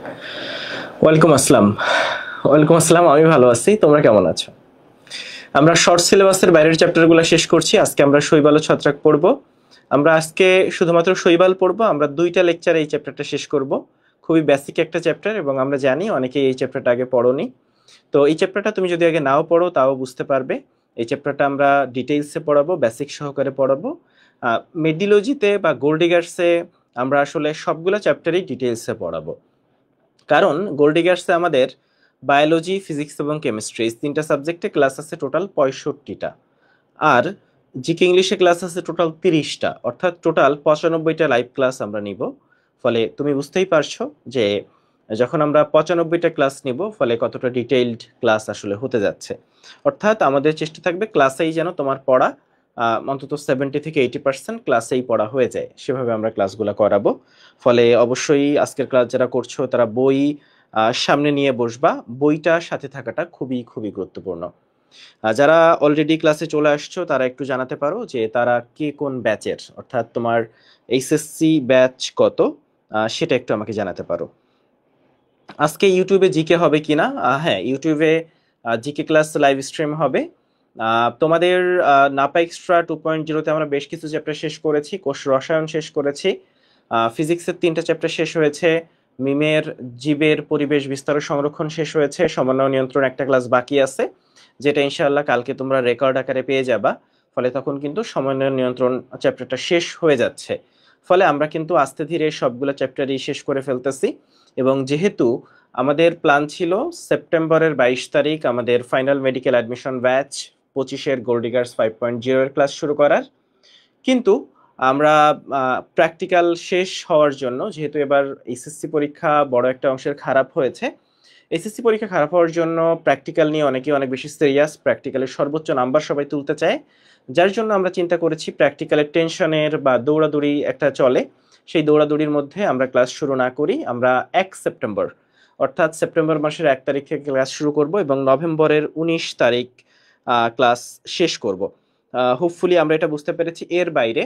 ওয়ালাইকুম আসসালাম। ওয়ালাইকুম আসসালাম, আমি ভালো আছি। তোমরা কেমন আছো? আমরা শর্ট সিলেবাসের বাইরের চ্যাপ্টারগুলো শেষ করছি। আজকে আমরা শৈবাল ও ছত্রাক পড়ব। আমরা আজকে শুধুমাত্র শৈবাল পড়ব। আমরা 2টা লেকচারে এই চ্যাপ্টারটা শেষ করব। খুবই বেসিক একটা চ্যাপ্টার এবং আমরা জানি অনেকেই এই চ্যাপ্টারটা আগে পড়োনি। তো এই চ্যাপ্টারটা তুমি যদি আগে নাও পড়ো তাও বুঝতে পারবে। এই চ্যাপ্টারটা আমরা ডিটেইলসে পড়াবো, বেসিক সহকারে পড়াবো। মেডিলজিতে বা গোল্ডিগার্সে আমরা আসলে সবগুলো চ্যাপ্টারই ডিটেইলসে পড়াবো। কারণ গোল্ডিগার্সে আমাদের বায়োলজি, ফিজিক্স এবং কেমিস্ট্রি এই 3টা সাবজেক্টে ক্লাস আছে টোটাল 65টা। আর জিকে ইংলিশে ক্লাস আছে টোটাল 30টা, অর্থাৎ টোটাল 95টা লাইভ ক্লাস আমরা নিব। ফলে তুমি বুঝতেই পারছো যে যখন আমরা 95টা ক্লাস নিব ফলে কতটা ডিটেইলড ক্লাস আসলে হতে যাচ্ছে। অর্থাৎ আমাদের চেষ্টা থাকবে ক্লাসেই যেন তোমার পড়া অন্তত 70 থেকে 80% ক্লাসেই পড়া হয়ে যায়, সেভাবে আমরা ক্লাসগুলো করাবো। ফলে অবশ্যই আজকের ক্লাস যারা করছো তারা বই সামনে নিয়ে বসবা। বইটা সাথে থাকাটা খুবই খুবই গুরুত্বপূর্ণ। যারা অলরেডি ক্লাসে চলে আসছো তারা একটু জানাতে পারো যে তারা কে কোন ব্যাচের, অর্থাৎ তোমার এইচএসসি ব্যাচ কত, সেটা একটু আমাকে জানাতে পারো। আজকে ইউটিউবে জিকে হবে কিনা? হ্যাঁ, ইউটিউবে জিকে ক্লাস লাইভ স্ট্রিম হবে। তোমাদের নাপা এক্সট্রা 2.0-তে আমরা বেশ কিছু চ্যাপ্টার শেষ করেছি। কোষ রসায়ন শেষ করেছি। ফিজিক্সের 3টা চ্যাপ্টার শেষ হয়েছে। মিমের জীবের পরিবেশ বিস্তার ও সংরক্ষণ শেষ হয়েছে। সমন্বয় নিয়ন্ত্রণ একটা ক্লাস বাকি আছে, যেটা ইনশাআল্লাহ কালকে তোমরা রেকর্ড আকারে পেয়ে যাবা। ফলে তখন কিন্তু সমন্বয় নিয়ন্ত্রণ চ্যাপ্টারটা শেষ হয়ে যাচ্ছে। ফলে আমরা কিন্তু আস্তে ধীরে সবগুলো চ্যাপ্টারই শেষ করে ফেলতেছি। এবং যেহেতু আমাদের প্ল্যান ছিল সেপ্টেম্বরের 22 তারিখ আমাদের ফাইনাল মেডিকেল অ্যাডমিশন ব্যাচ 25-এর গোল্ডিগার্স 5.0 এর ক্লাস শুরু করার, কিন্তু আমরা প্র্যাকটিক্যাল শেষ হওয়ার জন্য, যেহেতু এবার এসএসসি পরীক্ষা বড় একটা অংশের খারাপ হয়েছে, এসএসসি পরীক্ষা খারাপ হওয়ার জন্য প্র্যাকটিক্যাল নিয়ে অনেকেই অনেক বেশি সিরিয়াস, প্র্যাকটিক্যালের সর্বোচ্চ নাম্বার সবাই তুলতে চায়। যার জন্য আমরা চিন্তা করেছি প্র্যাকটিক্যালের টেনশনের বা দৌড়াদৌড়ি একটা চলে, সেই দৌড়াদৌড়ির মধ্যে আমরা ক্লাস শুরু না করি। আমরা 1 সেপ্টেম্বর, অর্থাৎ সেপ্টেম্বর মাসের 1 তারিখ থেকে ক্লাস শুরু করব এবং নভেম্বরের 19 তারিখ ক্লাস শেষ করব। হোপফুলি আমরা এটা বুঝতে পেরেছি। এর বাইরে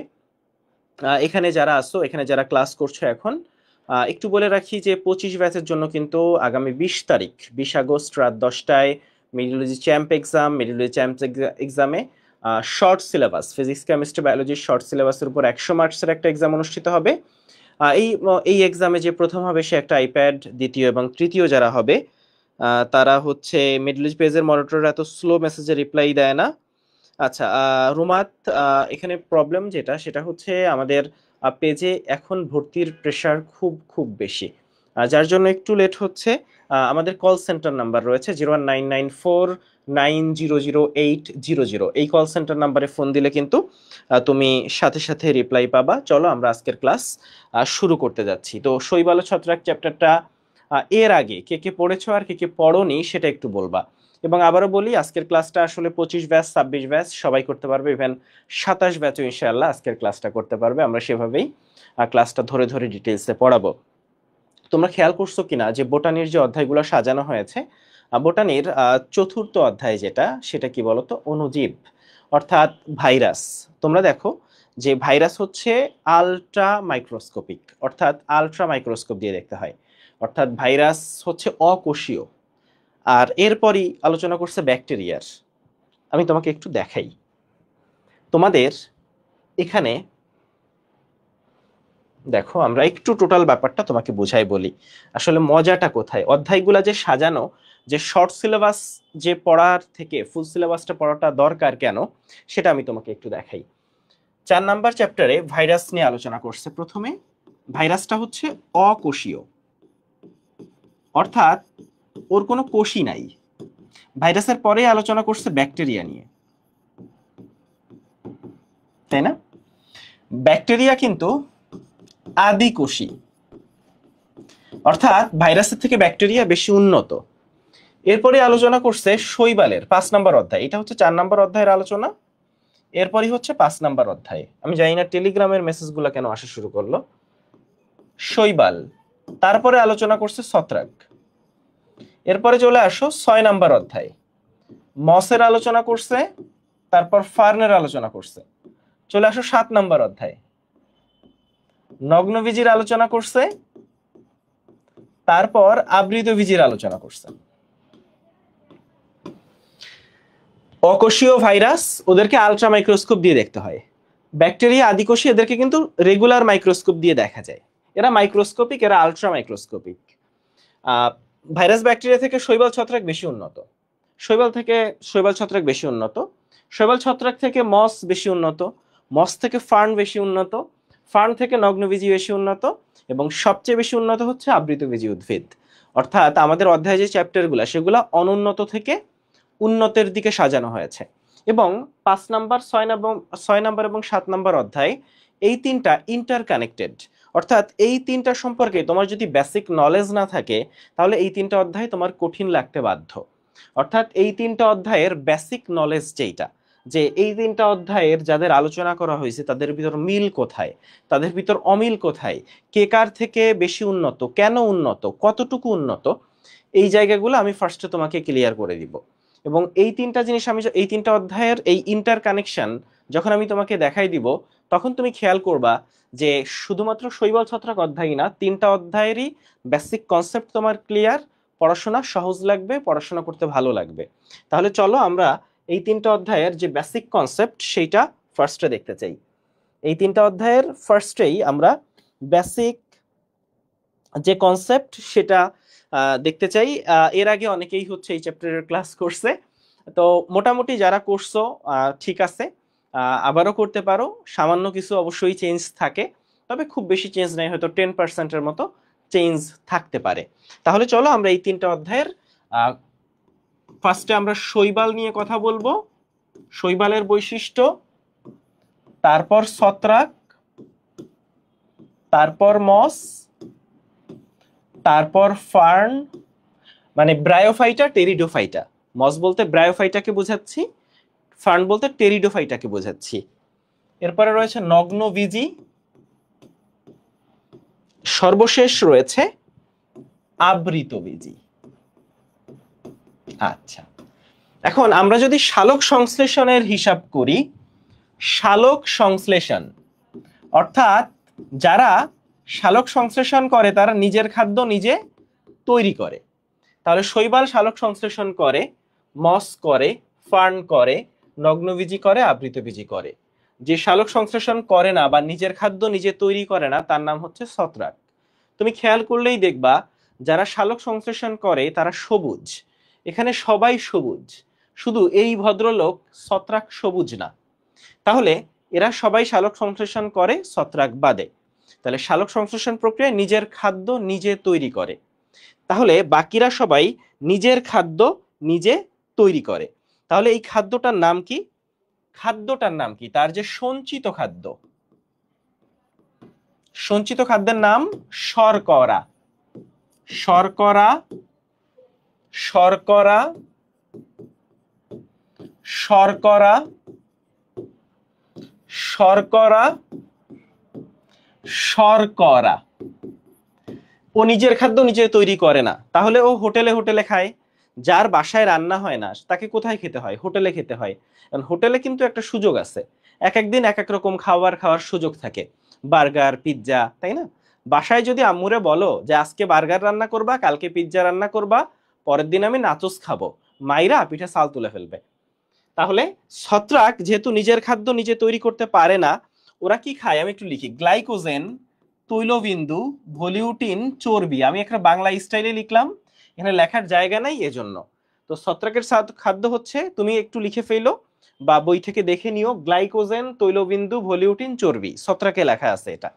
এখানে যারা আসো, এখানে যারা ক্লাস করছো এখন, একটু বলে রাখি যে 25 ব্যাচের জন্য কিন্তু আগামী 20 তারিখ 20 আগস্ট রাত 10টায় Mediology champ exam. Mediology champ এক্সামে শর্ট সিলেবাস ফিজিক্স, কেমিস্ট্রি, বায়োলজির শর্ট সিলেবাসের উপর 100 মার্কসের একটা এক্সাম অনুষ্ঠিত হবে। এই এক্সামে যে প্রথম হবে সে একটা আইপ্যাড, দ্বিতীয় এবং তৃতীয় যারা হবে তারা হচ্ছে মেডিওলজি পেজের মনিটর এত স্লো মেসেজে রিপ্লাই দেয় না। আচ্ছা, রুমাত, এখানে প্রবলেম যেটা সেটা হচ্ছে আমাদের পেজে এখন ভর্তির প্রেসার খুব খুব বেশি, যার জন্য একটু লেট হচ্ছে। আমাদের কল সেন্টার নাম্বার রয়েছে 01994900800। এই কল সেন্টার নাম্বারে ফোন দিলে কিন্তু তুমি সাথে সাথে রিপ্লাই পাবা। চলো আমরা আজকের ক্লাস শুরু করতে যাচ্ছি। তো শৈবাল ও ছত্রাক চ্যাপ্টারটা এর আগে কে কে পড়েছো আর কে কে পড়োনি সেটা একটু বলবা। এবং আবারও বলি, আজকের ক্লাসটা আসলে 25 ব্যাচ, 26 ব্যাচ সবাই করতে পারবে, ইভেন 27 ব্যাচও ইনশাআল্লাহ আজকের ক্লাসটা করতে পারবে। আমরা সেভাবেই ক্লাসটা ধরে ধরে ডিটেলসে পড়াবো। তোমরা খেয়াল করছো কিনা যে বোটানির যে অধ্যায়গুলো সাজানো হয়েছে, বোটানির চতুর্থ অধ্যায় যেটা, সেটা কি বলতো? অণুজীব, অর্থাৎ ভাইরাস। তোমরা দেখো যে ভাইরাস হচ্ছে আলট্রা মাইক্রোস্কোপিক, অর্থাৎ আলট্রা মাইক্রোস্কোপ দিয়ে দেখতে হয়, অর্থাৎ ভাইরাস হচ্ছে অকোষীয়। আর এরপরই আলোচনা করছে ব্যাকটেরিয়ার। আমি তোমাকে একটু দেখাই। তোমাদের এখানে দেখো, আমরা একটু টোটাল ব্যাপারটা তোমাকে বুঝাই বলি আসলে মজাটা কোথায়। অধ্যায়গুলা যে সাজানো, যে শর্ট সিলেবাস যে পড়ার থেকে ফুল সিলেবাসটা পড়াটা দরকার কেন, সেটা আমি তোমাকে একটু দেখাই। 4 নাম্বার চ্যাপ্টারে ভাইরাস নিয়ে আলোচনা করছে। প্রথমে ভাইরাসটা হচ্ছে অকোষীয়, অর্থাৎ ওর কোনো কোষই নাই। ভাইরাসের পরে আলোচনা করছে ব্যাকটেরিয়া নিয়ে, তাই না? ব্যাকটেরিয়া কিন্তু আদিকোষী, অর্থাৎ ভাইরাসের থেকে ব্যাকটেরিয়া বেশি উন্নত। এরপরে আলোচনা করছে শৈবালের 5 নাম্বার অধ্যায়। এটা হচ্ছে 4 নাম্বার অধ্যায়ের আলোচনা, এরপরই হচ্ছে 5 নাম্বার অধ্যায়। আমি জানি না টেলিগ্রামের মেসেজগুলো কেন আসা শুরু করলো। শৈবাল, তারপরে আলোচনা করছে ছত্রাক। এরপরে চলে আসো 6 নাম্বার অধ্যায়, মসের আলোচনা করছে, তারপর ফার্নের আলোচনা করছে। চলে আসো 7 নাম্বার অধ্যায়, নগ্নবীজির আলোচনা করছে, তারপর আবৃতবীজীর আলোচনা করছেন। অকোষীয় ভাইরাস, ওদেরকে আলট্রা মাইক্রোস্কোপ দিয়ে দেখতে হয়। ব্যাকটেরিয়া, আদিকোষী, এদেরকে কিন্তু রেগুলার মাইক্রোস্কোপ দিয়ে দেখা যায়। এরা মাইক্রোস্কোপিক, এরা আলট্রা মাইক্রোস্কোপিক। ভাইরাস ব্যাকটেরিয়া থেকে শৈবাল ছত্রাক বেশি উন্নত। শৈবাল ছত্রাক বেশি উন্নত। শৈবাল ছত্রাক থেকে মস বেশি উন্নত। মস থেকে ফার্ন বেশি উন্নত। ফার্ন থেকে নগ্নবীজী বেশি উন্নত। এবং সবচেয়ে বেশি উন্নত হচ্ছে আবৃতবীজী উদ্ভিদ। অর্থাৎ আমাদের অধ্যায়ে যে চ্যাপ্টারগুলো, সেগুলো অনুন্নত থেকে উন্নতের দিকে সাজানো হয়েছে। এবং 5 নাম্বার, 6 নাম্বার এবং 7 নাম্বার অধ্যায়, এই তিনটা ইন্টারকানেক্টেড। অর্থাৎ এই তিনটা সম্পর্কে তোমার যদি বেসিক নলেজ না থাকে, তাহলে এই তিনটা অধ্যায় তোমার কঠিন লাগতে বাধ্য। অর্থাৎ এই তিনটা অধ্যায়ের বেসিক নলেজ যেটা, যে এই তিনটা অধ্যায়ের যাদের আলোচনা করা হয়েছে তাদের ভিতর মিল কোথায়, তাদের ভিতর অমিল কোথায়, কে কার থেকে বেশি উন্নত, কেন উন্নত, কতটুকু উন্নত, এই জায়গাগুলো আমি ফার্স্টে তোমাকে ক্লিয়ার করে দিব। এবং এই তিনটা জিনিস এই তিনটা অধ্যায়ের এই ইন্টার কানেকশন যখন আমি তোমাকে দেখাই দিব, তখন তুমি খেয়াল করবা যে শুধুমাত্র শৈবাল ছত্রাক অধ্যায় না, তিনটা অধ্যায়েরই বেসিক কনসেপ্ট তোমার ক্লিয়ার, পড়াশোনা সহজ লাগবে, পড়াশোনা করতে ভালো লাগবে। তাহলে চলো আমরা এই তিনটা অধ্যায়ের যে বেসিক কনসেপ্ট সেইটা ফার্স্টে দেখতে চাই। এই তিনটা অধ্যায়ের ফার্স্টেই আমরা বেসিক যে কনসেপ্ট সেটা দেখতে চাই। এর আগে অনেকেই হচ্ছে এই চ্যাপ্টারের ক্লাস করছে, তো মোটামুটি যারা করছো ঠিক আছে, আবারও করতে পারো। সামান্য কিছু অবশ্যই চেঞ্জ থাকে, তবে খুব বেশি চেঞ্জ নাই, হয়তো 10%-এর মতো চেঞ্জ থাকতে পারে। তাহলে চলো আমরা এই তিনটা অধ্যায়ের ফার্স্টে আমরা শৈবাল নিয়ে কথা বলবো, শৈবালের বৈশিষ্ট্য, তারপর ছত্রাক, তারপর মস, তারপর ফার্ন, মানে ব্রায়োফাইটা, টেরিডোফাইটা। মস বলতে ব্রায়োফাইটাকে বোঝাচ্ছি, ফার্ন বলতে টেরিডোফাইটাকে বোঝাচ্ছি। এরপরে রয়েছে নগ্নবীজী, সর্বশেষ রয়েছে আবৃতবীজী। আচ্ছা, এখন আমরা যদি সালোক সংশ্লেষণের হিসাব করি, সালোক সংশ্লেষণ অর্থাৎ যারা সালোক সংশ্লেষণ করে তারা নিজের খাদ্য নিজে তৈরি করে। তাহলে শৈবাল সালোক সংশ্লেষণ করে, মস করে, ফার্ন করে, নগ্নবীজী করে, আবৃতবীজী করে। যে সালোক সংশ্লেষণ করে না বা নিজের খাদ্য নিজে তৈরি করে না, তার নাম হচ্ছে ছত্রাক। তুমি খেয়াল করলেই দেখবা যারা সালোক সংশ্লেষণ করে তারা সবুজ। এখানে সবাই সবুজ, শুধু এই ভদ্রলোক ছত্রাক সবুজ না। তাহলে এরা সবাই সালোক সংশ্লেষণ করে, ছত্রাক বাদে। তাহলে সালোক সংশ্লেষণ প্রক্রিয়ায় নিজের খাদ্য নিজে তৈরি করে। তাহলে বাকিরা সবাই নিজের খাদ্য নিজে তৈরি করে। তাহলে এই খাদ্যটার নাম কি? খাদ্যটার নাম কি? তার যে সঞ্চিত খাদ্য, সঞ্চিত খাদ্যের নাম শর্করা। শর্করা, শর্করা, শর্করা, শর্করা, শর্করা। ও নিজের খাদ্য নিজে তৈরি করে না, তাহলে ও হোটেলে হোটেলে খায়। যার বাসায় রান্না হয় না তাকে কোথায় খেতে হয়? হোটেলে খেতে হয়। কারণ হোটেলে কিন্তু একটা সুযোগ আছে, এক একদিন এক এক রকম খাবার খাওয়ার সুযোগ থাকে, বার্গার, পিৎজা, তাই না? বাসায় যদি আম্মুরে বলো যে আজকে বার্গার রান্না করবা, কালকে পিৎজা রান্না করবা, পরের দিন আমি নাচোস খাবো, মাইরা পিঠে চাল তুলে ফেলবে। তাহলে ছত্রাক যেহেতু নিজের খাদ্য নিজে তৈরি করতে পারে না, ওরা কি খায়? আমি একটু লিখি, গ্লাইকোজেন, তৈলবিন্দু, ভলিউটিন, চর্বি। আমি একটা বাংলা স্টাইলে লিখলাম, এখানে লেখার জায়গা নাই এজন্য। তো ছত্রাকের খাদ্য হচ্ছে, তুমি একটু লিখে ফেলো বা বই থেকে দেখে নিও, গ্লাইকোজেন, তৈলবিন্দু, ভলিউটিন, চর্বি। ছত্রাকে লেখা আছে এটা,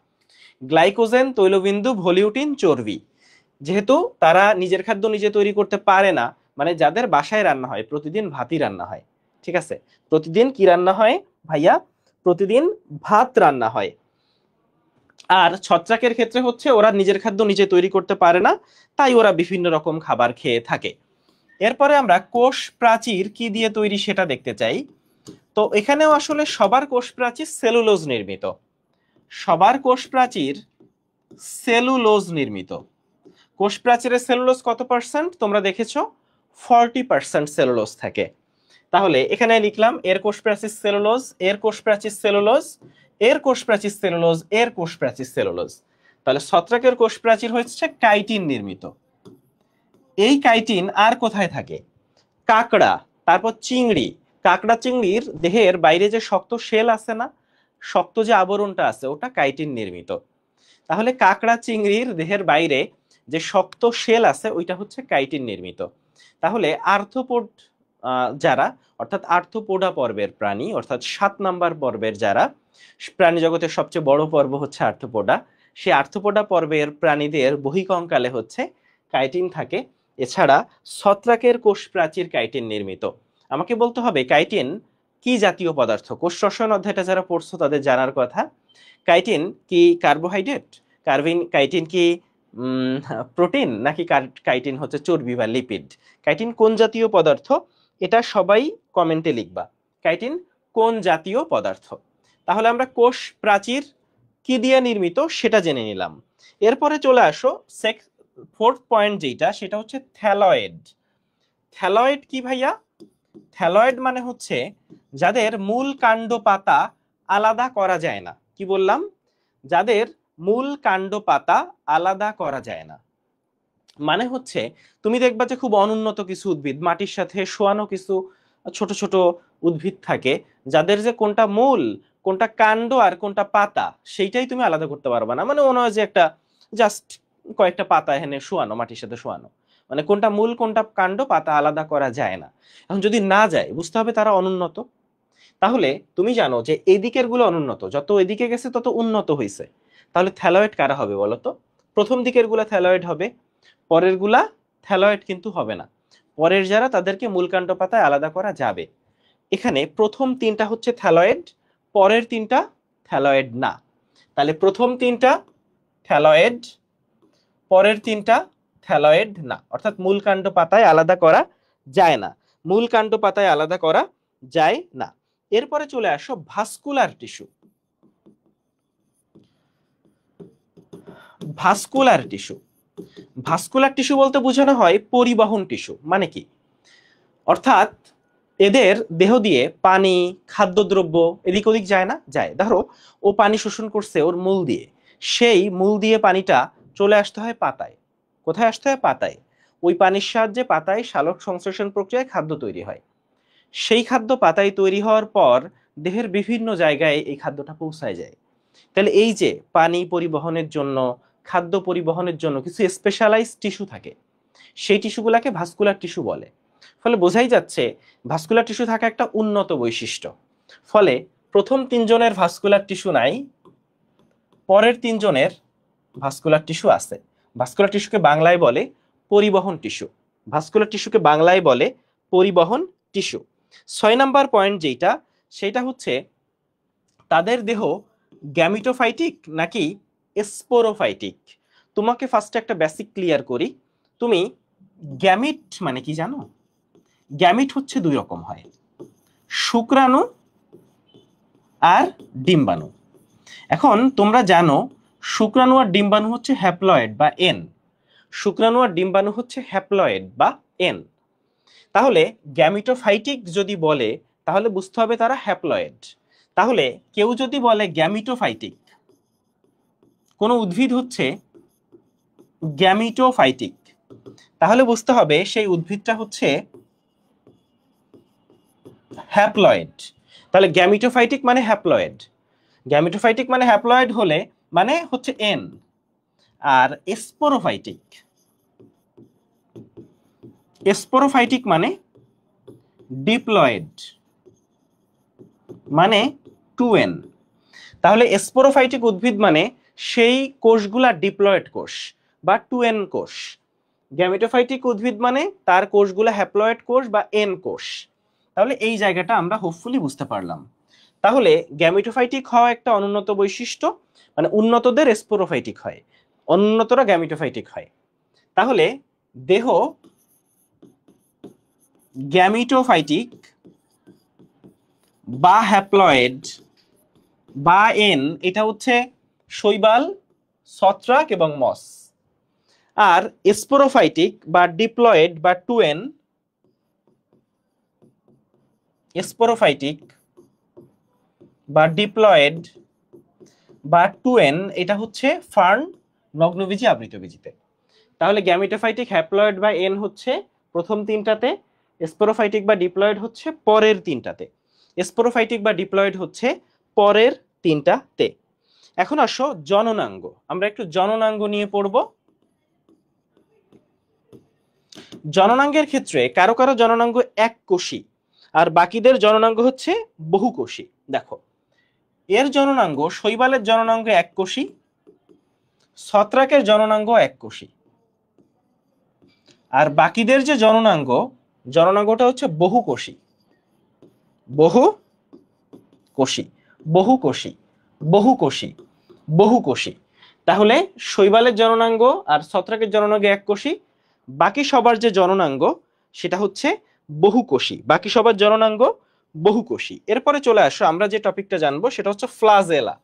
গ্লাইকোজেন, তৈলবিন্দু, ভলিউটিন, চর্বি। যেহেতু তারা নিজের খাদ্য নিজে তৈরি করতে পারে না, মানে যাদের বাসায় রান্না হয়, প্রতিদিন ভাতই রান্না হয়, ঠিক আছে? প্রতিদিন কি রান্না হয় ভাইয়া? প্রতিদিন ভাত রান্না হয়। আর ছত্রাকের ক্ষেত্রে হচ্ছে ওরা নিজের খাদ্য নিজে তৈরি করতে পারে না, তাই ওরা বিভিন্ন রকম খাবার খেয়ে থাকে। এরপরে আমরা কোষ প্রাচীর কি দিয়ে তৈরি সেটা দেখতে চাই। তো এখানেও আসলে সবার কোষ প্রাচীর সেলুলোজ নির্মিত। সবার কোষ প্রাচীর সেলুলোজ নির্মিত। কোষ প্রাচীরের সেলুলোজ কত পার্সেন্ট? তোমরা দেখেছো 40% সেলুলোজ থাকে। তাহলে এখানে লিখলাম এর কোষ প্রাচীর সেলুলোজ, এর কোষ প্রাচীর সেলুলোজ, এর কোষ প্রাচীর সেলুলোজ, এর কোষ প্রাচীর সেলুলোজ। তাহলে ছত্রাকের কোষ প্রাচীর হচ্ছে কাইটিন নির্মিত। এই কাইটিন আর কোথায় থাকে? কাঁকড়া, তারপর চিংড়ি। কাঁকড়া চিংড়ির দেহের বাইরে যে শক্ত শেল আছে না, শক্ত যে আবরণটা আছে, ওটা কাইটিন নির্মিত। তাহলে কাঁকড়া চিংড়ির দেহের বাইরে যে শক্ত শেল আছে ওইটা হচ্ছে কাইটিন নির্মিত। তাহলে আর্থ্রোপোড যারা, অর্থাৎ আর্থ্রোপোডা পর্বের প্রাণী, অর্থাৎ 7 নাম্বার পর্বের যারা, প্রাণী জগতের সবচেয়ে বড় পর্ব হচ্ছে আর্থ্রোপোডা, সেই আর্থ্রোপোডা পর্বের প্রাণীদের বহিঃকঙ্কালে হচ্ছে কাইটিন থাকে। এছাড়া ছত্রাকের কোষ প্রাচীর কাইটিন নির্মিত। আমাকে বলতে হবে কাইটিন কি জাতীয় পদার্থ? কোষ রসায়ন অধ্যায়টা যারা পড়ছো তাদের জানার কথা। কাইটিন কি কার্বোহাইড্রেট? কাইটিন কি প্রোটিন, নাকি কাইটিন হচ্ছে চর্বি বা লিপিড? কাইটিন কোন জাতীয় পদার্থ? এটা সবাই কমেন্টে লিখবা, কাইটিন কোন জাতীয় পদার্থ। তাহলে আমরা কোষ প্রাচীর কি দিয়ে নির্মিত সেটা জেনে নিলাম। এরপরে চলে আসো ফোর্থ পয়েন্ট, যেটা সেটা হচ্ছে থ্যালয়েড। থ্যালয়েড কি ভাইয়া? থ্যালয়েড মানে হচ্ছে যাদের মূল কাণ্ড পাতা আলাদা করা যায় না। কি বললাম? যাদের মূল কাণ্ড পাতা আলাদা করা যায় না। মানে হচ্ছে তুমি দেখবা যে খুব অনুন্নত কিছু উদ্ভিদ, মাটির সাথে শোয়ানো কিছু ছোট ছোট উদ্ভিদ থাকে, যাদের যে কোনটা মূল, কোনটা কাণ্ড আর কোনটা পাতা সেইটাই তুমি আলাদা করতে পারবে না। মানে মনে হয় যে একটা জাস্ট কয়েকটা পাতা এখানে শোয়ানো, মাটির সাথে শোয়ানো, মানে কোনটা মূল কোনটা কাণ্ড পাতা আলাদা করা যায় না। এখন যদি না যায়, বুঝতে হবে তারা অনুন্নত। তাহলে তুমি জানো যে এদিকের গুলো অনুন্নত, যত এদিকে গেছে তত উন্নত হয়েছে। তাহলে থ্যালয়েড কারা হবে বলো তো? প্রথম দিকের গুলা থ্যালয়েড হবে, পরের গুলা থ্যালয়েড কিন্তু হবে না। পরের যারা, তাদেরকে মূলকাণ্ড পাতায় আলাদা করা যাবে। এখানে প্রথম তিনটা হচ্ছে থ্যালয়েড, পরের তিনটা থ্যালয়েড না। তাহলে প্রথম তিনটা থ্যালয়েড, পরের তিনটা থ্যালয়েড না, অর্থাৎ মূলকাণ্ড পাতায় আলাদা করা যায় না। মূলকাণ্ড পাতায় আলাদা করা যায় না। এরপরে চলে আসো vascular tissue. Vascular tissue, vascular tissue বলতে বোঝানো হয় পরিবহন টিস্যু। মানে কি? অর্থাৎ এদের দেহ দিয়ে পানি, খাদ্যদ্রব্য এদিক ওদিক যায় না? যায়। ধরো ও পানি শোষণ করছে ওর মূল দিয়ে, সেই মূল দিয়ে পানিটা চলে আসতে হয় পাতায়। কোথায় আসতে হয়? পাতায়। ওই পানির সাহায্যে পাতায় সালোক সংশ্লেষণ প্রক্রিয়ায় খাদ্য তৈরি হয়। সেই খাদ্য পাতায় তৈরি হওয়ার পর দেহের বিভিন্ন জায়গায় এই খাদ্যটা পৌঁছায় যায়। তাহলে এই যে পানি পরিবহনের জন্য, খাদ্য পরিবহনের জন্য কিছু স্পেশালাইজড টিস্যু থাকে, সেই টিস্যুগুলোকে ভাস্কুলার টিস্যু বলে। ফলে বোঝাই যাচ্ছে ভাস্কুলার টিস্যু থাকা একটা উন্নত বৈশিষ্ট্য। ফলে প্রথম তিনজনের ভাস্কুলার টিস্যু নাই, পরের তিনজনের ভাস্কুলার টিস্যু আছে। ভাস্কুলার টিস্যুকে বাংলায় বলে পরিবহন টিস্যু। ভাস্কুলার টিস্যুকে বাংলায় বলে পরিবহন টিস্যু। 6 নাম্বার পয়েন্ট যেটা, সেটা হচ্ছে তাদের দেহ গ্যামিটোফাইটিক নাকি স্পোরোফাইটিক। তোমাকে ফার্স্টে একটা বেসিক ক্লিয়ার করি। তুমি গ্যামিট মানে কি জানো? গ্যামিট হচ্ছে দুই রকম হয়, শুক্রাণু আর ডিম্বাণু। এখন তোমরা জানো শুক্রাণু আর ডিম্বাণু হচ্ছে হ্যাপ্লয়েড বা এন। শুক্রাণু আর ডিম্বাণু হচ্ছে হ্যাপ্লয়েড বা এন। তাহলে গ্যামিটোফাইটিক যদি বলে তাহলে বুঝতে হবে তারা হ্যাপ্লয়েড। তাহলে কেউ যদি বলে গ্যামিটোফাইটিক, কোন উদ্ভিদ হচ্ছে গ্যামিটোফাইটিক, তাহলে বুঝতে হবে সেই উদ্ভিদটা হচ্ছে হ্যাপ্লয়েড। তাহলে গ্যামিটোফাইটিক মানে হ্যাপ্লয়েড, গ্যামিটোফাইটিক মানে হ্যাপ্লয়েড হলে মানে হচ্ছে এন। আর স্পোরোফাইটিক, স্পোরোফাইটিক মানে ডিপ্লয়েড, মানে 2n। তাহলে স্পোরোফাইটিক উদ্ভিদ মানে সেই কোষগুলা ডিপ্লয়েড কোষ বা 2n কোষ। গ্যামিটোফাইটিক উদ্ভিদ মানে তার কোষগুলা হ্যাপ্লয়েড কোষ বা এন কোষ। তাহলে এই জায়গাটা আমরা হোপফুলি বুঝতে পারলাম। তাহলে গ্যামিটোফাইটিক হওয়া একটা অনুন্নত বৈশিষ্ট্য, মানে উন্নতদের স্পোরোফাইটিক হয়, অনুন্নতরা গ্যামিটোফাইটিক হয়। তাহলে দেহ গ্যামিটোফাইটিক বা হ্যাপ্লয়েড বা এন, এটা হচ্ছে শৈবাল, ছত্রাক এবং মস। আর স্পোরোফাইটিক বা ডিপ্লয়েড বা 2n, স্পোরোফাইটিক বা ডিপ্লয়েড বা 2n, এটা হচ্ছে ফার্ন নগ্নবীজি আবৃতবীজিতে। তাহলে গ্যামিটোফাইটিক হ্যাপ্লয়েড বা এন হচ্ছে প্রথম তিনটাতে, স্পোরোফাইটিক বা ডিপ্লয়েড হচ্ছে পরের তিনটাতে, স্পোরোফাইটিক বা ডিপ্লয়েড হচ্ছে পরের তিনটাতে। এখন আসো জননাঙ্গ, আমরা একটু জননাঙ্গ নিয়ে পড়ব। জননাঙ্গের ক্ষেত্রে কারো কারো জননাঙ্গ এক কোষী আর বাকিদের জননাঙ্গ হচ্ছে বহুকোষী। দেখো এর জননাঙ্গ, শৈবালের জননাঙ্গ এক কোষী, ছত্রাকের জননাঙ্গ এক কোষী, আর বাকিদের যে জননাঙ্গ, জননাঙ্গটা হচ্ছে বহুকোষী, বহুকোষী, বহুকোষী, বহুকোষী, বহুকোষী। তাহলে শৈবালের জননাঙ্গ আর ছত্রাকের জননাঙ্গ এক কোষী, বাকি সবার যে জননাঙ্গ সেটা হচ্ছে বহুকোষী, বাকি সবার জননাঙ্গ বহুকোষী। এরপরে চলে আসো আমরা যে টপিকটা জানবো সেটা হচ্ছে ফ্লাজেলা।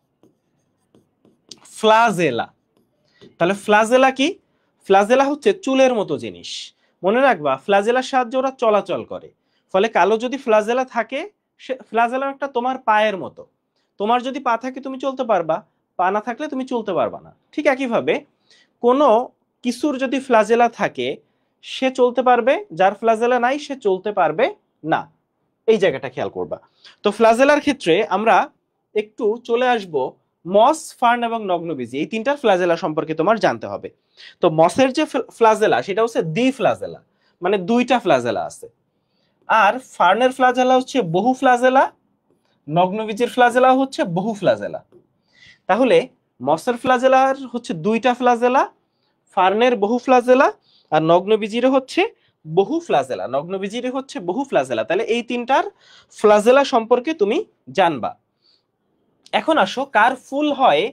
ফ্লাজেলা, তাহলে ফ্লাজেলা কি? ফ্লাজেলা হচ্ছে চুলের মতো জিনিস। মনে রাখবা ফ্লাজেলার সাহায্যে ওরা চলাচল করে। ফলে কালো যদি ফ্লাজেলা থাকে, ফ্লাজেলা একটা তোমার পায়ের মতো। তোমার যদি পা থাকে তুমি চলতে পারবা, পা না থাকলে তুমি চলতে পারবা না। ঠিক একইভাবে কোনো কিছুর যদি ফ্লাজেলা থাকে সে চলতে পারবে, যার ফ্লাজেলা নাই সে চলতে পারবে না। এই জায়গাটা খেয়াল করবা। তো ফ্লাজেলার ক্ষেত্রে আমরা একটু চলে আসব মস, ফার্ন এবং নগ্নবীজি, এই তিনটার ফ্লাজেলা সম্পর্কে তোমার জানতে হবে। তো মসের যে ফ্লাজেলা সেটা হচ্ছে দ্বি ফ্লাজেলা, মানে দুইটা ফ্লাজেলা আছে। আর ফার্নের ফ্লাজেলা হচ্ছে বহু ফ্লাজেলা, নগ্নবীজির ফ্লাজেলা হচ্ছে বহু ফ্লাজেলা। তাহলে মসের ফ্লাজেলার হচ্ছে দুইটা ফ্লাজেলা, ফার্নের বহু ফ্লাজেলা, আর নগ্নবীজির হচ্ছে বহু ফ্লাজেলা, নগ্নবীজির হচ্ছে বহু ফ্লাজেলা। তাহলে এই তিনটার ফ্লাজেলা সম্পর্কে তুমি জানবা। এখন আসো কার ফুল হয়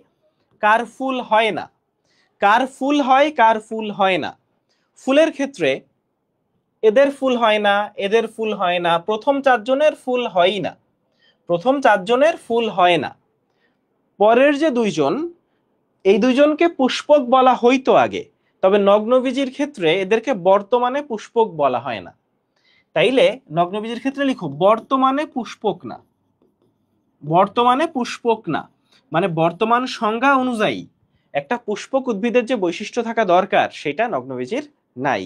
কার ফুল হয় না, কার ফুল হয় কার ফুল হয় না। ফুলের ক্ষেত্রে এদের ফুল হয় না, এদের ফুল হয় না, প্রথম চারজনের ফুল হয়ই না, প্রথম চারজনের ফুল হয় না। পরের যে দুইজন, এই দুইজনকে পুষ্পক বলা হইতো আগে, তবে নগ্নবীজির ক্ষেত্রে এদেরকে বর্তমানে পুষ্পক বলা হয় না। তাইলে নগ্নবীজির ক্ষেত্রে লিখো বর্তমানে পুষ্পক না, বর্তমানে পুষ্পক না, মানে বর্তমান সংজ্ঞা অনুযায়ী একটা পুষ্পক উদ্ভিদের যে বৈশিষ্ট্য থাকা দরকার সেটা নগ্নবীজির নাই।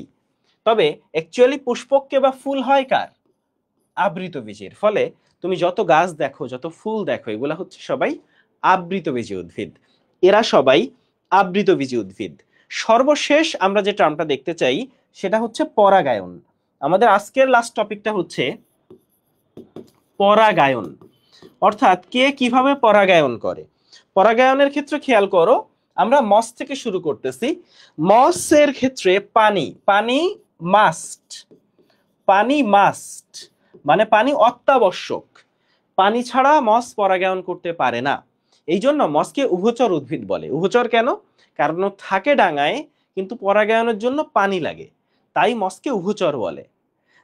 তবে অ্যাকচুয়ালি পুষ্পককে বা ফুল হয় কার? আবৃতবীজির। ফলে তুমি যত গাছ দেখো, যত ফুল দেখো, এগুলা হচ্ছে সবাই আবৃতবীজি উদ্ভিদ, এরা সবাই আবৃতবীজি উদ্ভিদ। সর্বশেষ আমরা যে টার্মটা দেখতে চাই সেটা হচ্ছে পরাগায়ন। আমাদের আজকের লাস্ট টপিকটা হচ্ছে পরাগায়ন, অর্থাৎ কে কিভাবে পরাগায়ন করে। পরাগায়নের ক্ষেত্রে খেয়াল করো, আমরা মস থেকে শুরু করতেছি। মসের ক্ষেত্রে পানি, পানি মাস্ট, পানি মাস্ট, মানে পানি অত্যাবশ্যক। পানি ছাড়া মস পরাগায়ন করতে পারে না। এই জন্য মসকে উভচর উদ্ভিদ বলে। উভচর কেন? কারণ থাকে ডাঙায় কিন্তু পরাগায়নের জন্য পানি লাগে, তাই মসকে উভচর বলে।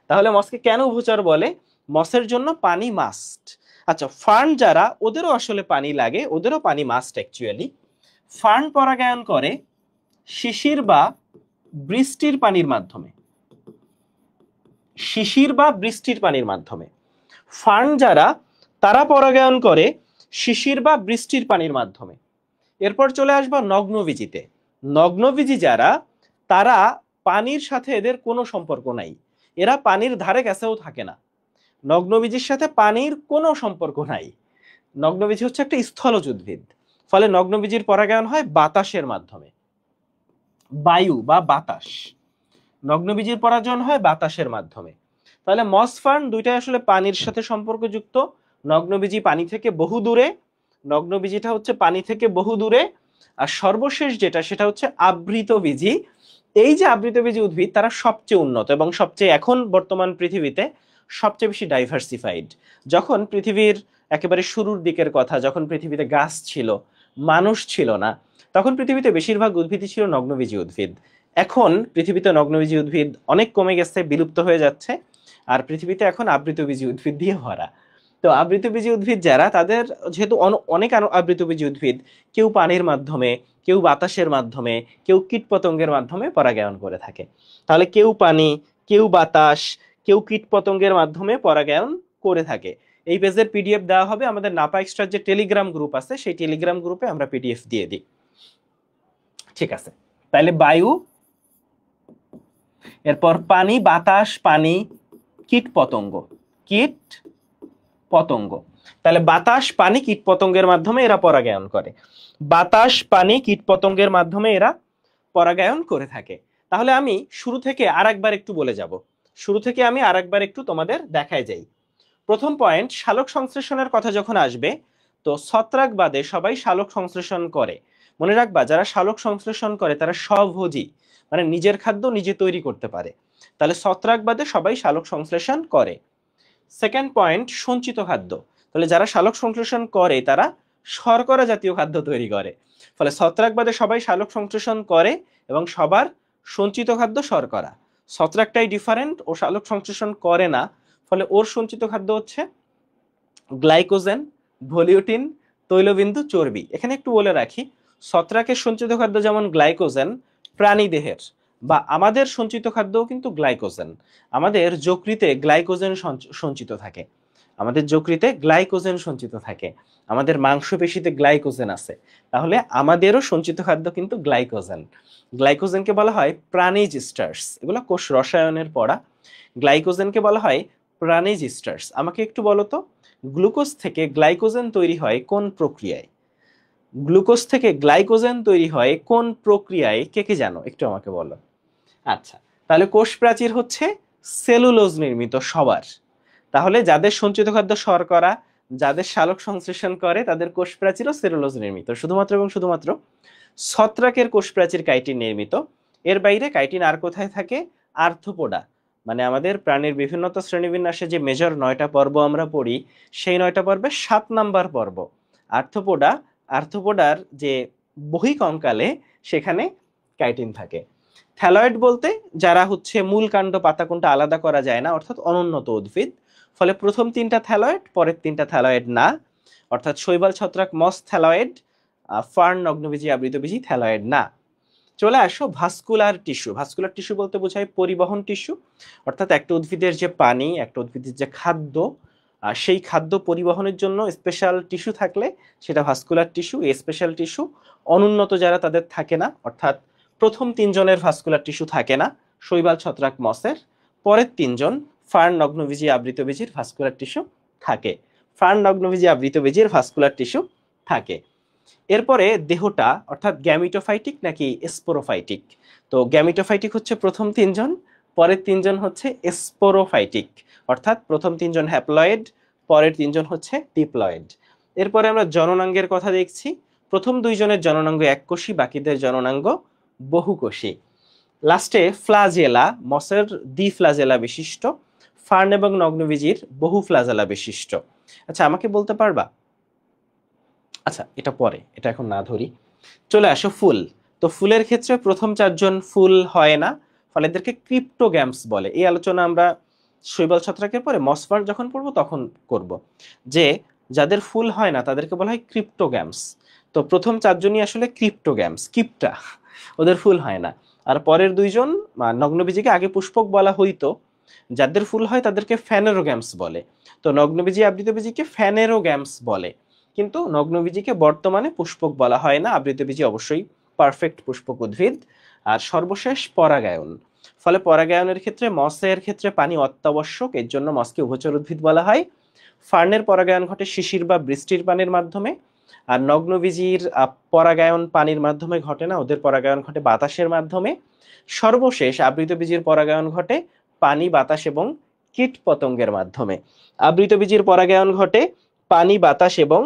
তাহলে মসকে কেন উভচর বলে? মসের জন্য পানি মাস্ট। আচ্ছা, ফার্ন যারা, ওদেরও আসলে পানি লাগে, ওদেরও পানি মাস্ট অ্যাকচুয়ালি। ফার্ন পরাগায়ন করে শিশির বা বৃষ্টির পানির মাধ্যমে, শিশির বা বৃষ্টির পানির মাধ্যমে। ফার্ন যারা, তারা পরাগায়ন করে শিশির বা বৃষ্টির পানির মাধ্যমে। এরপর চলে আসবো নগ্নবীজিতে। নগ্নবীজি যারা, তারা পানির সাথে এদের কোনো সম্পর্ক নাই, এরা পানির ধারে কাছেও থাকে না। নগ্নবীজির সাথে পানির কোনো সম্পর্ক নাই। নগ্নবীজি হচ্ছে একটা স্থলজ উদ্ভিদ। ফলে নগ্নবীজির পরাগায়ন হয় বাতাসের মাধ্যমে, বায়ু বা বাতাস। নগ্নবীজির পরাগায়ন হয় বাতাসের মাধ্যমে। তাহলে মস ফার্ন দুইটাই আসলে পানির সাথে সম্পর্কযুক্ত। নগ্নবীজি পানি থেকে বহু দূরে, নগ্নবীজিটা হচ্ছে পানি থেকে বহু দূরে। আর সর্বশেষ যেটা সেটা হচ্ছে আবৃতবীজি। এই যে আবৃতবীজি উদ্ভিদ, তারা সবচেয়ে উন্নত এবং সবচেয়ে এখন বর্তমান পৃথিবীতে সবচেয়ে বেশি ডাইভার্সিফাইড। যখন পৃথিবীর একেবারে শুরুর দিকের কথা, যখন পৃথিবীতে গাছ ছিল, মানুষ ছিল না, তখন পৃথিবীতে বেশিরভাগ উদ্ভিদই ছিল নগ্নবীজি উদ্ভিদ। এখন পৃথিবীতে নগ্নবীজি উদ্ভিদ অনেক কমে গেছে, বিলুপ্ত হয়ে যাচ্ছে, আর পৃথিবীতে এখন আবৃতবীজি উদ্ভিদ দিয়ে ভরা। তো আবৃতবীজি উদ্ভিদ যারা, তাদের যেহেতু অনেক আবৃতবীজি উদ্ভিদ, কেউ পানির মাধ্যমে, কেউ বাতাসের মাধ্যমে, কেউ কীটপতঙ্গের মাধ্যমে পরাগায়ন করে থাকে। তাহলে কেউ পানি, কেউ বাতাস, কেউ কীটপতঙ্গের মাধ্যমে পরাগায়ন করে থাকে। এই পেজের পিডিএফ দেওয়া হবে আমাদের নাপা এক্সট্রার যে টেলিগ্রাম গ্রুপ আছে, সেই টেলিগ্রাম গ্রুপে আমরা পিডিএফ দিয়ে দিই। ঠিক আছে, তাহলে বায়ু, এরপর পানি, বাতাস, পানি, কীট পতঙ্গ, কীট পতঙ্গ। তাহলে বাতাস, পানি, কীট পতঙ্গের মাধ্যমে এরা পরাগায়ন করে। বাতাস, পানি, কীট পতঙ্গের মাধ্যমে এরা পরাগায়ন করে থাকে। তাহলে আমি শুরু থেকে আরেকবার একটু বলে যাব, শুরু থেকে আমি আরেকবার একটু তোমাদের দেখায় যাই। প্রথম পয়েন্ট, শালক সংশ্লেষণের কথা যখন আসবে, তো ছত্রাক বাদে সবাই শালক সংশ্লেষণ করে। মনে রাখবা, যারা শালক সংশ্লেষণ করে তারা স্বভোজী, মানে নিজের খাদ্য নিজে তৈরি করতে পারে। তাহলে ছত্রাক বাদে সবাই শালক সংশ্লেষণ করে। সেকেন্ড পয়েন্ট, সঞ্চিত খাদ্য। তাহলে যারা শালক সংশ্লেষণ করে তারা শর্করা জাতীয় খাদ্য তৈরি করে। ফলে ছত্রাক বাদে সবাই শালক সংশ্লেষণ করে এবং সবার সঞ্চিত খাদ্য শর্করা। ছত্রাকটাই ডিফারেন্ট, ও শালক সংশ্লেষণ করে না, ফলে ওর সঞ্চিত খাদ্য হচ্ছে গ্লাইকোজেন, ভলিউটিন, তৈলবিন্দু, চর্বি। এখানে একটু বলে রাখি, ছত্রাকের সঞ্চিত খাদ্য যেমন গ্লাইকোজেন, প্রাণীদেহের বা আমাদের সঞ্চিত খাদ্যও কিন্তু গ্লাইকোজেন। আমাদের যকৃতে গ্লাইকোজেন সঞ্চিত থাকে, আমাদের যকৃতে গ্লাইকোজেন সঞ্চিত থাকে, আমাদের মাংসপেশিতে গ্লাইকোজেন আছে। তাহলে আমাদেরও সঞ্চিত খাদ্য কিন্তু গ্লাইকোজেন। গ্লাইকোজেনকে বলা হয় প্রাণীজ স্টার্স, এগুলো কোষ রসায়নের পড়া। গ্লাইকোজেনকে বলা হয় প্রাণীজ স্টার্স। আমাকে একটু বলো তো, গ্লুকোজ থেকে গ্লাইকোজেন তৈরি হয় কোন প্রক্রিয়ায়? গ্লুকোজ থেকে গ্লাইকোজেন তৈরি হয় কোন প্রক্রিয়ায়, কে কে জানো একটু আমাকে বলো। আচ্ছা, তাহলে কোষ প্রাচীর হচ্ছে সেলুলোজ নির্মিত সবার। তাহলে যাদের সঞ্চিত খাদ্য শর্করা, যাদের শালক সংশ্লেষণ করে তাদের কোষ প্রাচীরও সেলুলোজ নির্মিত। শুধুমাত্র এবং শুধুমাত্র ছত্রাকের কোষ প্রাচীর কাইটিন নির্মিত। এর বাইরে কাইটিন আর কোথায় থাকে? আর্থ্রোপোডা, মানে আমাদের প্রাণীর বিভিন্নতা শ্রেণীবিন্যাসে যে মেজর 9টা পর্ব আমরা পড়ি, সেই 9টা পর্বে 7 নাম্বার পর্ব আর্থ্রোপোডা। আর্থ্রোপোডার যে বহিঃকঙ্কালে সেখানে কাইটিন থাকে। থ্যালয়েড বলতে যারা হচ্ছে মূল কাণ্ড পাতা কোনটা আলাদা করা যায় না, অর্থাৎ অনুন্নত উদ্ভিদ। ফলে প্রথম 3টা থ্যালয়েড, পরের 3টা থ্যালয়েড না, অর্থাৎ শৈবাল ছত্রাক মস থ্যালয়েড, ফার্ন নগ্নবীজি আবৃতবীজি থ্যালয়েড না। চলে আসো ভাস্কুলার টিস্যু। ভাস্কুলার টিস্যু বলতে বোঝায় পরিবহন টিস্যু, অর্থাৎ একটা উদ্ভিদের যে পানি, একটা উদ্ভিদের যে খাদ্য, সেই খাদ্য পরিবহনের জন্য স্পেশাল টিস্যু থাকলে সেটা ভাস্কুলার টিস্যু। এই স্পেশাল টিস্যু অনুন্নত যারা তাদের থাকে না, অর্থাৎ প্রথম 3 জনের ভাস্কুলার টিস্যু থাকে না শৈবাল ছত্রাক মসের, পরের 3 জন ফার্ন নগ্নবীজি আবৃতবীজির ভাস্কুলার টিস্যু থাকে। ফার্ন নগ্নবীজি আবৃতবীজির ভাস্কুলার টিস্যু থাকে। এরপরে দেহটা অর্থাৎ গ্যামিটোফাইটিক নাকি স্পোরোফাইটিক? তো গ্যামিটোফাইটিক হচ্ছে প্রথম 3 জন, পরের 3 জন হচ্ছে স্পোরোফাইটিক, অর্থাৎ প্রথম 3 জন হ্যাপ্লয়েড, পরের 3 জন হচ্ছে ডিপ্লয়েড। এরপরে আমরা জননাঙ্গের কথা দেখছি। প্রথম 2 জনের জননাঙ্গ এককোষী, বাকিদের জননাঙ্গ বহুকোষী। লাস্টে ফ্লাজেলা, মসের দ্বি ফ্লাজেলা বিশিষ্ট, ফার্ন এবং নগ্নবীজির বহু ফ্লাজেলা বিশিষ্ট। আচ্ছা, আমাকে বলতে পারবা, আচ্ছা এটা পরে, এটা এখন না ধরি। চলে আসো ফুল। তো ফুলের ক্ষেত্রে প্রথম 4 জন ফুল হয় না, ফলে এদেরকে ক্রিপ্টোগ্যামস বলে। এই আলোচনা আমরা শৈবাল ছত্রাকের পরে মসফার্ন যখন পড়বো তখন করব, যে যাদের ফুল হয় না তাদেরকে বলা হয় ক্রিপ্টোগ্যামস। তো প্রথম 4 জনই আসলে ক্রিপ্টোগ্যামস, কিপটা, ওদের ফুল হয় না। আর পরের 2 জন নগ্নবীজিকে আগে পুষ্পক বলা হইতো, যাদের ফুল হয় তাদেরকে ফ্যানেরোগ্যামস বলে। তো নগ্নবীজি আবৃতবীজিকে ফ্যানেরোগ্যামস বলে, কিন্তু নগ্নবীজিকে বর্তমানে পুষ্পক বলা হয় না। আবৃতবীজি অবশ্যই পারফেক্ট পুষ্পক উদ্ভিদ। আর সর্বশেষ পরাগায়ন। ফলে পরাগায়নের ক্ষেত্রে মসের ক্ষেত্রে পানি অত্যাবশ্যক, এর জন্য মসকে উভচর উদ্ভিদ বলা হয়। ফার্নের পরাগায়ন ঘটে শিশির বা বৃষ্টির পানির মাধ্যমে। আর নগ্নবীজির পরাগায়ন পানির মাধ্যমে ঘটে না, ওদের পরাগায়ন ঘটে বাতাসের মাধ্যমে। সর্বশেষ আবৃতবীজির পরাগায়ন ঘটে পানি, বাতাস এবং কীট পতঙ্গের মাধ্যমে। আবৃতবীজির পরাগায়ন ঘটে পানি, বাতাস এবং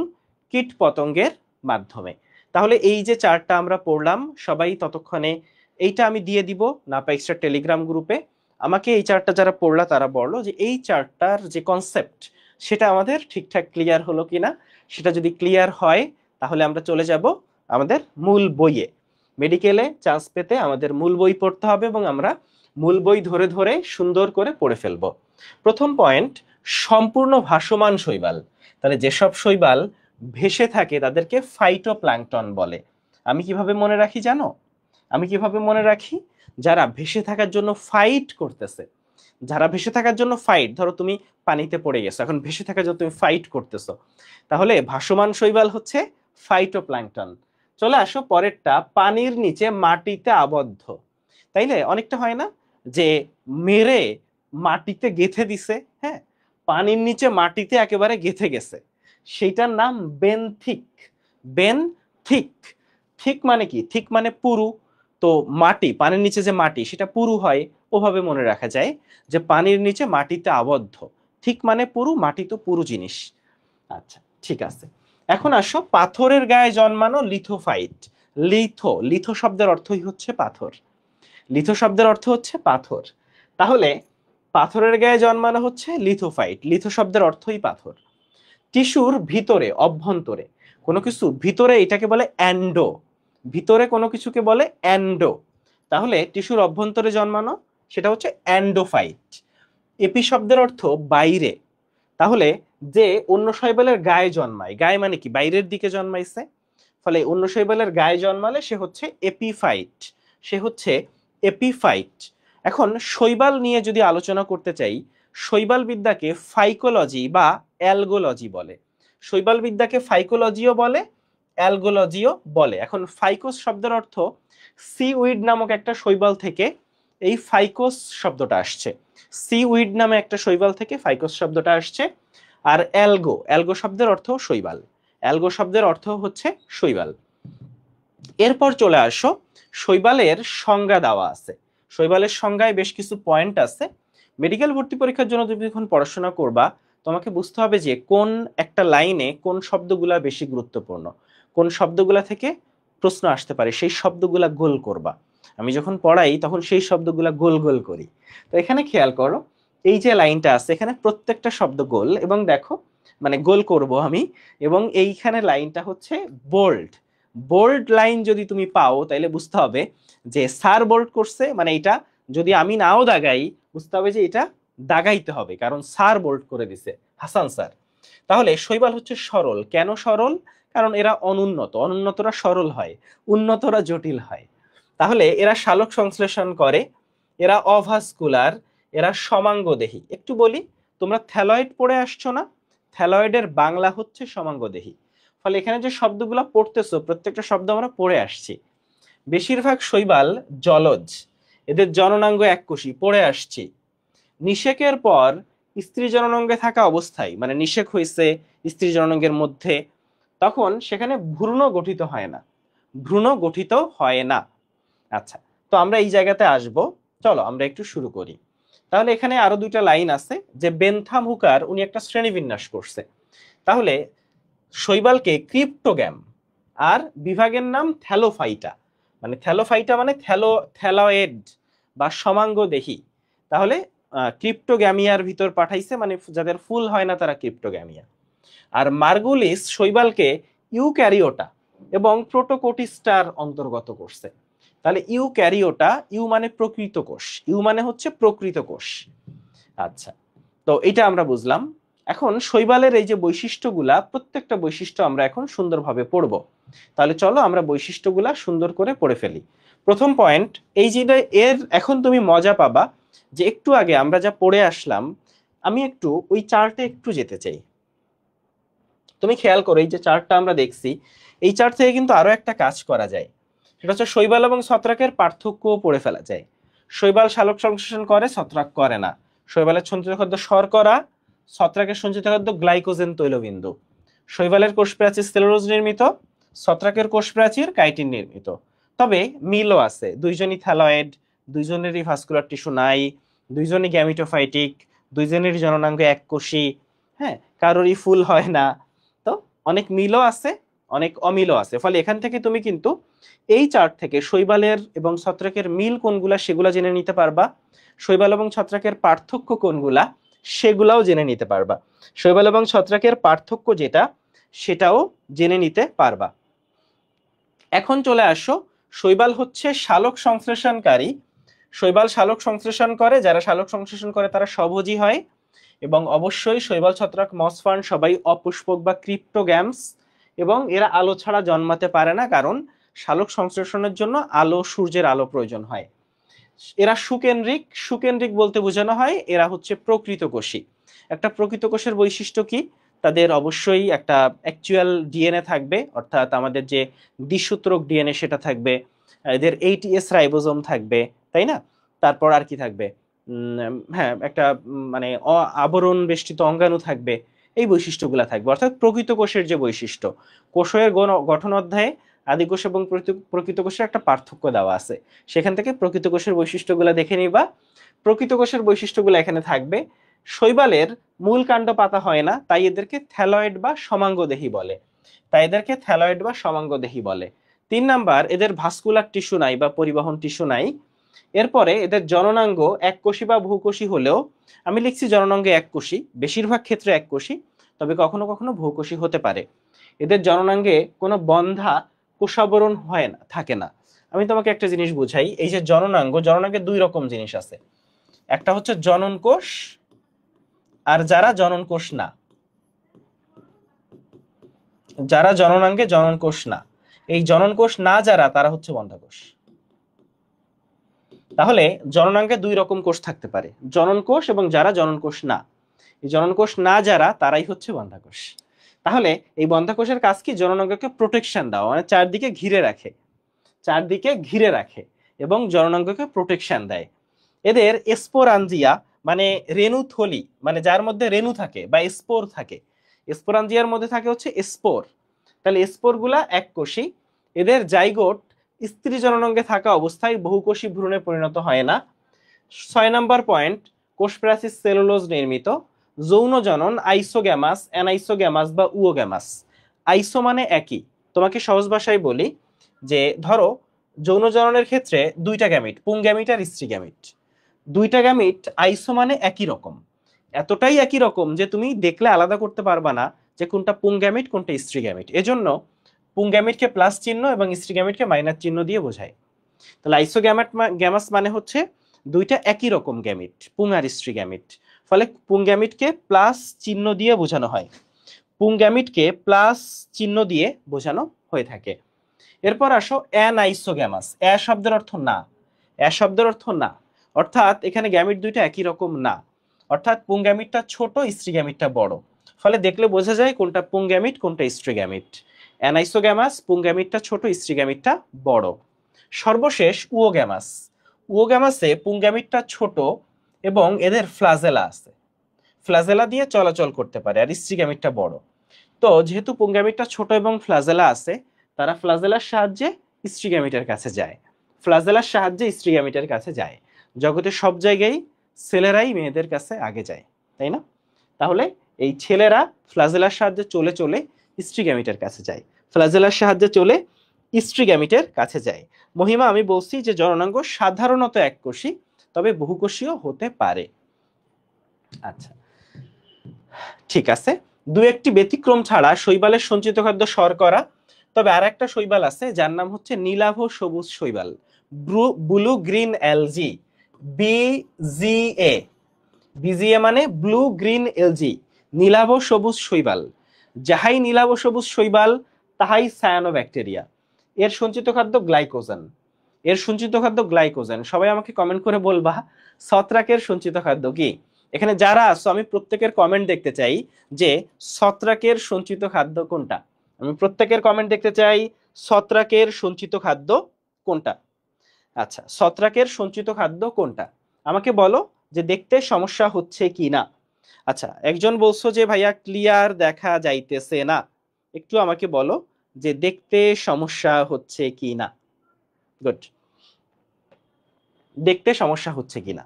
কীট পতঙ্গের মাধ্যমে। তাহলে এই যে চার্টটা আমরা পড়লাম, সবাই ততক্ষণে এইটা আমি দিয়ে দিব নাপা এক্সট্রা টেলিগ্রাম গ্রুপে। আমাকে এই চার্টটা যারা পড়লা তারা বললো যে এই চার্টটার যে কনসেপ্ট সেটা আমাদের ঠিকঠাক ক্লিয়ার হলো কিনা। সেটা যদি ক্লিয়ার হয় তাহলে আমরা চলে যাব আমাদের মূল বইয়ে। মেডিকেলে চান্স পেতে আমাদের মূল বই পড়তে হবে এবং আমরা মূল বই ধরে ধরে সুন্দর করে পড়ে ফেলবো। প্রথম পয়েন্ট, সম্পূর্ণ ভাসমান শৈবাল। তাহলে যেসব শৈবাল ভেসে থাকে তাদেরকে ফাইটোপ্ল্যাঙ্কটন বলে। আমি কিভাবে মনে রাখি জানো? আমি কিভাবে মনে রাখি? যারা ভেসে থাকার জন্য ফাইট করতেছে, যারা ভেসে থাকার জন্য ফাইট, ধরো তুমি পানিতে পড়ে গেছো, এখন ভেসে থাকার জন্য তুমি ফাইট করতেছো, তাহলে ভাসমান শৈবাল হচ্ছে ফাইটোপ্ল্যাঙ্কটন। চলে আসো পরেরটা, পানির নিচে মাটিতে আবদ্ধ। তাইলে অনেকটা হয় না যে মেরে মাটিতে গেঁথে দিছে, হ্যাঁ, পানির নিচে মাটিতে একেবারে গেঁথে গেছে, সেইটার নাম বেনথিক। বেনথিক। থিক মানে কি? থিক মানে পুরু। তো মাটি, পানির নিচে যে মাটি সেটা পুরু হয়, ওভাবে মনে রাখা যায় যে পানির নিচে মাটিতে আবদ্ধ। ঠিক মানে পুরু, মাটি তো পুরু জিনিস। আচ্ছা, ঠিক আছে। এখন আসো পাথরের গায়ে জন্মানো লিথোফাইট। লিথো, লিথো শব্দের অর্থই হচ্ছে পাথর। লিথো শব্দের অর্থ হচ্ছে পাথর। তাহলে পাথরের গায়ে জন্মানো হচ্ছে লিথোফাইট, লিথো শব্দের অর্থই পাথর। টিস্যুর ভিতরে, অভ্যন্তরে কোনো কিছু ভিতরে, এটাকে বলে অ্যান্ডো। ভিতরে কোনো কিছুকে বলে অ্যান্ডো। তাহলে টিস্যুর অভ্যন্তরে জন্মানো সেটা হচ্ছে অ্যান্ডোফাইট। এপি শব্দের অর্থ বাইরে। তাহলে যে অন্য শৈবালের গায়ে জন্মায়, গায়ে মানে কি? বাইরের দিকে জন্মাইছে, ফলে অন্য শৈবালের গায়ে জন্মালে সে হচ্ছে এপিফাইট। সে হচ্ছে এপিফাইট। এখন শৈবাল নিয়ে যদি আলোচনা করতে চাই, শৈবাল বিদ্যাকে ফাইকোলজি বা অ্যালগোলজি বলে। শৈবাল বিদ্যাকে ফাইকোলজিও বলে, অ্যালগোলজিও বলে। এখন ফাইকোস শব্দের অর্থ সিউইড নামক একটা শৈবাল থেকে এই ফাইকোস শব্দটা আসছে। সিউইড নামে একটা শৈবাল থেকে ফাইকোস শব্দটা আসছে। আর অ্যালগো, অ্যালগো শব্দের অর্থ শৈবাল। অ্যালগো শব্দের অর্থ হচ্ছে শৈবাল। এরপর চলে আসো, শৈবালের সংজ্ঞা দেওয়া আছে। শৈবালের সংজ্ঞায় বেশ কিছু পয়েন্ট আছে। মেডিকেল ভর্তি পরীক্ষার জন্য তুমি যখন পড়াশোনা করবা, তোমাকে বুঝতে হবে যে কোন একটা লাইনে কোন শব্দগুলা বেশি গুরুত্বপূর্ণ, কোন শব্দগুলা থেকে প্রশ্ন আসতে পারে, সেই শব্দগুলা গোল করবা। আমি যখন পড়াই তখন সেই শব্দগুলা গোল গোল করি। তো এখানে খেয়াল করো, এই যে লাইনটা আছে এখানে প্রত্যেকটা শব্দ গোল, এবং দেখো মানে গোল করব আমি, এবং এইখানে লাইনটা হচ্ছে বোল্ড। বোল্ড লাইন যদি তুমি পাও তাহলে বুঝতে হবে যে স্যার বোল্ড করছে, মানে এটা যদি আমি নাও দাগাই বুঝতে হবে যে এটা দাগাইতে হবে, কারণ স্যার বোল্ড করে দিছে, হাসান স্যার। তাহলে শৈবাল হচ্ছে সরল। কেন সরল? কারণ এরা অনুন্নত, অনুন্নতরা সরল হয়, উন্নতরা জটিল হয়। তাহলে এরা সালোক সংশ্লেষণ করে, এরা অভাস্কুলার, এরা সমাঙ্গদেহী। একটু বলি, তোমরা থ্যালয়েড পড়ে আসছো না? থ্যালয়েডের বাংলা হচ্ছে সমাঙ্গদেহী। ফলে এখানে যে শব্দগুলো পড়তেছো প্রত্যেকটা শব্দ আমরা পড়ে আসছি। বেশিরভাগ শৈবাল জলজ, এদের জননাঙ্গ এককোষী, পড়ে আসছি। নিষেকের পর স্ত্রী জননাঙ্গে থাকা অবস্থায়, মানে নিষেক হয়েছে স্ত্রী জননাঙ্গের মধ্যে, তখন সেখানে ভ্রূণ গঠিত হয় না, ভ্রূণ গঠিত হয় না। আচ্ছা, তো আমরা এই জায়গাতে আসব। চলো আমরা একটু শুরু করি। তাহলে এখানে আরো দুইটা লাইন আছে যে বেনথাম হুকার উনি একটা শ্রেণীবিন্যাস করছে। তাহলে শৈবালকে ক্রিপ্টোগ্যাম, আর বিভাগের নাম থ্যালোফাইটা। মানে থ্যালোফাইটা মানে থ্যালয়েড বা সমাঙ্গদেহী। তাহলে ক্রিপ্টোগ্যামিয়ার ভিতর পাঠাইছে, মানে যাদের ফুল হয় না তারা ক্রিপ্টোগ্যামিয়া। আর মার্গুলিস শৈবালকে ইউক্যারিওটা এবং প্রোটোকোটিস্টার অন্তর্গত করছে। তাহলে ইউক্যারিওটা, ইউ মানে প্রকৃত কোষ, ইউ মানে হচ্ছে প্রকৃত কোষ। আচ্ছা, তো এটা আমরা বুঝলাম। এখন শৈবালের এই যে বৈশিষ্ট্যগুলা, প্রত্যেকটা বৈশিষ্ট্য আমরা এখন সুন্দরভাবে পড়ব। তাহলে চলো আমরা বৈশিষ্ট্যগুলা সুন্দর করে পড়ে ফেলি। প্রথম পয়েন্ট, এই যে এর এখন তুমি মজা পাবা যে একটু আগে আমরা যা পড়ে আসলাম, আমি একটু ওই চার্টে একটু যেতে চাই। তুমি খেয়াল করো, এই যে চার্টটা আমরা দেখছি, এই চার্ট থেকে কিন্তু আরো একটা কাজ করা যায়। সেটা হচ্ছে শৈবাল এবং ছত্রাকের পার্থক্যও পড়ে ফেলা যায়। শৈবাল সালোক সংশ্লেষণ করে, ছত্রাক করে না। শৈবালের সঞ্চিত খাদ্য শর্করা, ছত্রাকের সঞ্চিত খাদ্য গ্লাইকোজেন তৈলবিন্দু। শৈবালের কোষ প্রাচীর সেলুলোজ নির্মিত, ছত্রাকের কোষ প্রাচীর কাইটিন নির্মিত। তবে মিলও আছে, দুইজনই থ্যালয়েড, দুইজনেরই ভাস্কুলার টিস্যু নাই, দুইজনই গ্যামিটোফাইটিক, দুইজনেরই জননাঙ্গ এককোষী, হ্যাঁ, কারোরই ফুল হয় না। তো অনেক মিলও আছে, অনেক অমিলও আছে। ফলে এখান থেকে তুমি কিন্তু এই চার্ট থেকে শৈবালের এবং ছত্রাকের মিল কোনগুলা সেগুলা জেনে নিতে পারবা, শৈবাল এবং ছত্রাকের পার্থক্য কোনগুলা সেগুলাও জেনে নিতে পারবা। শৈবাল এবং ছত্রাকের পার্থক্য যেটা সেটাও জেনে নিতে পারবা। এখন চলে আসো, শৈবাল হচ্ছে সালোক সংশ্লেষণকারী। শৈবাল সালোক সংশ্লেষণ করে, যারা সালোক সংশ্লেষণ করে তারা স্বভোজী হয়। এবং অবশ্যই শৈবাল, ছত্রাক, মসফার্ন সবাই অপুষ্পক বা ক্রিপ্টোগ্যামস, এবং এরা আলো ছাড়া জন্মাতে পারে না, কারণ সালোক সংশ্লেষণের জন্য আলো, সূর্যের আলো প্রয়োজন হয়। এরা সুকেন্দ্রিক, সুকেন্দ্রিক বলতে বোঝানো হয় এরা হচ্ছে প্রকৃত কোষী। একটা প্রকৃত কোষের বৈশিষ্ট্য কি? তাদের অবশ্যই একটা অ্যাকচুয়াল ডিএনএ থাকবে, অর্থাৎ আমাদের যে দ্বিসূত্রক ডিএনএ সেটা থাকবে, এদের 8S রাইবোজোম থাকবে, তাই না? তারপর আর কি থাকবে, হ্যাঁ একটা মানে আবরণ বেষ্টিত অঙ্গাণু থাকবে, এই বৈশিষ্ট্যগুলো থাকবে। অর্থাৎ প্রকৃত কোষের যে বৈশিষ্ট্য, কোষের গঠন অধ্যায়ে আদি কোষ এবং প্রকৃত কোষের একটা পার্থক্য দেওয়া আছে, সেখান থেকে প্রকৃত কোষের বৈশিষ্ট্যগুলো দেখে নিবা। প্রকৃত কোষের বৈশিষ্ট্যগুলো এখানে থাকবে। শৈবালের মূল কাণ্ড পাতা হয় না, তাই এদেরকে থ্যালয়েড বা সমাঙ্গদেহী বলে। 3 নাম্বার, এদের ভাস্কুলার টিস্যু নাই বা পরিবহন টিস্যু নাই। এরপরে এদের জননাঙ্গ এককোষী বা বহুকোষী হলেও, আমি লিখছি জননাঙ্গ এককোষী, বেশিরভাগ ক্ষেত্রে এককোষী, তবে কখনো কখনো বহুকোষী হতে পারে। এদের জননাঙ্গে কোনো বন্ধা কোষাবরণ হয় না, থাকে না। আমি তোমাকে একটা জিনিস বুঝাই, এই যে জননাঙ্গে 2 রকম জিনিস আছে, একটা হচ্ছে জনন কোষ আর যারা জনন কোষ না। যারা জননাঙ্গে জনন কোষ না, এই জনন কোষ না যারা, তারা হচ্ছে বন্ধাকোষ। তাহলে জননাঙ্গে 2 রকম কোষ থাকতে পারে, জনন কোষ এবং যারা জনন কোষ না। এই জনন কোষ না যারা, তারাই হচ্ছে বন্ধাকোষ। তাহলে এই বন্ধাকোষের কাজ কি? জননাঙ্গকে প্রোটেকশন দেওয়া, মানে চারদিকে ঘিরে রাখে এবং জননাঙ্গকে প্রোটেকশন দেয়। এদের স্পোরাঞ্জিয়া মানে রেণুথলি, মানে যার মধ্যে রেণু থাকে বা স্পোর থাকে, স্পোরাঞ্জিয়ার মধ্যে থাকে হচ্ছে স্পোর। তাহলে স্পোর গুলা এককোষী। এদের জাইগোট স্ত্রী জননাঙ্গে থাকা অবস্থায় বহুকোষী ভ্রূণে পরিণত হয় না। 6 নম্বর পয়েন্ট, কোষ প্রাচীর সেলুলোজ নির্মিত। যৌন জনন আইসোগ্যামাস, অ্যানাইসোগ্যামাস বা উওগ্যামাস। আইসো মানে একই। তোমাকে সহজ ভাষায় বলি যে ধরো যৌন জননের ক্ষেত্রে 2টা গ্যামিট, পুংগ্যামিট আর স্ত্রী গ্যামিট। 2টা গ্যামিট আইসো মানে একই রকম, এতটাই একই রকম যে তুমি দেখলে আলাদা করতে পারবা না যে কোনটা পুংগ্যামিট কোনটা স্ত্রী গ্যামিট। এজন্য পুংগ্যামিটকে প্লাস চিহ্ন এবং স্ত্রী গ্যামিটকে মাইনাস চিহ্ন দিয়ে বোঝায়। তাহলে গ্যামাস মানে হচ্ছে 2টা একই রকম গ্যামিট, পুং আর স্ত্রী গ্যামিট। ফলে পুংগ্যামিটকে প্লাস চিহ্ন দিয়ে বোঝানো হয়, পুংগ্যামিটকে প্লাস চিহ্ন দিয়ে বোঝানো হয়ে থাকে। এরপর আসো অ্যানাইসোগ্যামাস। শব্দের অর্থ না, শব্দের অর্থ না, অর্থাৎ এখানে গ্যামিট 2টা একই রকম না, অর্থাৎ পুংগ্যামিটটা ছোট, স্ত্রী গ্যামিটটা বড়। ফলে দেখলে বোঝা যায় কোনটা পুংগ্যামিট কোনটা স্ত্রী গ্যামিট। অ্যানাইসোগ্যামাস, পুংগ্যামিটটা ছোট, স্ত্রী গ্যামিটটা বড়। সর্বশেষ উওগ্যামাসে পুংগ্যামিটটা ছোট এবং এদের ফ্লাজেলা আছে, ফ্লাজেলা দিয়ে চলাচল করতে পারে, আর স্ত্রী গ্যামিটটা বড়। তো যেহেতু পুংগ্যামিটটা ছোট এবং ফ্লাজেলা আছে, তারা ফ্লাজেলার সাহায্যে স্ত্রী গ্যামিটের কাছে যায়। জগতের সব জায়গায় ছেলেরাই মেয়েদের কাছে আগে যায়, তাই না? তাহলে এই ছেলেরা ফ্লাজেলার সাহায্যে চলে চলে স্ত্রী গ্যামিটের কাছে যায়। মহিমা, আমি বলছি যে জননাঙ্গ সাধারণত এককোষী, তবে বহুকোষীয় হতে পারে। আচ্ছা, ঠিক আছে। 2-1টি ব্যতিক্রম ছাড়া শৈবালের সঞ্চিত খাদ্য শর্করা। তবে আর একটা শৈবাল আছে যার নাম হচ্ছে নীলাভ সবুজ শৈবাল, blue green LG, VGA. VGA মানে ব্লু গ্রিন এলজি, নীলাভ সবুজ শৈবাল। যাহাই নীলাভ সবুজ শৈবাল তাহাই সায়ানোব্যাকটেরিয়া। এর সঞ্চিত খাদ্য গ্লাইকোজেন। সবাই আমাকে কমেন্ট করে বলবা ছত্রাকের সঞ্চিত খাদ্য কি। এখানে যারা আছো আমি প্রত্যেকের কমেন্ট দেখতে চাই যে ছত্রাকের সঞ্চিত খাদ্য কোনটা। আমি প্রত্যেকের কমেন্ট দেখতে চাই, ছত্রাকের সঞ্চিত খাদ্য কোনটা। আচ্ছা, ছত্রাকের সঞ্চিত খাদ্য কোনটা আমাকে বলো, যে দেখতে সমস্যা হচ্ছে কি না। আচ্ছা, একজন বলছো যে ভাইয়া ক্লিয়ার দেখা যাইতেছে না, একটু আমাকে বলো যে দেখতে সমস্যা হচ্ছে কি না। গুড, দেখতে সমস্যা হচ্ছে কিনা।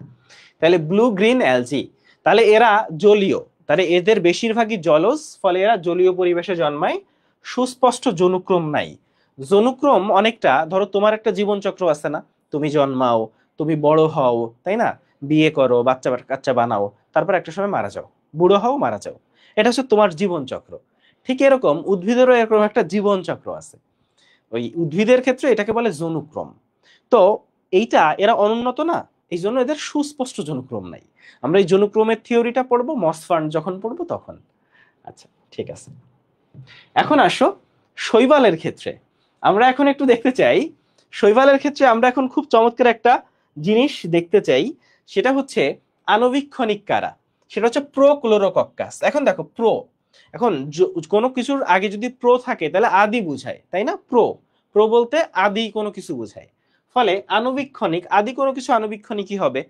তাহলে ব্লু গ্রিন অ্যালজি, তাহলে এরা জলীয়, তাহলে এদের বেশিরভাগই জলজ, ফলে এরা জলীয় পরিবেশে জন্মায়। সুস্পষ্ট জনুক্রম নাই। জনুক্রম অনেকটা, ধরো তোমার একটা জীবনচক্র আছে না, তুমি জন্মাও, তুমি বড় হও, তাই না, বিয়ে করো, বাচ্চা কাচ্চা বানাও, তারপর একটা সময় মারা যাও, বুড়ো হও, মারা যাও। এটা হচ্ছে তোমার জীবনচক্র। ঠিক এরকম উদ্ভিদেরও এরকম একটা জীবনচক্র আছে। ওই উদ্ভিদের ক্ষেত্রে এটাকে বলে জনুক্রম। তো এইটা এরা অনুন্নত না, এই জন্য এদের সুস্পষ্ট জনুক্রম নাই। আমরা এই জনুক্রমের থিওরিটা পড়বো মসফান্ড যখন পড়বো তখন। আচ্ছা, ঠিক আছে। এখন আসো শৈবালের ক্ষেত্রে। আমরা এখন একটু দেখতে চাই, শৈবালের ক্ষেত্রে আমরা এখন খুব চমৎকার একটা জিনিস দেখতে চাই, সেটা হচ্ছে আণুবীক্ষণিক কারা। সেটা হচ্ছে প্রোক্লোরোকক্কাস। এখন দেখো এখন কোনো কিছুর আগে যদি প্রো থাকে তাহলে আদি বুঝায়, তাই না? প্রো প্রো বলতে আদি কোনো কিছু বুঝায়, ফলে আনুবীক্ষণিক আদি কোনো কিছু আনুবীক্ষণিকই হবে।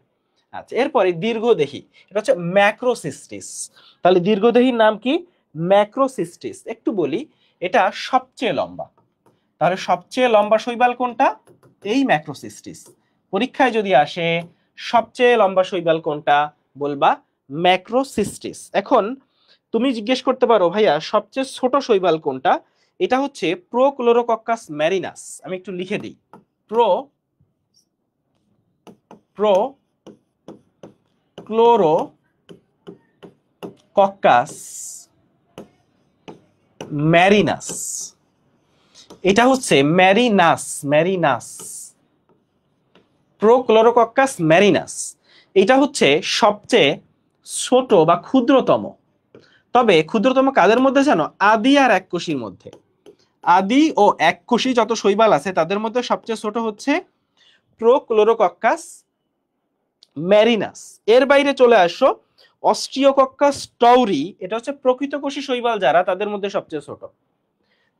আচ্ছা, এরপরে দীর্ঘদেহী, এটা হচ্ছে ম্যাক্রোসিস্টিস। তাহলে দীর্ঘদেহীর নাম কি? ম্যাক্রোসিস্টিস। একটু বলি, এটা সবচেয়ে লম্বা। তাহলে সবচেয়ে লম্বা শৈবাল কোনটা? এই ম্যাক্রোসিস্টিস। পরীক্ষায় যদি আসে সবচেয়ে লম্বা শৈবাল কোনটা, বলবা ম্যাক্রোসিস্টিস। এখন তুমি জিজ্ঞেস করতে পারো ভাইয়া সবচেয়ে ছোট শৈবাল কোনটা? এটা হচ্ছে প্রোক্লোরোকক্কাস ম্যারিনাস। আমি একটু লিখে দিই, প্রোক্লোরোকক্কাস ম্যারিনাস। এটা হচ্ছে ম্যারিনাস প্রোক্লোরোকক্কাস ম্যারিনাস। এটা হচ্ছে সবচেয়ে ছোট বা ক্ষুদ্রতম। তবে ক্ষুদ্রতম কাদের মধ্যে জানো? আদি আর এককোষীর মধ্যে। আদি ও এককোষী যত শৈবাল আছে তাদের মধ্যে সবচেয়ে ছোট হচ্ছে প্রোক্লোরোকক্কাস ম্যারিনাস। এর বাইরে চলে আসো অস্ট্রিওকক্কাস টৌরি, এটা হচ্ছে প্রকৃতকোষী শৈবাল যারা, তাদের মধ্যে সবচেয়ে ছোট।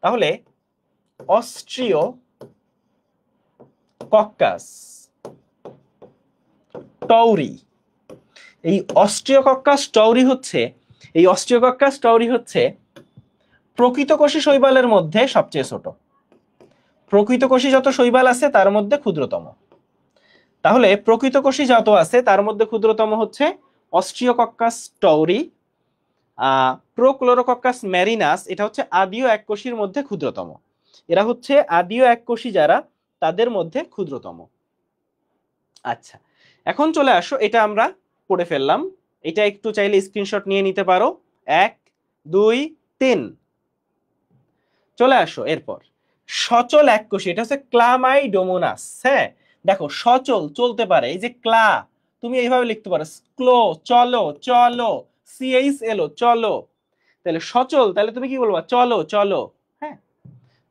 তাহলে অস্ট্রিওকক্কাস টৌরি, এই অস্ট্রিওকক্কাস টৌরি হচ্ছে প্রকৃতকোষী শৈবালের মধ্যে সবচেয়ে ছোট। প্রকৃতকোষী যত শৈবাল আছে তার মধ্যে ক্ষুদ্রতম। তাহলে প্রকৃতকোষী যত আছে তার মধ্যে ক্ষুদ্রতম হচ্ছে অস্ট্রিওকক্কাস টৌরি। প্রোক্লোরোকক্কাস ম্যারিনাস, এটা হচ্ছে আদিও এককোষীর মধ্যে ক্ষুদ্রতম। এরা হচ্ছে আদিও এককোষী যারা, তাদের মধ্যে ক্ষুদ্রতম। আচ্ছা, এখন চলে আসো, এটা আমরা পড়ে ফেললাম। এটা একটু চাইলে স্ক্রিনশট নিয়ে নিতে পারো। 1 2 3 চলে আসো। এরপর সচল এককোষী, এটা হচ্ছে ক্লামাইডোমোনাস। হ্যাঁ, দেখো সচল চলতে পারে, এই যে ক্লা, তুমি এইভাবে লিখতে পারো ক্লো, চলো চলো, CHLO চলো। তাহলে সচল, তাহলে তুমি কি বলবা? চলো চলো। হ্যাঁ,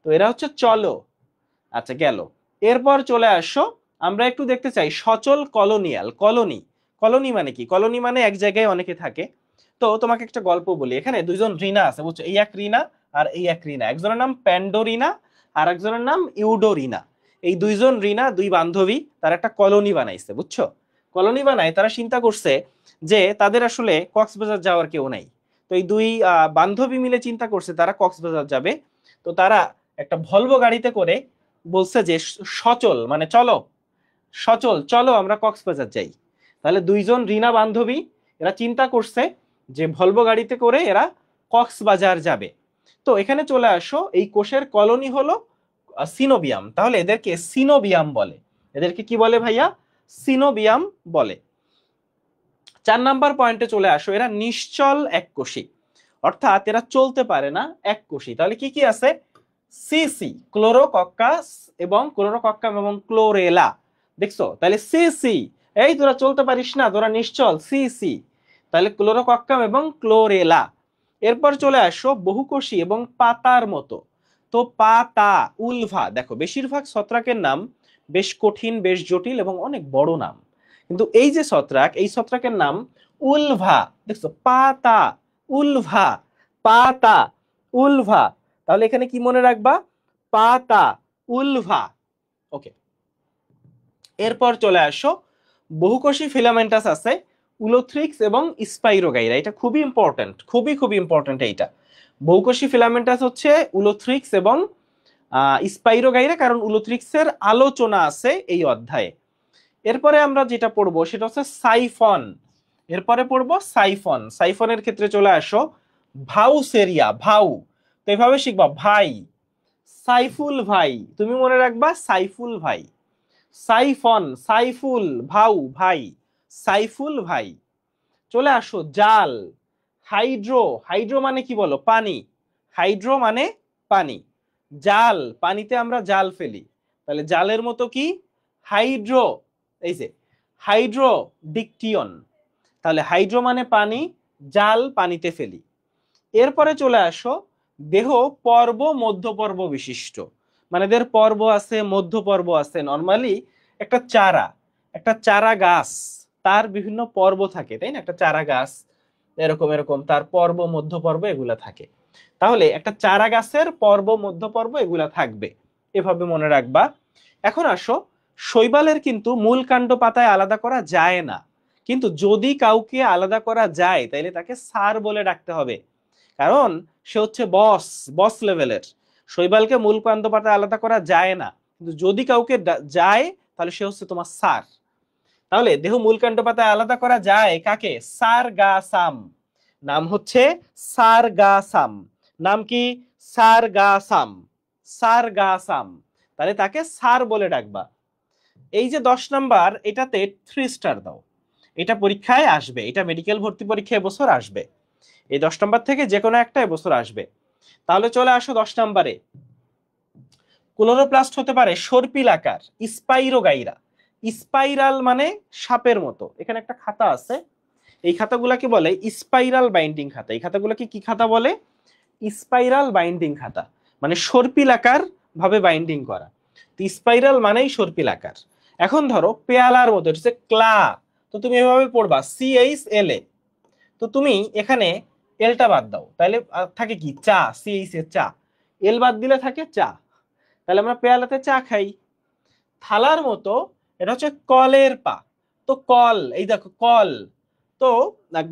তো এরা হচ্ছে চলো। আচ্ছা, গেল। এরপর চলে আসো, আমরা একটু দেখতে চাই সচল কলোনিয়াল। কলোনি মানে কি? কলোনি মানে এক জায়গায় অনেকে থাকে। তো তোমাকে একটা গল্প বলি, এখানে দুইজন রিনা আছে, বুঝছো? এই এক রিনা আর এই এক রিনা। একজনের নাম প্যান্ডোরিনা আর একজনের নাম ইউডোরিনা। এই দুইজন রিনা, দুই বান্ধবী, তারা একটা কলোনি বানাইছে, বুঝছো? কলোনি বানায়, তারা চিন্তা করছে যে তাদের আসলে কক্সবাজার যাওয়ার কেউ নাই। তো এই দুই বান্ধবী মিলে চিন্তা করছে তারা কক্সবাজার যাবে। তো তারা একটা ভলভো গাড়িতে করে বলছে যে সচল মানে চলো, সচল চলো আমরা কক্সবাজার যাই। তাহলে দুইজন রিনা বান্ধবী এরা চিন্তা করছে যে ভলভো গাড়িতে করে এরা কক্সবাজার যাবে। তো এখানে চলে আসো, এই কোষের কলোনি হলো সিনোবিয়াম। তাহলে এদেরকে সিনোবিয়াম বলে। এদেরকে কি বলে ভাইয়া? সিনোবিয়াম বলে। 4 নাম্বার পয়েন্টে চলে আসো, এরা নিশ্চল এককোষী, অর্থাৎ এরা চলতে পারে না, এককোষী। তাহলে কি কি আছে? সিসি, ক্লোরোকক্কাস এবং ক্লোরোকক্কাম এবং ক্লোরেলা। দেখছো? তাহলে সিসি, এই তোরা চলতে পারিস না, তোরা নিশ্চল, সিসি। তাহলে ক্লোরোকক্কাম এবং ক্লোরেলা। এরপর চলে আসো বহুকোষী এবং পাতার মতো। তো পাতা, উলভা। দেখো বেশিরভাগ ছত্রাকের নাম বেশ কঠিন, বেশ জটিল এবং অনেক বড় নাম। কিন্তু এই যে ছত্রাক, এই ছত্রাকের নাম উলভা। দেখছো? পাতা, উলভা, পাতা, উলভা। তাহলে এখানে কি মনে রাখবা? পাতা, উলভা। ওকে, এরপর চলে আসো, বহুকোষী ফিলামেন্টাস আছে, উলোথ্রিক্স এবং স্পাইরোগাইরা। এটা খুবই ইম্পর্টেন্ট, খুবই খুবই ইম্পর্টেন্ট এইটা। বহুকোষী ফিলামেন্টাস হচ্ছে উলোথ্রিক্স এবং স্পাইরোগাইরা, কারণ উলোথ্রিক্সের আলোচনা আছে এই অধ্যায়ে। এরপরে আমরা যেটা পড়বো সেটা হচ্ছে সাইফন। এরপরে পড়বো সাইফন। সাইফনের ক্ষেত্রে চলে আসো, ভাউসেরিয়া, ভাউ। তো এভাবে শিখবা, ভাই, সাইফুল ভাই, তুমি মনে রাখবা সাইফুল ভাই। সাইফন, সাইফুল, ভাউ ভাই, সাইফুল ভাই। চলে আসো জাল, হাইড্রো। হাইড্রো মানে কি বলো? পানি। হাইড্রো মানে পানি। জাল, পানিতে আমরা জাল ফেলি, তাহলে জালের মতো কি? হাইড্রো। এই যে হাইড্রো ডিকটিয়ন। তাহলে হাইড্রো মানে পানি, জাল পানিতে ফেলি। এরপরে চলে আসো, দেহ পর্ব মধ্য পর্ব বিশিষ্ট। মানে এদের পর্ব আছে, মধ্য পর্ব আছে। নর্মালি একটা চারা গাছ, তার বিভিন্ন পর্ব থাকে, তাই না? একটা চারা গাছ, এরকম এরকম তার পর্ব মধ্য পর্ব এগুলা থাকে। তাহলে একটা চারা গাছের পর্ব মধ্য পর্ব এগুলা থাকবে, এভাবে মনে রাখবা। এখন আসো, শৈবালের কিন্তু মূল কাণ্ড পাতায় আলাদা করা যায় না, কিন্তু যদি কাউকে আলাদা করা যায় তাহলে তাকে স্যার বলে ডাকতে হবে, কারণ সে হচ্ছে বস, বস লেভেলের। শৈবালকে মূল কাণ্ড পাতায় আলাদা করা যায় না, কিন্তু যদি কাউকে যায় তাহলে সে হচ্ছে তোমার স্যার। তাহলে দেহ মূলকাণ্ড পাতায় আলাদা করা যায় কাকে? সারগাসাম। নাম হচ্ছে সারগাসাম। নাম কি? সারগাসাম। সারগাসাম। তাহলে তাকে স্যার বলে ডাকবা। এই যে 10 নাম্বার, এটাতে 3 স্টার দাও। এটা পরীক্ষায় আসবে, এটা মেডিকেল ভর্তি পরীক্ষা এবছর আসবে। এই 10 নাম্বার থেকে যে কোনো একটা এবছর আসবে। তাহলে চলে আসো 10 নাম্বারে। ক্লোরোপ্লাস্ট হতে পারে সর্পিল আকার, স্পাইরোগাইরা। স্পাইরাল মানে সাপের মতো। এখানে একটা খাতা আছে, এই খাতাগুলাকে বলে স্পাইরাল বাইন্ডিং খাতা। এই খাতাগুলোকে কি খাতা বলে? স্পাইরাল বাইন্ডিং খাতা, মানে সর্পিল আকার ভাবে বাইন্ডিং করা। তো স্পাইরাল মানেই সর্পিল আকার। এখন ধরো পেয়ালার মতো, এটা হচ্ছে ক্লা, তো তুমি এভাবে পড়বা CHLA। তো তুমি এখানে এলটা বাদ দাও, তাহলে থাকে কি? চা। CH এর চা, এল বাদ দিলে থাকে চা। তাহলে আমরা পেয়ালাতে চা খাই। থালার মতো, এটা হচ্ছে কলের পা। তো কল, এই দেখো কল। তো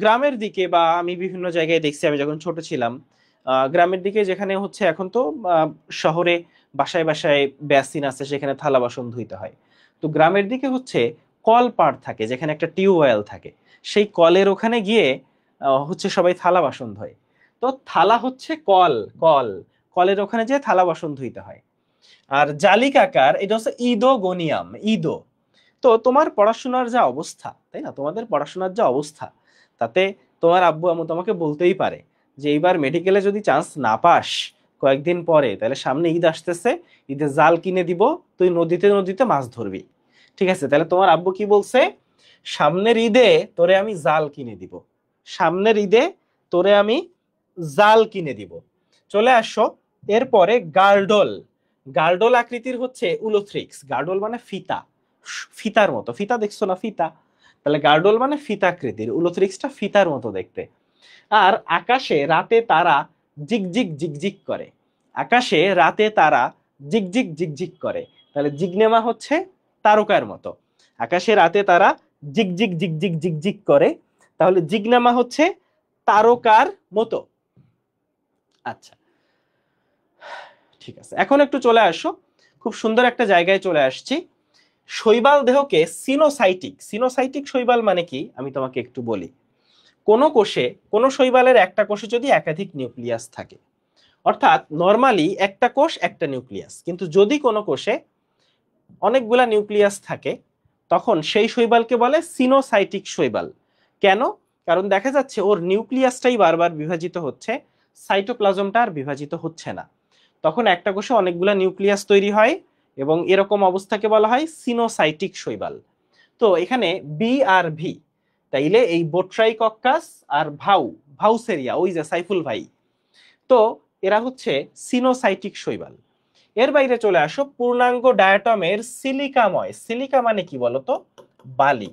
গ্রামের দিকে বা আমি বিভিন্ন জায়গায় দেখছি, আমি যখন ছোট ছিলাম, গ্রামের দিকে যেখানে হচ্ছে, এখন তো শহরে বাসায় বাসায় বেসিন আছে, সেখানে থালা বাসন ধুইতে হয়। তো গ্রামের দিকে হচ্ছে কল পাড় থাকে, যেখানে একটা টিউবওয়েল থাকে, সেই কলের ওখানে গিয়ে হচ্ছে সবাই থালা বাসন ধোয়। তো থালা হচ্ছে কল, কল, কলের ওখানে যেয়ে থালা বাসন ধুইতে হয়। আর জালিক আকার, এটা হচ্ছে ইদো গনিয়াম, ইদো। তো তোমার পড়াশোনার যা অবস্থা, তাই না, তোমাদের পড়াশোনার যা অবস্থা, তাতে তোমার আব্বু আম্মু তোমাকে বলতেই পারে যে এইবার মেডিকেলে যদি চান্স না পাস কয়েকদিন পরে, তাহলে সামনে ঈদ আসতেছে, ঈদে জাল কিনে দিব, তুই নদীতে নদীতে মাছ ধরবি। ঠিক আছে, তাহলে তোমার আব্বু কি বলছে? সামনের ঈদে তোরে আমি জাল কিনে দিব, সামনের ঈদে তোরে আমি জাল কিনে দিব। চলে আসো এরপরে গার্ডল। গার্ডল আকৃতির হচ্ছে উলোথ্রিক্স। গার্ডল মানে ফিতা, ফিতার মতো। ফিতা দেখছো না? ফিতা। তাহলে গার্ডল মানে ফিতাকৃতির, উলোথ্রিক্সটা ফিতার মতো দেখতে। আর আকাশে রাতে তারা জিগজিগ জিগজিগ করে। আকাশে রাতে তারা জিগজিগ জিগজিগ করে। তাহলে জিগনেমা হচ্ছে তারকার মতো। আকাশে রাতে তারা জিগজিগ জিগজিগ জিগজিগ করে, তাহলে জিগনেমা হচ্ছে তারকার মতো। আচ্ছা, ঠিক আছে, এখন একটু চলে আসো, খুব সুন্দর একটা জায়গায় চলে আসছি। শৈবাল দেহকে সিনোসাইটিক, সিনোসাইটিক শৈবাল মানে কি আমি তোমাকে একটু বলি। কোন কোষে, কোন শৈবালের একটা কোষে যদি একাধিক নিউক্লিয়াস থাকে, অর্থাৎ নরমালি একটা কোষ একটা নিউক্লিয়াস, কিন্তু যদি কোনো কোষে অনেকগুলা নিউক্লিয়াস থাকে, তখন সেই শৈবালকে বলে সিনোসাইটিক শৈবাল। কেন? কারণ দেখা যাচ্ছে ওর নিউক্লিয়াসটাই বারবার বিভাজিত হচ্ছে, সাইটোপ্লাজমটা আর বিভাজিত হচ্ছে না। তখন একটা কোষে অনেকগুলা নিউক্লিয়াস তৈরি হয়, এবং এরকম অবস্থাকে বলা হয় সিনোসাইটিক শৈবাল। তো এখানে বি আর ভি, তাইলে এই বোট্রাইকক্কাস আর ভাউ, ভাউসেরিয়া, ওই যে সাইফুল ভাই, তো এরা হচ্ছে সিনোসাইটিক শৈবাল। এর বাইরে চলে আসো, পূর্ণাঙ্গ ডায়াটমের সিলিকাময়। সিলিকা মানে কি বলতো? বালি।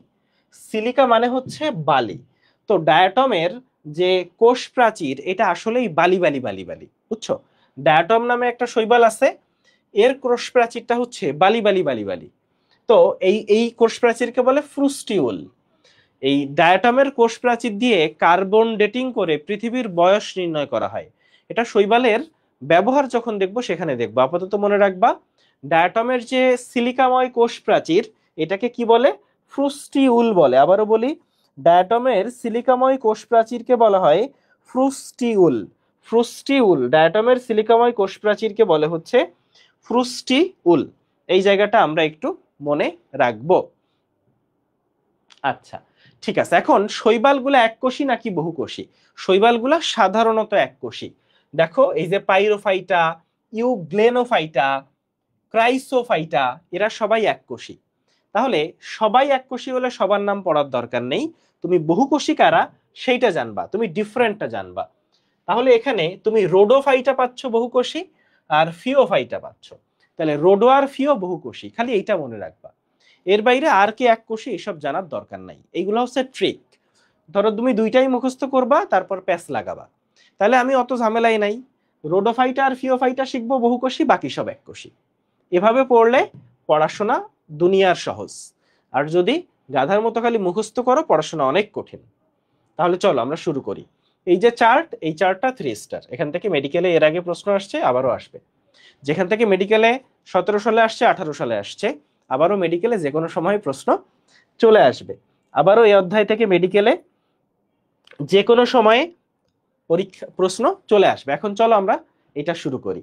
সিলিকা মানে হচ্ছে বালি। তো ডায়াটমের যে কোষ প্রাচীর, এটা আসলেই বালি বালি বালি বালি, বুঝছো? ডায়াটম নামে একটা শৈবাল আছে, এর কোষ প্রাচীরটা হচ্ছে বালি বালি বালি বালি। তো এই এই কোষ প্রাচীরকে বলে ফ্রুস্টিউল। এই ডায়াটমের কোষ প্রাচীর দিয়ে কার্বন ডেটিং করে পৃথিবীর বয়স নির্ণয় করা হয়। এটা শৈবালের ব্যবহার যখন দেখবো সেখানে দেখবো, আপাতত মনে রাখবা। ডায়াটমের যে সিলিকাময় কোষ প্রাচীর, এটাকে কি বলে? ফ্রুস্টিউল বলে। আবারও বলি, ডায়াটমের সিলিকাময় কোষ প্রাচীরকে বলা হয় ফ্রুস্টিউল। ফ্রুস্টিউল, ডায়াটমের সিলিকাময় কোষ প্রাচীরকে বলে হচ্ছে ফ্রুস্টিউল। এই জায়গাটা আমরা একটু মনে রাখবো। আচ্ছা, ঠিক আছে। এখন শৈবালগুলো এককোষী নাকি বহুকোষী? শৈবালগুলো সাধারণত এককোষী। দেখো এই যে পাইরোফাইটা, ইউগ্লেনোফাইটা, ক্রাইসোফাইটা, এরা সবাই এককোষী। তাহলে সবাই এককোষী হলে সবার নাম পড়ার দরকার নেই, তুমি বহুকোষী কারা সেইটা জানবা, তুমি ডিফারেন্টটা জানবা। তাহলে এখানে তুমি রোডোফাইটা পাচ্ছ বহুকোষী, আর ফিওফাইটা পাচ্ছ। তাহলে রোডো আর ফিও বহুকোষী, খালি এইটা মনে রাখবা। এর বাইরে আর কি এককোষী এসব জানার দরকার নাই, এইগুলো হচ্ছে ট্রিক। ধরো তুমি দুইটাই মুখস্থ করবা, তারপর প্যাচ লাগাবা, তাহলে আমি অত ঝামেলাই নাই, রোডোফাইটা আর ফিওফাইটা শিখবো বহুকোষী, বাকি সব এককোষী। এভাবে পড়লে পড়াশোনা দুনিয়ার সহজ। আর যদি গাধার মতো খালি মুখস্থ করো, পড়াশোনা অনেক কঠিন। তাহলে চলো আমরা শুরু করি। এই যে চার্ট, এই চার্টটা 3 স্টার। এখান থেকে মেডিকেলে এর আগে প্রশ্ন আসছে, আবারও আসবে। যেখান থেকে মেডিকেলে 17 সালে আসছে, 18 সালে আসছে, আবারও মেডিকেলে যে কোনো সময় প্রশ্ন চলে আসবে। আবারও এই অধ্যায় থেকে মেডিকেলে যে কোনো সময়ে পরীক্ষা প্রশ্ন চলে আসবে। এখন চলো আমরা এটা শুরু করি।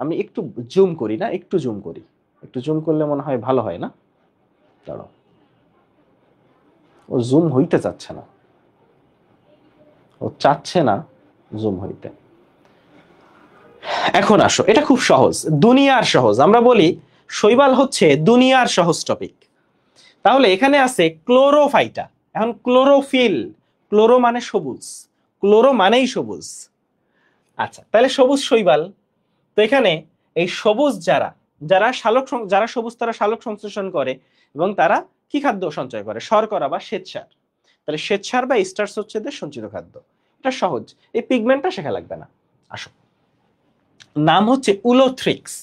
আমি একটু জুম করি, না একটু জুম করি, একটু জুম করলে মনে হয় ভালো হয় না? দাঁড়াও, ও জুম হইতে চাচ্ছে না, ও চাচ্ছে না জুম হইতে। এখন আসো, এটা খুব সহজ, দুনিয়ার সহজ। আমরা বলি শৈবাল হচ্ছে দুনিয়ার সহজ টপিক। তাহলে এখানে আছে ক্লোরোফাইটা। এখন ক্লোরোফিল, ক্লোরো মানে সবুজ, ক্লোরো মানেই সবুজ। আচ্ছা, তাহলে সবুজ শৈবাল। তো এখানে এই সবুজ যারা যারা শালক যারা সবুজ, তারা শালক সংশ্লেষণ করে এবং তারা কি খাদ্য সঞ্চয় করে? শর্করা বা শ্বেতসার। তাহলে শ্বেতসার বা স্টার্চ হচ্ছে এদের সঞ্চিত খাদ্য। এটা সহজ, এই পিগমেন্টটা শেখা লাগবে না। আসো, নাম হচ্ছে উলোথ্রিক্স।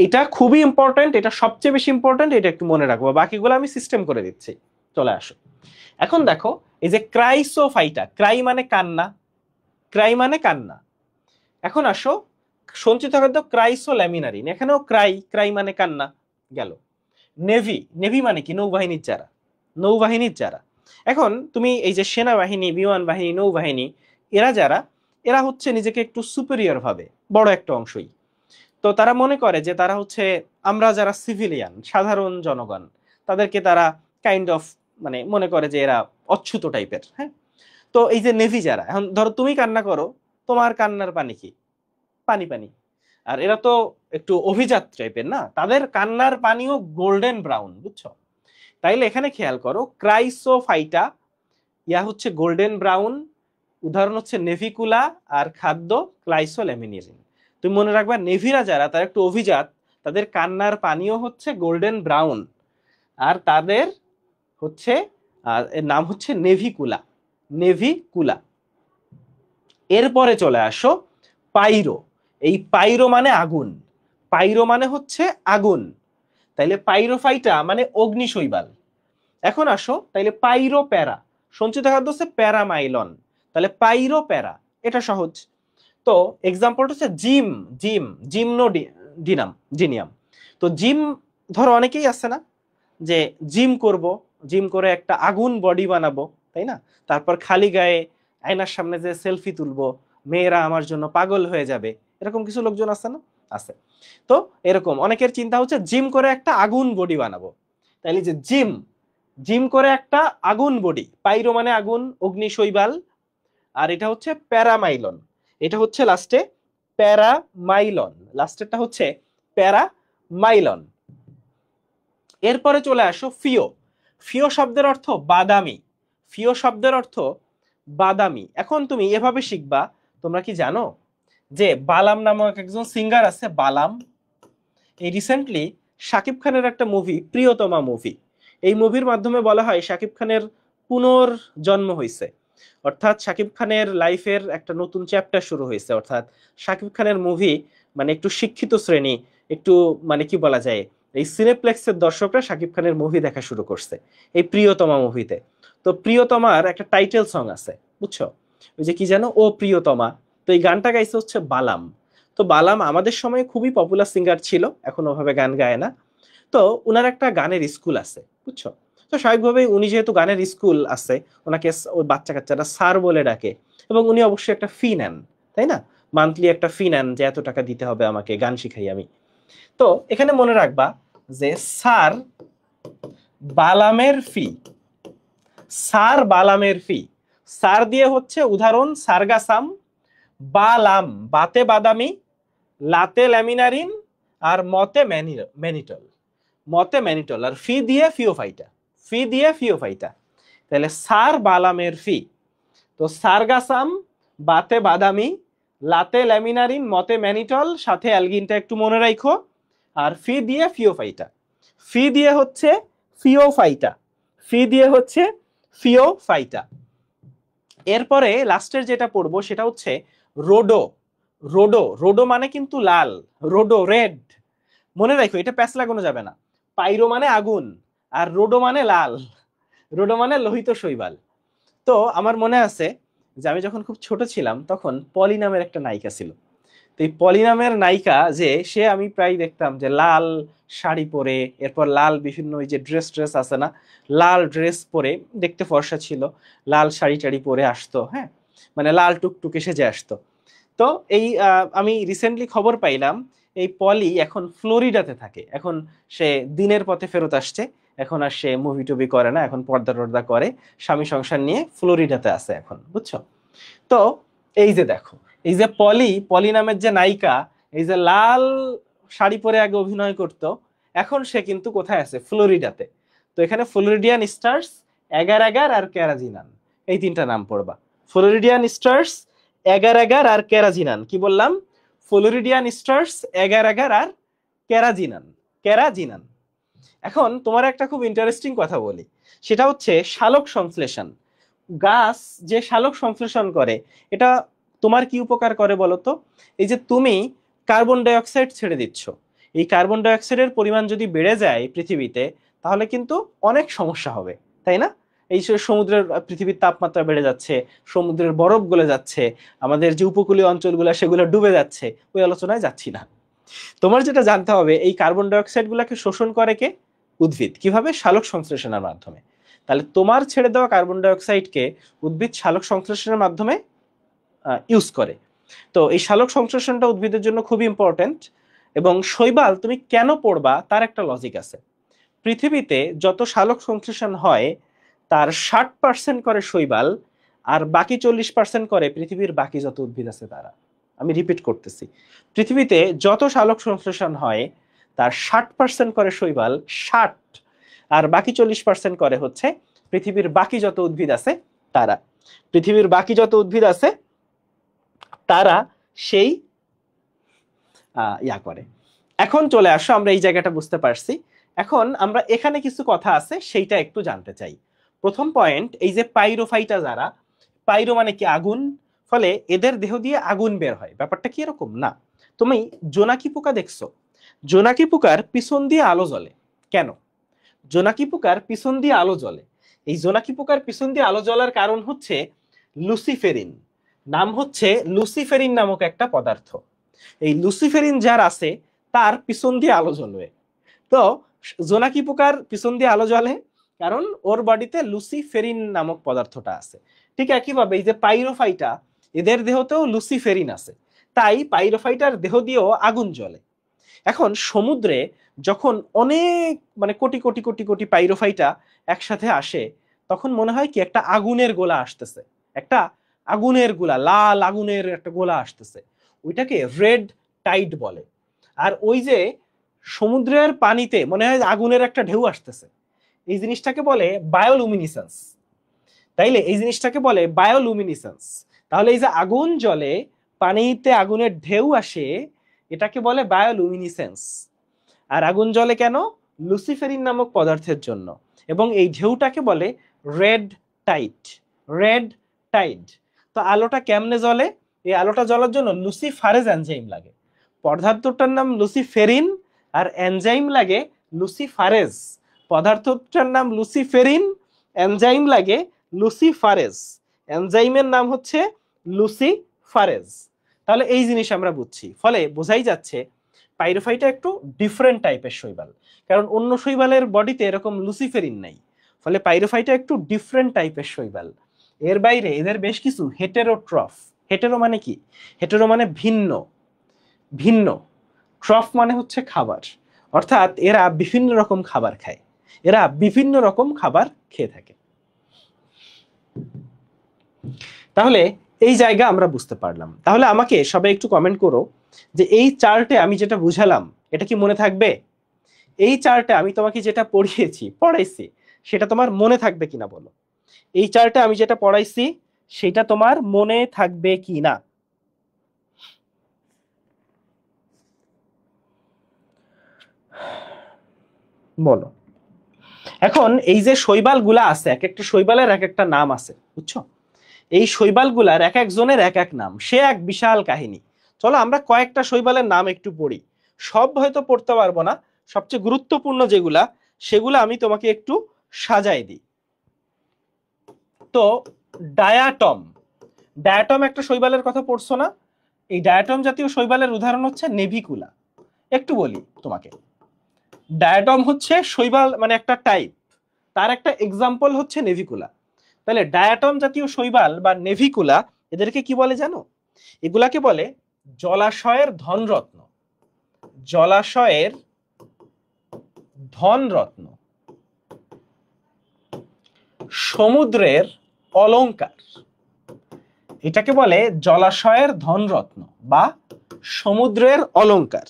এটা খুবই ইম্পর্টেন্ট, এটা সবচেয়ে বেশি ইম্পর্টেন্ট, এটা একটু মনে রাখবো, বাকিগুলো আমি সিস্টেম করে দিচ্ছি। চলে আসো, এখন দেখো এই যে ক্রাইসোফাইটা, ক্রাই মানে কান্না, ক্রাই মানে কান্না। এখন আসো, সঞ্চিত খাদ্য ক্রাইসোল্যামিনারিন, এখানেও ক্রাই, ক্রাই মানে কান্না গেল। নেভি, নেভি মানে কি? নৌবাহিনীর যারা, নৌবাহিনীর যারা। এখন তুমি এই যে সেনাবাহিনী, বিমান বাহিনী, নৌবাহিনী, এরা যারা, এরা হচ্ছে নিজেকে একটু সুপেরিয়র ভাবে, বড় একটা অংশই। তো তারা মনে করে যে তারা হচ্ছে, আমরা যারা সিভিলিয়ান সাধারণ জনগণ, তাদেরকে তারা কাইন্ড অফ মানে মনে করে যে এরা অচ্ছুত টাইপের। হ্যাঁ, তো এই যে নেভি যারা, এখন ধরো তুমি কান্না করো, তোমার কান্নার পানি কি? পানি পানি। আর এরা তো একটু অভিজাত টাইপের না, তাদের কান্নার পানিও গোল্ডেন ব্রাউন, বুঝছো? তাইলে এখানে খেয়াল করো, ক্রাইসোফাইটা ইয়া হচ্ছে গোল্ডেন ব্রাউন, উদাহরণ হচ্ছে নেভিকুলা, আর খাদ্য ক্লাইসোল্যামিনিরিন। তুমি মনে রাখবা, নেভিরা যারা, তারা একটু অভিজাত, তাদের কান্নার পানীয় হচ্ছে গোল্ডেন ব্রাউন, আর তাদের হচ্ছে এর নাম হচ্ছে নেভিকুলা, নেভিকুলা। এরপরে চলে আসো পাইরো। এই পাইরো মানে আগুন, পাইরো মানে হচ্ছে আগুন, তাইলে পাইরোফাইটা মানে অগ্নিশৈবাল। এখন আসো, তাইলে পাইরো প্যারা, সঞ্চিত খাদ্য হচ্ছে প্যারামাইলন, তাহলে পাইরো প্যারা, এটা সহজ। তো এক্সাম্পলটা হচ্ছে জিম, জিম জিমনোডিনাম, জিনিয়াম। তো জিম, ধরো অনেকেই আছে না যে জিম করব, জিম করে একটা আগুন বডি বানাবো, তাই না? তারপর খালি গায়ে আয়নার সামনে যে সেলফি তুলবো, মেয়েরা আমার জন্য পাগল হয়ে যাবে, এরকম কিছু লোকজন আছে না? আছে। তো এরকম অনেকের চিন্তা হচ্ছে জিম করে একটা আগুন বডি বানাবো। তাইলে যে জিম, জিম করে একটা আগুন বডি, পাইরো মানে আগুন, অগ্নিশৈবাল, আর এটা হচ্ছে প্যারামাইলন, এটা হচ্ছে লাস্টে প্যারামাইলন, লাস্টেরটা হচ্ছে প্যারামাইলন। এরপরে চলে আসো ফিও। ফিও শব্দের অর্থ বাদামি, ফিও শব্দের অর্থ বাদামি। এখন তুমি এভাবে শিখবা, তোমরা কি জানো যে বালাম নামক একজন সিঙ্গার আছে, বালাম? এই রিসেন্টলি শাকিব খানের একটা মুভি, প্রিয়তমা মুভি, এই মুভির মাধ্যমে বলা হয় শাকিব খানের পুনর্জন্ম হয়েছে, অর্থাৎ শাকিব খানের লাইফের একটা নতুন চ্যাপ্টার শুরু হয়েছে। অর্থাৎ শাকিব খানের মুভি মানে একটু শিক্ষিত শ্রেণী, একটু মানে কি বলা যায়, এই সিনেপ্লেক্সের দর্শকরা শাকিব খানের মুভি দেখা শুরু করছে এই প্রিয়তমা মুভিতে। তো প্রিয়তমার একটা টাইটেল সং আছে, বুঝছো? ওই যে কি জানো, ও প্রিয়তমা। তো এই গানটা গাইছে হচ্ছে বালাম। তো বালাম আমাদের সময় খুবই পপুলার সিঙ্গার ছিল, এখন ওভাবে গান গায় না। তো উনার একটা গানের স্কুল আছে, বুঝছো? তো স্বাভাবিকভাবেই উনি যেহেতু গানের স্কুল আছে, ওনাকে ওই বাচ্চা কাচ্চারা স্যার বলে ডাকে, এবং উনি অবশ্যই একটা ফি নেন, তাই না? মান্থলি একটা ফি নেন যে এত টাকা দিতে হবে আমাকে, গান শিখাই আমি। তো এখানে মনে রাখবা যে স্যার বালামের ফি, স্যার বালামের ফি, স্যার দিয়ে হচ্ছে উদাহরণ সারগাসাম, বালাম বাতে বাদামি, লাতে ল্যামিনারিন, আর মতে ম্যানিটল, মতে ম্যানিটল, আর ফি দিয়ে ফিওফাইটা, ফি দিয়ে ফিওফাইটা। তাহলে সার বালামের ফি, তো সারগাসাম, বাতে বাদামি, লাতে ল্যামিনারিন, মতে ম্যানিটল, সাথে অ্যালগিনটা একটু মনে রাখো, আর ফি দিয়ে ফিওফাইটা, ফি দিয়ে হচ্ছে ফিওফাইটা, ফি দিয়ে হচ্ছে ফিওফাইটা। এরপরে লাস্টের যেটা পড়বো সেটা হচ্ছে রোডো। রোডো, রোডো মানে কিন্তু লাল, রোডো রেড। মনে রাখো, এটা প্যাচ লাগানো যাবে না। পাইরো মানে আগুন, আর রোডো মানে লাল, রোডো মানে লোহিত শৈবাল। তো আমার মনে আছে যে আমি যখন খুব ছোট ছিলাম তখন পলি নামের একটা নায়িকা ছিল। তো এই পলি নামের নায়িকা যে সে, আমি প্রায় দেখতাম যে লাল শাড়ি পরে, এরপর লাল বিভিন্ন ওই যে ড্রেস ট্রেস আছে না, লাল ড্রেস পরে, দেখতে ফর্সা ছিল, লাল শাড়ি টাড়ি পরে আসতো, হ্যাঁ, মানে লাল টুকটুকে সেজে আসতো। তো এই আমি রিসেন্টলি খবর পাইলাম এই পলি এখন ফ্লোরিডাতে থাকে। এখন সে দিনের পথে ফেরত আসছে, এখন আর সে মুভি টুভি করে না, এখন পর্দা টর্দা করে, স্বামী সংসার নিয়ে ফ্লোরিডাতে আছে এখন, বুঝছো? তো এই যে দেখো, এই যে পলি, পলি নামের যে নায়িকা, এই যে লাল শাড়ি পরে আগে অভিনয় করতো, এখন সে কিন্তু কোথায় আছে? ফ্লোরিডাতে। তো এখানে ফ্লোরিডিয়ান স্টার্স, এগার এগার আর ক্যারাজিনান, এই তিনটা নাম পড়বা। ফ্লোরিডিয়ান স্টার্স, এগার এগার আর ক্যারাজিনান। কি বললাম? ফ্লোরিডিয়ান স্টার্স, এগার এগার আর ক্যারাজিনান, ক্যারাজিনান। এখন তোমার একটা খুব ইন্টারেস্টিং কথা বলি, সেটা হচ্ছে সালোক সংশ্লেষণ। গাছ যে সালোক সংশ্লেষণ করে, এটা তোমার কি উপকার করে বলো তো? এই যে তুমি কার্বন ডাই অক্সাইড ছেড়ে দিচ্ছ, এই কার্বন ডাই অক্সাইডের পরিমাণ যদি বেড়ে যায় পৃথিবীতে, তাহলে কিন্তু অনেক সমস্যা হবে, তাই না? এই যে সমুদ্রের, পৃথিবীর তাপমাত্রা বেড়ে যাচ্ছে, সমুদ্রের বরফ গলে যাচ্ছে, আমাদের যে উপকূলীয় অঞ্চলগুলো সেগুলো ডুবে যাচ্ছে, ওই আলোচনায় যাচ্ছি না। তোমার যেটা জানতে হবে, এই কার্বন ডাই অক্সাইড গুলাকে শোষণ করে কে? উদ্ভিদ। কিভাবে? সালোক সংশ্লেষণের মাধ্যমে। তাহলে তোমার ছেড়ে দেওয়া কার্বন ডাই অক্সাইডকে উদ্ভিদ সালোক সংশ্লেষণের মাধ্যমে ইউজ করে। তো এই সালোক সংশ্লেষণটা উদ্ভিদের জন্য খুবই ইম্পর্টেন্ট। এবং শৈবাল তুমি কেন পড়বা তার একটা লজিক আছে। পৃথিবীতে যত সালোক সংশ্লেষণ হয় তার 60% করে শৈবাল, আর বাকি 40% করে পৃথিবীর বাকি যত উদ্ভিদ আছে তারা। আমি রিপিট করতেছি, পৃথিবীতে যত সালোক সংশ্লেষণ হয় তার 60% করে শৈবাল, 60, আর বাকি 40% করে হচ্ছে পৃথিবীর বাকি যত উদ্ভিদ আছে তারা। পৃথিবীর বাকি যত উদ্ভিদ আছে তারা সেই ইয়া করে। এখন চলে আসো, আমরা এই জায়গাটা বুঝতে পারছি। এখন আমরা এখানে কিছু কথা আছে সেইটা একটু জানতে চাই। প্রথম পয়েন্ট, এই যে পাইরোফাইটা যারা, পাইরো মানে কি? আগুন। ফলে এদের দেহ দিয়ে আগুন বের হয়। ব্যাপারটা কি এরকম না? তুমি জোনাকি পোকা দেখছো? জোনাকি পোকার পিছন দিয়ে আলো জ্বলে কেন? জোনাকি পোকার পিছন দিয়ে আলো জ্বলে, এই জোনাকি পোকার পিছন দিয়ে আলো জ্বলার কারণ হচ্ছে লুসিফেরিন। নাম হচ্ছে লুসিফেরিন নামক একটা পদার্থ। এই লুসিফেরিন যার আছে তার পিছন দিয়ে আলো জ্বলবে। তো জোনাকি পোকার পিছন দিয়ে আলো জ্বলে কারণ ওর বডিতে লুসিফেরিন নামক পদার্থটা আছে। ঠিক একইভাবে এই যে পাইরোফাইটা, এদের দেহতেও লুসিফেরিন আছে, তাই পাইরোফাইটার দেহ দিয়েও আগুন জ্বলে। এখন সমুদ্রে যখন অনেক, মানে কোটি কোটি কোটি কোটি পাইরোফাইটা একসাথে আসে, তখন মনে হয় কি একটা আগুনের গোলা আসতেছে, একটা আগুনের গোলা, লাল আগুনের একটা গোলা আসতেছে, ওইটাকে রেড টাইড বলে। আর ওই যে সমুদ্রের পানিতে মনে হয় আগুনের একটা ঢেউ আসতেছে, এই জিনিসটাকে বলে বায়োলুমিনিসেন্স। তাইলে এই জিনিসটাকে বলে বায়োলুমিনিসেন্স। তাহলে এই যে আগুন জ্বলে, পানিতে আগুনের ঢেউ আসে, এটাকে বলে বায়োলুমিনিসেন্স। আর আগুন জ্বলে কেন? লুসিফেরিন নামক পদার্থের জন্য। এবং এই ঢেউটাকে বলে রেড টাইড, রেড টাইড। তো আলোটা কেমনে জ্বলে? এই আলোটা জ্বলার জন্য লুসিফারেজ এনজাইম লাগে। পদার্থটার নাম লুসিফেরিন, আর এনজাইম লাগে লুসিফারেজ। পদার্থটার নাম লুসিফেরিন, এনজাইম লাগে লুসিফারেজ। এনজাইমের নাম হচ্ছে লুসিফারেজ। তাহলে এই জিনিস আমরা বুঝছি, ফলে বোঝাই যাচ্ছে পাইরোফাইটা একটু ডিফারেন্ট টাইপের শৈবাল, কারণ অন্য শৈবালের বডিতে এরকম লুসিফেরিন নাই। ফলে পাইরোফাইটা একটু ডিফারেন্ট টাইপের শৈবাল। এর বাইরে এদের বেশ কিছু হেটেরোট্রফ। হেটেরো মানে কি? হেটেরো মানে ভিন্ন, ভিন্ন। ট্রফ মানে হচ্ছে খাবার, অর্থাৎ এরা বিভিন্ন রকম খাবার খায়, এরা বিভিন্ন রকম খাবার খেয়ে থাকে। তাহলে এই জায়গা আমরা বুঝতে পারলাম। তাহলে আমাকে সবাই একটু কমেন্ট করো যে এই চার্টে আমি যেটা বুঝালাম এটা কি মনে থাকবে? এই চার্টে আমি তোমাকে যেটা পড়াইছি সেটা তোমার মনে থাকবে কিনা বলো। এই চার্টে আমি যেটা পড়াইছি সেটা তোমার মনে থাকবে কিনা বলো। এখন এই যে শৈবাল গুলা আছে, এক একটা শৈবালের এক একটা নাম আছে, বুঝছো? এই শৈবালগুলার এক একজনের এক এক নাম, সে এক বিশাল কাহিনী। চলো আমরা কয়েকটা শৈবালের নাম একটু পড়ি, সব হয়তো পড়তে পারবো না, সবচেয়ে গুরুত্বপূর্ণ যেগুলা সেগুলো আমি তোমাকে একটু সাজাই দিই। তো ডায়াটম, ডায়াটম একটা শৈবালের কথা পড়ছো না? এই ডায়াটম জাতীয় শৈবালের উদাহরণ হচ্ছে নেভিকুলা। একটু বলি তোমাকে, ডায়াটম হচ্ছে শৈবাল মানে একটা টাইপ, তার একটা এক্সাম্পল হচ্ছে নেভিকুলা। তাহলে ডায়াটম জাতীয় শৈবাল বা নেভিকুলা এদেরকে কি বলে জানো? এগুলাকে বলে জলাশয়ের ধনরত্ন। জলাশয়ের ধনরত্ন, সমুদ্রের অলংকার, এটাকে বলে জলাশয়ের ধনরত্ন বা সমুদ্রের অলংকার।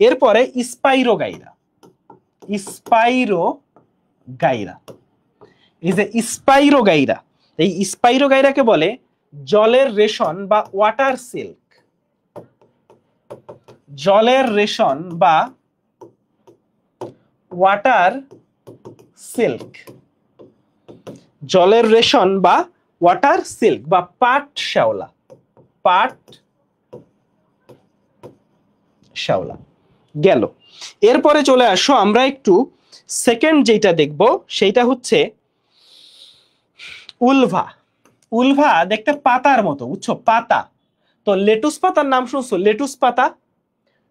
এরপরে স্পাইরোগাইরা, স্পাইরোগাইরা, এই যে স্পাইরোগাইরা, এই স্পাইরোগাইরাকে বলে জলের রেশন বা ওয়াটার সিল্ক। জলের রেশন বা ওয়াটার সিল্ক, জলের রেশন বা ওয়াটার সিল্ক বা পাট শ্যাওলা, পাট শ্যাওলা গেল। এরপরে চলে আসো আমরা একটু সেকেন্ড যেটা দেখব সেইটা হচ্ছে উলভা। উলভা দেখতে পাতার মতো, বুঝছো, পাতা। তো লেটুস পাতার নাম শুনছো, লেটুস পাতা?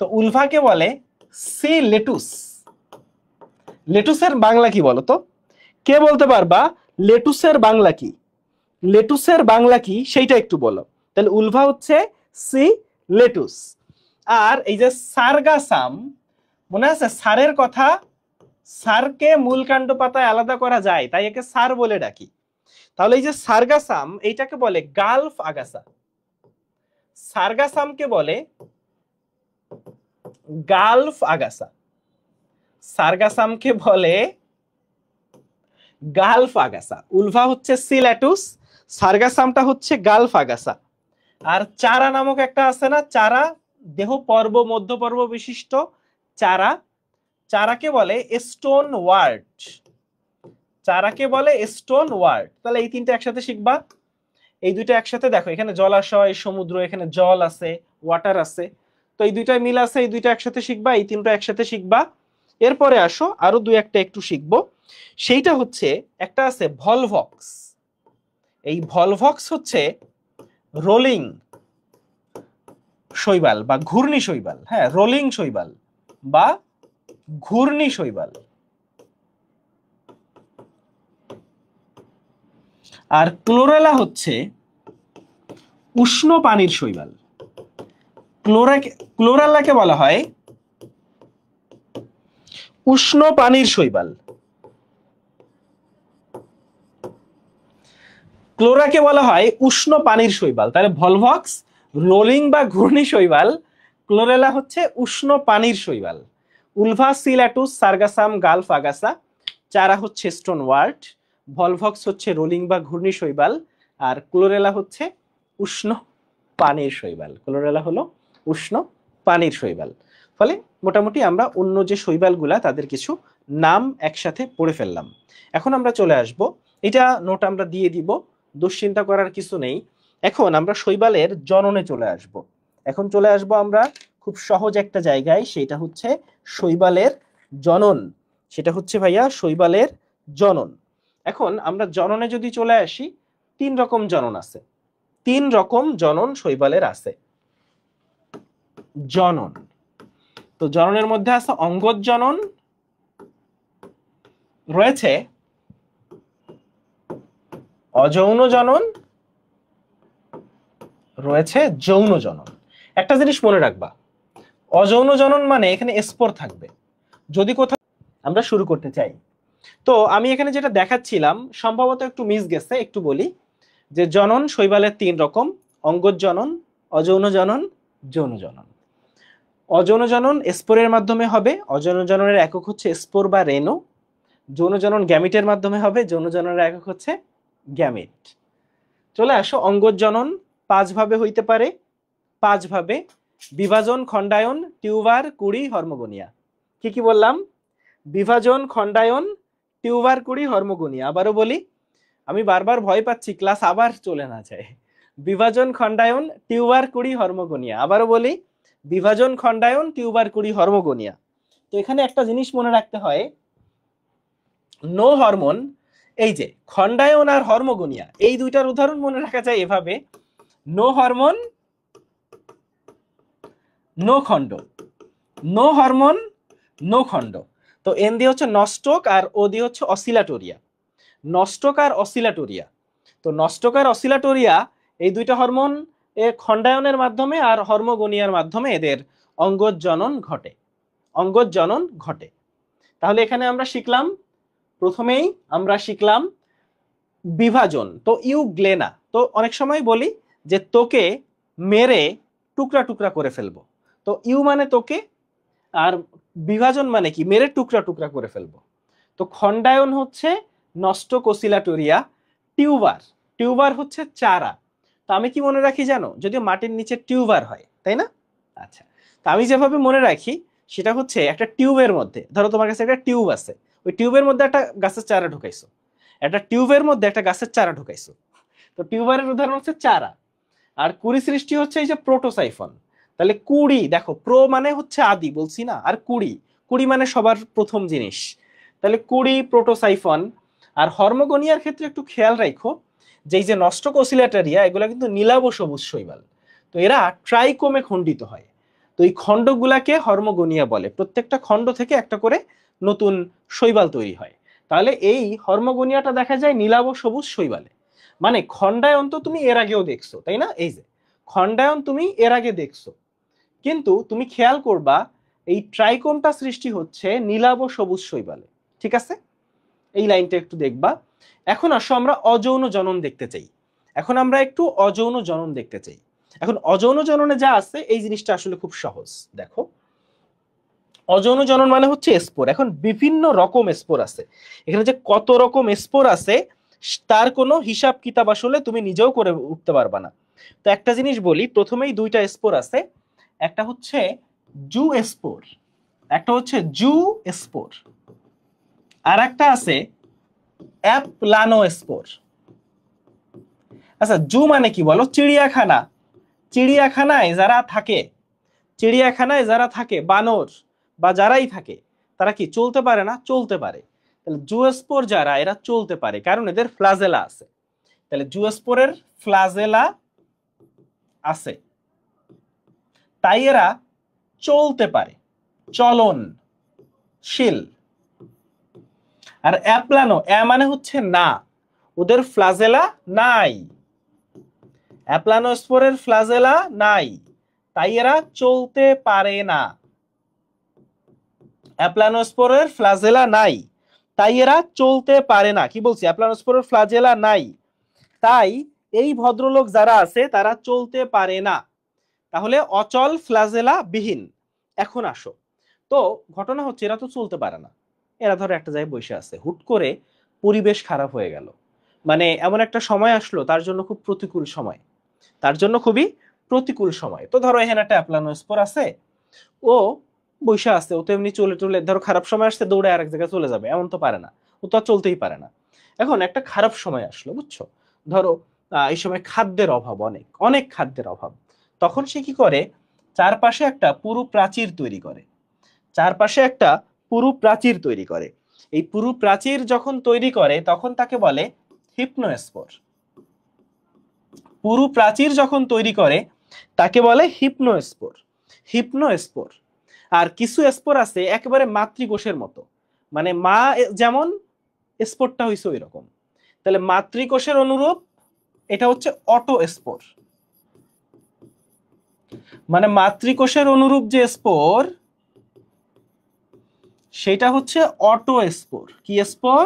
তো উলভাকে বলে সি লেটুস। লেটুসের বাংলা কি বলো তো? কে বলতে পারবা লেটুসের বাংলা কি? লেটুসের বাংলা কি সেইটা একটু বলো। তাহলে উলভা হচ্ছে সি লেটুস। আর এই যে সারগাসাম, মনে আছে সারের কথা? সারকে মূল কাণ্ড পাতায় আলাদা করা যায়, তাই একে সার বলে ডাকি। তাহলে এই যে সারগাসাম এইটাকে বলে গালফ আগাসা। সারগাসামকে বলে গালফ আগাসা, সারগাসামকে বলে গালফ আগাসা। উলভা হচ্ছে সি লেটুস, সারগাসামটা হচ্ছে গালফ আগাসা। আর চারা নামক একটা আছে না, চারা, দেহ পর্ব মধ্য পর্ব বিশিষ্ট চারা, চারাকে বলে স্টোন ওয়ার্ড। চারাকে বলে স্টোন ওয়ার্ড। তাহলে এই তিনটা একসাথে শিখবা। এই দুইটা একসাথে দেখো, এখানে জলাশয়, সমুদ্র, এখানে জল আছে, ওয়াটার আছে, তো এই দুইটা মিল আছে, এই দুইটা একসাথে শিখবা, এই তিনটা একসাথে শিখবা। এরপরে আসো আরো দুই একটা একটু শিখবো। সেইটা হচ্ছে একটা আছে ভলভক্স। এই ভলভক্স হচ্ছে রোলিং শৈবাল বা ঘূর্ণি শৈবাল। হ্যাঁ, রোলিং শৈবাল বা ঘূর্ণি শৈবাল। আর ক্লোরেলা হচ্ছে উষ্ণ পানির শৈবাল। ক্লোরেলাকে বলা হয় উষ্ণ পানির শৈবাল। ক্লোরাকে বলা হয় উষ্ণ পানির শৈবাল। তাহলে ভলভক্স রোলিং বা ঘূর্ণি শৈবাল, ক্লোরেলা হচ্ছে উষ্ণ পানির শৈবাল। উলভা সি লেটুস, সারগাসাম গালফ আগাসা, চারা হচ্ছে স্টোন ওয়ার্ড, ভলভক্স হচ্ছে রোলিং বা ঘূর্ণি শৈবাল, আর ক্লোরেলা হচ্ছে উষ্ণ পানির শৈবাল। ক্লোরেলা হলো উষ্ণ পানির শৈবাল। ফলে মোটামুটি আমরা অন্য যে শৈবালগুলা তাদের কিছু নাম একসাথে পড়ে ফেললাম। এখন আমরা চলে আসব, এটা নোট আমরা দিয়ে দিব, দুশ্চিন্তা করার কিছু নেই। এখন আমরা শৈবালের জননে চলে আসব। এখন চলে আসব আমরা খুব সহজ একটা জায়গায়, সেটা হচ্ছে শৈবালের জনন। সেটা হচ্ছে ভাইয়া শৈবালের জনন। এখন আমরা জননে যদি চলে আসি, তিন রকম জনন আছে। তিন রকম জনন শৈবালের আছে। জনন, তো জননের মধ্যে আছে অঙ্গজ জনন, রয়েছে অযৌন জনন, রয়েছে যৌন জনন। একটা জিনিস মনে রাখবা, অযৌন জনন মানে এখানে স্পোর থাকবে। যদি কোথাও আমরা শুরু করতে চাই, তো আমি এখানে যেটা দেখাচ্ছিলাম সম্ভবত একটু মিস গেছে, একটু বলি যে জনন শৈবালের তিন রকম: অঙ্গজ জনন, অযৌন জনন, যৌন জনন। অযৌন জনন স্পোরের মাধ্যমে হবে, অযৌন জননের একক হচ্ছে স্পোর বা রেণু। যৌন জনন গ্যামিটের মাধ্যমে হবে, যৌন জননের একক হচ্ছে গ্যামিট। চলে আসো, অঙ্গজ জনন পাঁচ ভাবে হইতে পারে। পাঁচ ভাবে: বিভাজন, খণ্ডায়ন, টিউবার, কুড়ি, হর্মোগোনিয়া। কি কি বললাম? বিভাজন, খণ্ডায়ন, টিউবার, কুড়ি, হর্মোগোনিয়া। আবারও বলি, আমি বারবার ভয় পাচ্ছি ক্লাস আবার চলে না যায়। বিভাজন, খণ্ডায়ন, টিউবার, কুড়ি, হরমোগোনিয়া। আবারও বলি, বিভাজন, খণ্ডায়ন, টিউবার, কুড়ি, হরমোগোনিয়া। তো এখানে একটা জিনিস মনে রাখতে হয়, নো হরমোন, এই যে খণ্ডায়ন আর হরমোগোনিয়া, এই দুইটার উদাহরণ মনে রাখা যায় এভাবে, নো হরমোন নো খণ্ড, নো হরমোন নো খণ্ড। তো এন দিয়ে হচ্ছে নস্টক আর ও দিয়ে হচ্ছে অসিলাটোরিয়া, নস্টক আর অসিলাটোরিয়া। তো নস্টক আর অসিলাটোরিয়া এই দুইটা হরমোন খণ্ডায়নের মাধ্যমে আর হরমোগোনিয়ার মাধ্যমে এদের অঙ্গজ জনন ঘটে, অঙ্গজ জনন ঘটে। তাহলে এখানে আমরা শিখলাম, প্রথমেই আমরা শিখলাম বিভাজন। তো ইউগ্লেনা, তো অনেক সময় বলি যে তোকে মেরে টুকরা টুকরা করে ফেলবো। তো ইউ মানে তোকে, আর বিভাজন মানে কি, মেরে টুকরা টুকরা করে ফেলবো। তো খণ্ডায়ন হচ্ছে নস্টক অসিলাটোরিয়া, টিউবার, টিউবার হচ্ছে চারা। তো আমি কি মনে রাখি জানো, যদিও মাটির নিচে টিউবার হয়, তাই না? আচ্ছা, তো আমি যেভাবে মনে রাখি সেটা হচ্ছে একটা টিউবের মধ্যে, ধরো তোমার কাছে একটা টিউব আছে, ওই টিউবের মধ্যে একটা গাছের চারা ঢুকাইছো, একটা টিউবের মধ্যে একটা গাছের চারা ঢুকাইছো। তো টিউবারের উদাহরণ হচ্ছে চারা। আর কুড়ি সৃষ্টি হচ্ছে এই যে প্রোটোসাইফন। তাহলে কুড়ি, দেখো প্রো মানে হচ্ছে আদি বলছি না, আর কুড়ি, কুড়ি মানে সবার প্রথম জিনিস। তাহলে কুড়ি, প্রোটোসাইফন। আর হরমোগোনিয়ার ক্ষেত্রে একটু খেয়াল রাখো যে এই যে নস্টক অসিলেটরিয়া, এগুলা কিন্তু নীলাভ সবুজ শৈবাল। তো এরা ট্রাইকোমে খণ্ডিত হয়। তো এই খণ্ডগুলাকে হরমোগোনিয়া বলে, প্রত্যেকটা খণ্ড থেকে একটা করে নতুন শৈবাল তৈরি হয়। তাহলে এই হরমোগোনিয়াটা দেখা যায় নীলাভ সবুজ শৈবালে। মানে খণ্ডায়ন তো তুমি এর আগেও দেখছো, তাই না? এই যে খণ্ডায়ন তুমি এর আগে দেখছো, কিন্তু তুমি খেয়াল করবা এই ট্রাইকোমটা সৃষ্টি হচ্ছে নীলাভ সবুজ শৈবালে। ঠিক আছে, এই লাইনটা একটু দেখবা। এখন আসো আমরা অযৌন জনন দেখতে চাই। এখন আমরা একটু অযৌন জনন দেখতে চাই। এখন অযৌন জননে যা আছে এই জিনিসটা আসলে খুব সহজ। দেখো, অযৌন জনন মানে হচ্ছে স্পোর। এখন বিভিন্ন রকম স্পোর আছে, এখানে যে কত রকম স্পোর আছে তার কোনো হিসাব কিতাব আসলে তুমি নিজেও করে উঠতে পারবা না। তো একটা জিনিস বলি, প্রথমেই দুইটা স্পোর আছে, একটা হচ্ছে জু স্পোর, একটা হচ্ছে জু স্পোর, আর একটা আছে অ্যাপ্লানো স্পোর। আচ্ছা, জু মানে কি বলো? চিড়িয়াখানা, চিড়িয়াখানায় যারা থাকে, চিড়িয়াখানায় যারা থাকে, বানর বা যারাই থাকে, তারা কি চলতে পারে না? চলতে পারে। তাহলে জুস্পোর যারা, এরা চলতে পারে কারণ এদের ফ্লাজেলা আছে। তাহলে জুস্পোরের ফ্লাজেলা আছে, তাই এরা চলতে পারে, চলনশীল। আর অ্যাপ্লানো, মানে হচ্ছে না, ওদের ফ্লাজেলা নাই, অ্যাপ্লানোস্পোরের ফ্লাজেলা নাই, তাই এরা চলতে পারে না। অ্যাপ্লানোস্পোরের ফ্লাজেলা নাই, তাই এরা চলতে পারে না। কি বলছি? অ্যাপ্লানোস্পোরের ফ্লাজেলা নাই, তাই এই ভদ্রলোক যারা আছে তারা চলতে পারে না। তাহলে অচল, ফ্লাজেলা বিহীন। এখন আসো, তো ঘটনা হচ্ছে এরা তো চলতে পারে না, এরা ধরো একটা জায়গায় বসে আছে, হুট করে পরিবেশ খারাপ হয়ে গেল, মানে এমন একটা সময় আসলো তার জন্য খুব প্রতিকূল সময়, তার জন্য খুবই প্রতিকূল সময়। তো ধরো এখানে একটা অ্যাপ্লানোস্পোর আছে, ও বৈশা আছে, ও তো এমনি চলে টলে, ধরো খারাপ সময় আসছে দৌড়ে আরেক জায়গায় চলে যাবে, এমন তো পারে না, ও তো আর চলতেই পারে না। এখন একটা খারাপ সময় আসলো, বুঝছো? ধরো এই সময় খাদ্যের অভাব, অনেক অনেক খাদ্যের অভাব। তখন সে কি করে? চারপাশে একটা পুরু প্রাচীর তৈরি করে, চারপাশে একটা পুরু প্রাচীর তৈরি করে। এই পুরু প্রাচীর যখন তৈরি করে তখন তাকে বলে হিপনোস্পোর। পুরু প্রাচীর যখন তৈরি করে তাকে বলে হিপনোস্পোর, হিপনোস্পোর। আর কিছু স্পোর আছে একেবারে মাতৃকোষের মতো, মানে মা যেমন স্পোরটা হইছে ওই রকম। তাহলে মাতৃকোষের অনুরূপ, এটা হচ্ছে অটো স্পোর। মানে মাতৃকোষের অনুরূপ যে স্পোর সেটা হচ্ছে অটো স্পোর। কি স্পোর?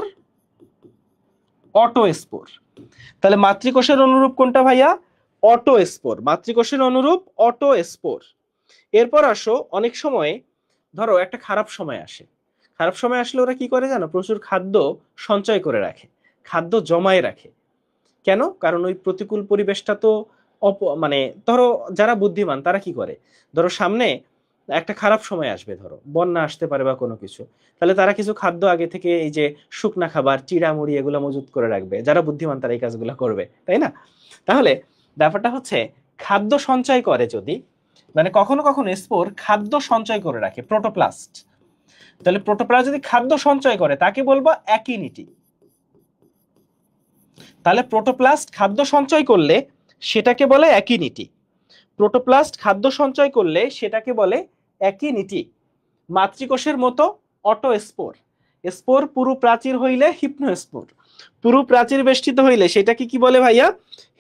Auto spore. তাহলে মাতৃকোষের অনুরূপ কোনটা ভাইয়া? অটো স্পোর, মাতৃকোষের অনুরূপ অটো স্পোর। এরপর আসো, অনেক সময় ধরো একটা খারাপ সময় আসে, খারাপ সময় আসলে ওরা কি করে জানো? প্রচুর খাদ্য সঞ্চয় করে রাখে, খাদ্য জমায়ে রাখে। কেন? কারণ ওই প্রতিকূল পরিবেশটা তো মানে ধরো যারা বুদ্ধিমান তারা কি করে, ধরো সামনে একটা খারাপ সময় আসবে, ধরো বন্যা আসতে পারে বা কোনো কিছু, তাহলে তারা কিছু খাদ্য আগে থেকে এই যে শুকনা খাবার, চিড়ামুড়ি এগুলো মজুত করে রাখবে। যারা বুদ্ধিমান তারা এই কাজগুলো করবে, তাই না? তাহলে ব্যাপারটা হচ্ছে খাদ্য সঞ্চয় করে যদি, মানে কখনো কখনো স্পোর খাদ্য সঞ্চয় করে রাখে, প্রোটোপ্লাস্ট। তাহলে প্রোটোপ্লাস্ট যদি খাদ্য সঞ্চয় করে তাকে বলবো অ্যাকিনিটি। তাহলে প্রোটোপ্লাস্ট খাদ্য সঞ্চয় করলে সেটাকে বলে অ্যাকিনিটি। প্রোটোপ্লাস্ট খাদ্য সঞ্চয় করলে সেটাকে বলে অ্যাকিনিটি। মাতৃকোষের মতো অটোস্পোর। স্পোর পুরু প্রাচীর হইলে হিপনোস্পোর। পুরু প্রাচীর বেষ্টিত হইলে সেটাকে কি বলে ভাইয়া?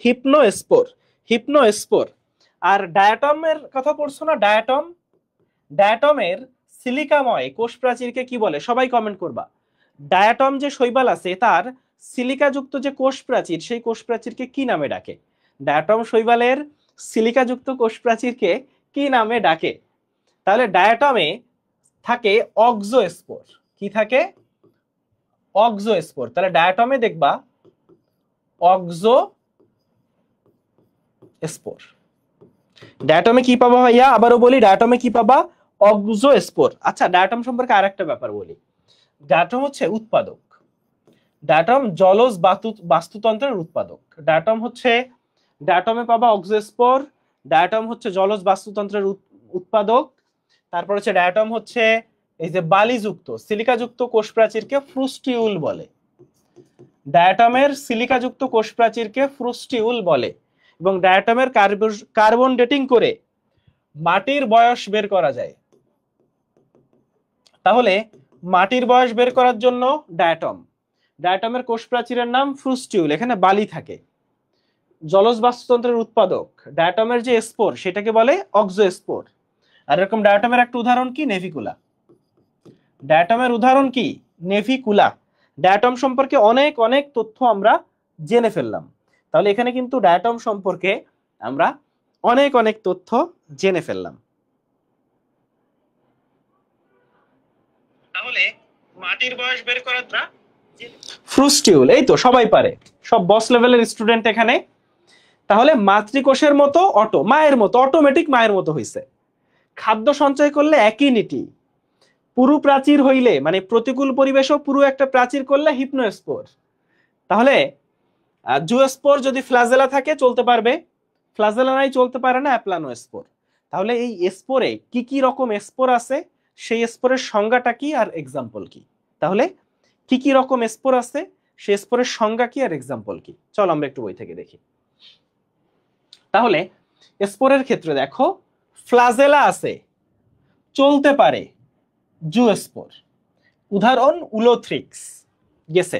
হিপনোস্পোর। হিপনোস্পোর। আর ডায়াটমের কথা পড়ছো না? ডায়াটম, ডায়াটমের সিলিকাময় কোষ প্রাচীরকে কি বলে? সবাই কমেন্ট করবা। ডায়াটম যে শৈবাল আছে তার সিলিকাযুক্ত যে কোষ প্রাচীর, সেই কোষ প্রাচীরকে কি নামে ডাকে? ডায়াটম শৈবালের সিলিকাযুক্ত কোষ প্রাচীরকে কি নামে ডাকে? তাহলে ডায়াটমে থাকে অক্সোস্পোর। কি থাকে? অক্সোস্পোর। তাহলে ডায়াটমে দেখবা অক্সোস্পোর। ডায়াটমে কি পাবা ভাইয়া? আবারও বলি, ডায়াটমে কি পাবা? অক্সোস্পোর। আচ্ছা, ডায়াটম সম্পর্কে আরেকটা ব্যাপার বলি। ডায়াটম হচ্ছে উৎপাদক। ডায়াটম জলজ বাস্তুতন্ত্রের উৎপাদক। ডায়াটম হচ্ছে, ডায়াটমে পাবা অক্সোস্পোর। ডায়াটম হচ্ছে জলজ বাস্তুতন্ত্রের উৎপাদক। তারপর হচ্ছে ডায়াটম হচ্ছে এই যে বালিযুক্ত সিলিকাযুক্ত কোষ প্রাচীরকে ফ্রুস্টিউল বলে। ডায়াটমের সিলিকাযুক্ত কোষ প্রাচীরকে ফ্রুস্টিউল বলে। এবং ডায়াটমের কার্বন ডেটিং করে মাটির বয়স বের করা যায়। তাহলে মাটির বয়স বের করার জন্য ডায়াটম, ডায়াটমের কোষ প্রাচীরের নাম ফ্রুস্টিউল, এখানে বালি থাকে। জলজ বাস্তুতন্ত্রের উৎপাদক ডায়াটমের যে স্পোর সেটাকে বলে অক্সোস্পোর। আর এরকম ডায়াটমের একটা উদাহরণ কি? নেভিকুলা। ডায়াটমের উদাহরণ কি? নেভিকুলা। ডায়াটম সম্পর্কে অনেক অনেক তথ্য আমরা জেনে ফেললাম। তাহলে এখানে কিন্তু ডায়াটম সম্পর্কে আমরা অনেক অনেক তথ্য জেনে ফেললাম। তাহলে মাটির বয়স বের করাটা ফ্রুস্টিউল, এই তো সবাই পারে, সব বস লেভেলের স্টুডেন্ট এখানে। তাহলে মাতৃকোষের মতো অটো, মায়ের মতো, অটোমেটিক মায়ের মতো হইছে। খাদ্য সঞ্চয় করলে একই নীতি। পুরু প্রাচীর হইলে মানে প্রতিকূল পরিবেশও পুরো একটা প্রাচীর করলে হিপনোস্পোর। তাহলে জুস্পোর যদি ফ্লাজেলা থাকে চলতে পারবে, ফ্লাজেলা নাই চলতে পারে না, অ্যাপ্লানোস্পোর। তাহলে এই স্পোরে কি কি রকম স্পোর আছে, সেই স্পোরের সংজ্ঞাটা কি আর এক্সাম্পল কি? তাহলে কি কি রকম স্পোর আছে, সেই স্পোরের সংজ্ঞা কি আর এক্সাম্পল কি? চলো আমরা একটু বই থেকে দেখি। তাহলে স্পোরের ক্ষেত্রে দেখো, ফ্লাজেলা আছে, চলতে পারে, জুস্পোর। উদাহরণ উলোথ্রিক্স গেছে।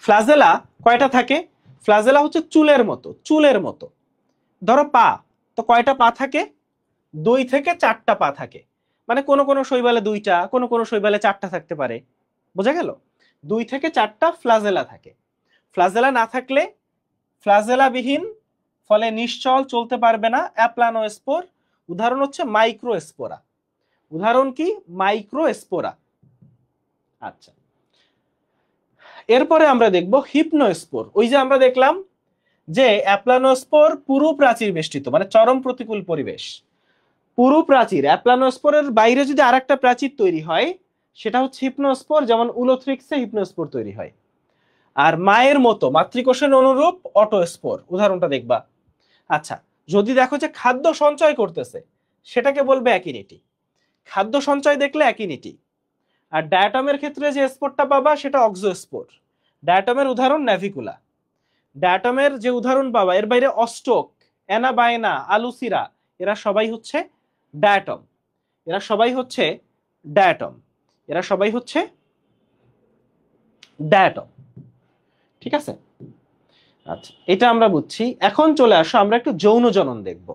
ফ্লাজেলা কয়টা থাকে? ফ্লাজেলা হচ্ছে চুলের মতো, চুলের মতো। ধরো পা, তো কয়টা পা থাকে? 2 থেকে 4টা পা থাকে। মানে কোন কোন শৈবালে 2টা, কোন কোন শৈবালে 4টা থাকতে পারে। বোঝা গেল? 2 থেকে 4টা ফ্লাজেলা থাকে। ফ্লাজেলা না থাকলে, ফ্লাজেলা বিহীন, ফলে নিশ্চল, চলতে পারবে না, অ্যাপ্লানোস্পোর। উদাহরণ হচ্ছে মাইক্রোস্পোরা। উদাহরণ কি? মাইক্রোস্পোরা। আচ্ছা, এরপরে আমরা দেখব হিপনোস্পোর। ওই যে আমরা দেখলাম যে অ্যাপ্লানোস্পোর পুরু প্রাচীর বেষ্টিত, মানে চরম প্রতিকূল পরিবেশ। পুরু প্রাচীর, অ্যাপ্লানোস্পোরের বাইরে যদি আরেকটা প্রাচীর তৈরি হয় সেটা হচ্ছে হিপনোস্পোর, যেমন উলোথ্রিক্সে হিপনোস্পোর তৈরি হয়। আর মায়ের মতো, মাতৃকোষের অনুরূপ অটোস্পোর, উদাহরণটা দেখবা। আচ্ছা, যদি দেখো যে খাদ্য সঞ্চয় করতেছে সেটাকে বলবে অ্যাকিনিটি। খাদ্য সঞ্চয় দেখলে অ্যাকিনিটি। আর ডায়াটমের ক্ষেত্রে যে স্পোরটা পাবা সেটা অক্সোস্পোর। ডায়াটমের উদাহরণ ন্যাভিকুলা। ডায়াটমের যে উদাহরণ পাবা, এর বাইরে অস্টক, অ্যানাবায়না, আলুসিরা, এরা সবাই হচ্ছে ডায়াটম। এরা সবাই হচ্ছে ডায়াটম। এরা সবাই হচ্ছে ডায়াটম। ঠিক আছে? আচ্ছা, এটা আমরা বুঝছি। এখন চলে আসো আমরা একটু যৌন জনন দেখব।